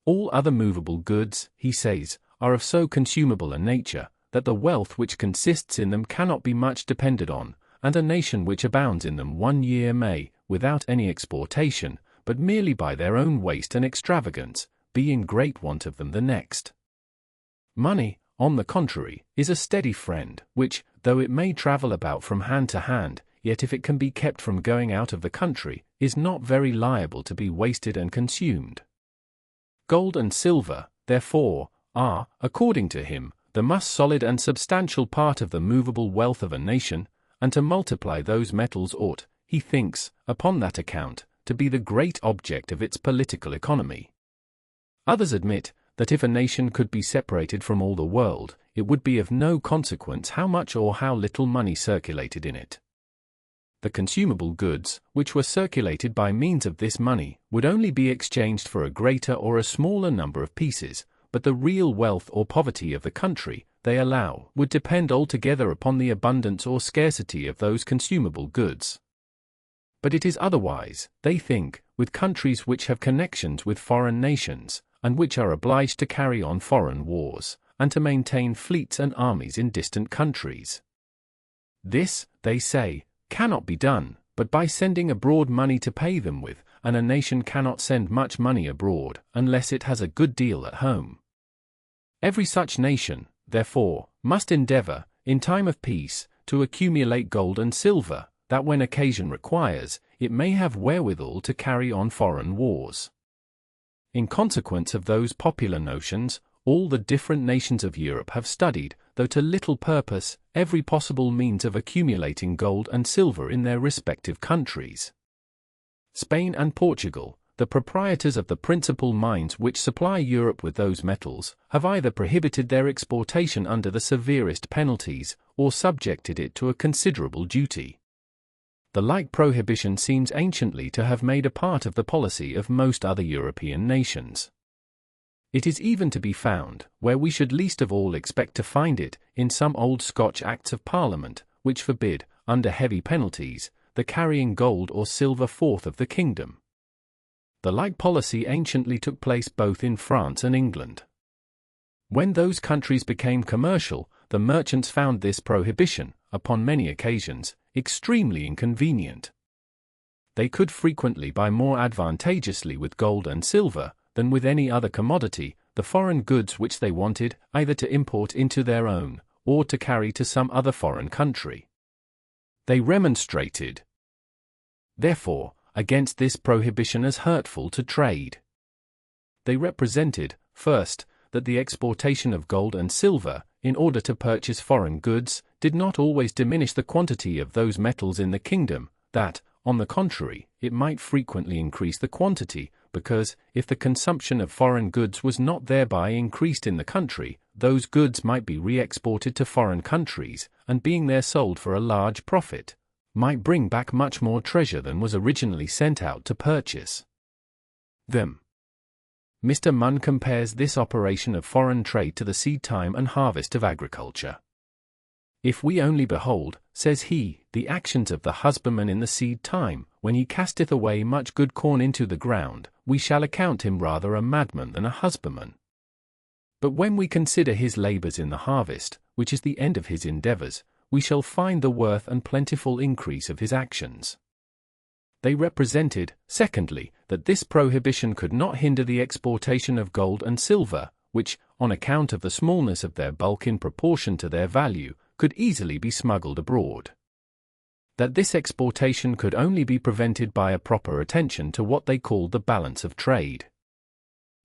[SPEAKER 1] All other movable goods, he says, are of so consumable a nature, that the wealth which consists in them cannot be much depended on, and a nation which abounds in them 1 year may, without any exportation, but merely by their own waste and extravagance, be in great want of them the next. Money, on the contrary, is a steady friend, which, though it may travel about from hand to hand, yet if it can be kept from going out of the country, is not very liable to be wasted and consumed. Gold and silver, therefore, are, according to him, the most solid and substantial part of the movable wealth of a nation, and to multiply those metals ought, he thinks, upon that account, to be the great object of its political economy. Others admit that if a nation could be separated from all the world, it would be of no consequence how much or how little money circulated in it. The consumable goods, which were circulated by means of this money, would only be exchanged for a greater or a smaller number of pieces, but the real wealth or poverty of the country, they allow, would depend altogether upon the abundance or scarcity of those consumable goods. But it is otherwise, they think, with countries which have connections with foreign nations, and which are obliged to carry on foreign wars, and to maintain fleets and armies in distant countries. This, they say, cannot be done, but by sending abroad money to pay them with, and a nation cannot send much money abroad unless it has a good deal at home. Every such nation, therefore, must endeavor, in time of peace, to accumulate gold and silver, that when occasion requires, it may have wherewithal to carry on foreign wars. In consequence of those popular notions, all the different nations of Europe have studied, though to little purpose, every possible means of accumulating gold and silver in their respective countries. Spain and Portugal, the proprietors of the principal mines which supply Europe with those metals, have either prohibited their exportation under the severest penalties, or subjected it to a considerable duty. The like prohibition seems anciently to have made a part of the policy of most other European nations. It is even to be found, where we should least of all expect to find it, in some old Scotch Acts of Parliament, which forbid, under heavy penalties, the carrying gold or silver forth of the kingdom. The like policy anciently took place both in France and England. When those countries became commercial, the merchants found this prohibition, upon many occasions, extremely inconvenient. They could frequently buy more advantageously with gold and silver than with any other commodity the foreign goods which they wanted, either to import into their own, or to carry to some other foreign country. They remonstrated, therefore, against this prohibition as hurtful to trade. They represented, first, that the exportation of gold and silver, in order to purchase foreign goods, did not always diminish the quantity of those metals in the kingdom, that, on the contrary, it might frequently increase the quantity, because, if the consumption of foreign goods was not thereby increased in the country, those goods might be re-exported to foreign countries, and being there sold for a large profit, might bring back much more treasure than was originally sent out to purchase them. Mr. Munn compares this operation of foreign trade to the seed time and harvest of agriculture. If we only behold, says he, the actions of the husbandman in the seed time, when he casteth away much good corn into the ground, we shall account him rather a madman than a husbandman. But when we consider his labors in the harvest, which is the end of his endeavors, we shall find the worth and plentiful increase of his actions. They represented, secondly, that this prohibition could not hinder the exportation of gold and silver, which, on account of the smallness of their bulk in proportion to their value, could easily be smuggled abroad. That this exportation could only be prevented by a proper attention to what they called the balance of trade.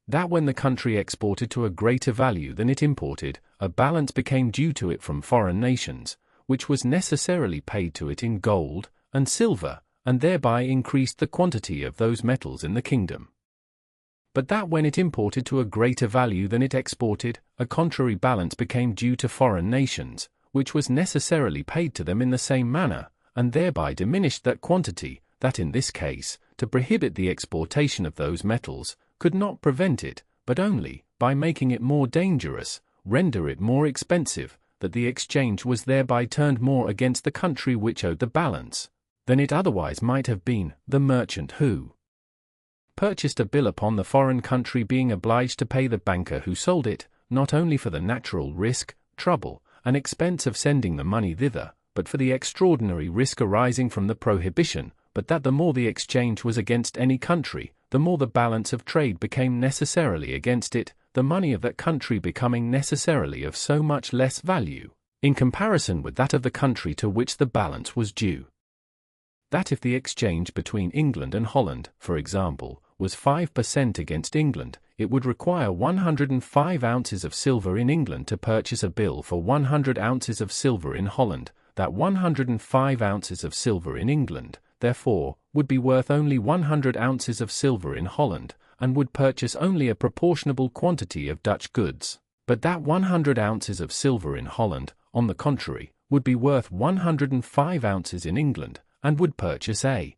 [SPEAKER 1] That when the country exported to a greater value than it imported, a balance became due to it from foreign nations, which was necessarily paid to it in gold and silver, and thereby increased the quantity of those metals in the kingdom. But that when it imported to a greater value than it exported, a contrary balance became due to foreign nations, which was necessarily paid to them in the same manner, and thereby diminished that quantity, that in this case, to prohibit the exportation of those metals, could not prevent it, but only, by making it more dangerous, render it more expensive, that the exchange was thereby turned more against the country which owed the balance, than it otherwise might have been, the merchant who purchased a bill upon the foreign country being obliged to pay the banker who sold it, not only for the natural risk, trouble, and expense of sending the money thither, but for the extraordinary risk arising from the prohibition, but that the more the exchange was against any country, the more the balance of trade became necessarily against it, the money of that country becoming necessarily of so much less value, in comparison with that of the country to which the balance was due. That if the exchange between England and Holland, for example, was 5% against England, it would require 105 ounces of silver in England to purchase a bill for 100 ounces of silver in Holland, that 105 ounces of silver in England, therefore, would be worth only 100 ounces of silver in Holland, and would purchase only a proportionable quantity of Dutch goods, but that 100 ounces of silver in Holland, on the contrary, would be worth 105 ounces in England, and would purchase a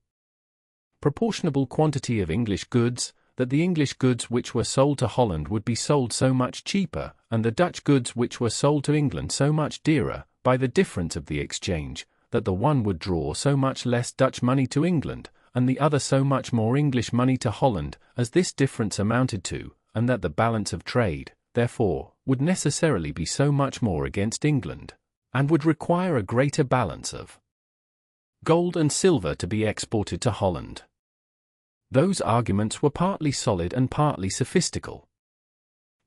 [SPEAKER 1] proportionable quantity of English goods, that the English goods which were sold to Holland would be sold so much cheaper, and the Dutch goods which were sold to England so much dearer, by the difference of the exchange, that the one would draw so much less Dutch money to England, and the other so much more English money to Holland, as this difference amounted to, and that the balance of trade, therefore, would necessarily be so much more against England, and would require a greater balance of gold and silver to be exported to Holland. Those arguments were partly solid and partly sophistical.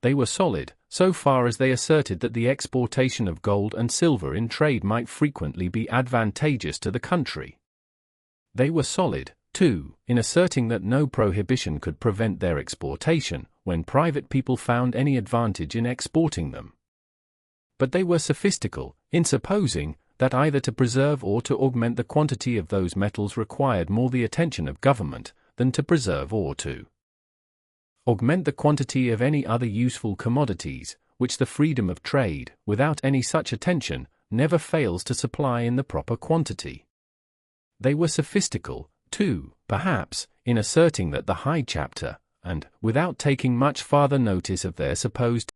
[SPEAKER 1] They were solid, so far as they asserted that the exportation of gold and silver in trade might frequently be advantageous to the country. They were solid, too, in asserting that no prohibition could prevent their exportation, when private people found any advantage in exporting them. But they were sophistical, in supposing that either to preserve or to augment the quantity of those metals required more the attention of government, than to preserve or to augment the quantity of any other useful commodities, which the freedom of trade, without any such attention, never fails to supply in the proper quantity. They were sophistical, too, perhaps, in asserting that the High Chapter, and, without taking much farther notice of their supposed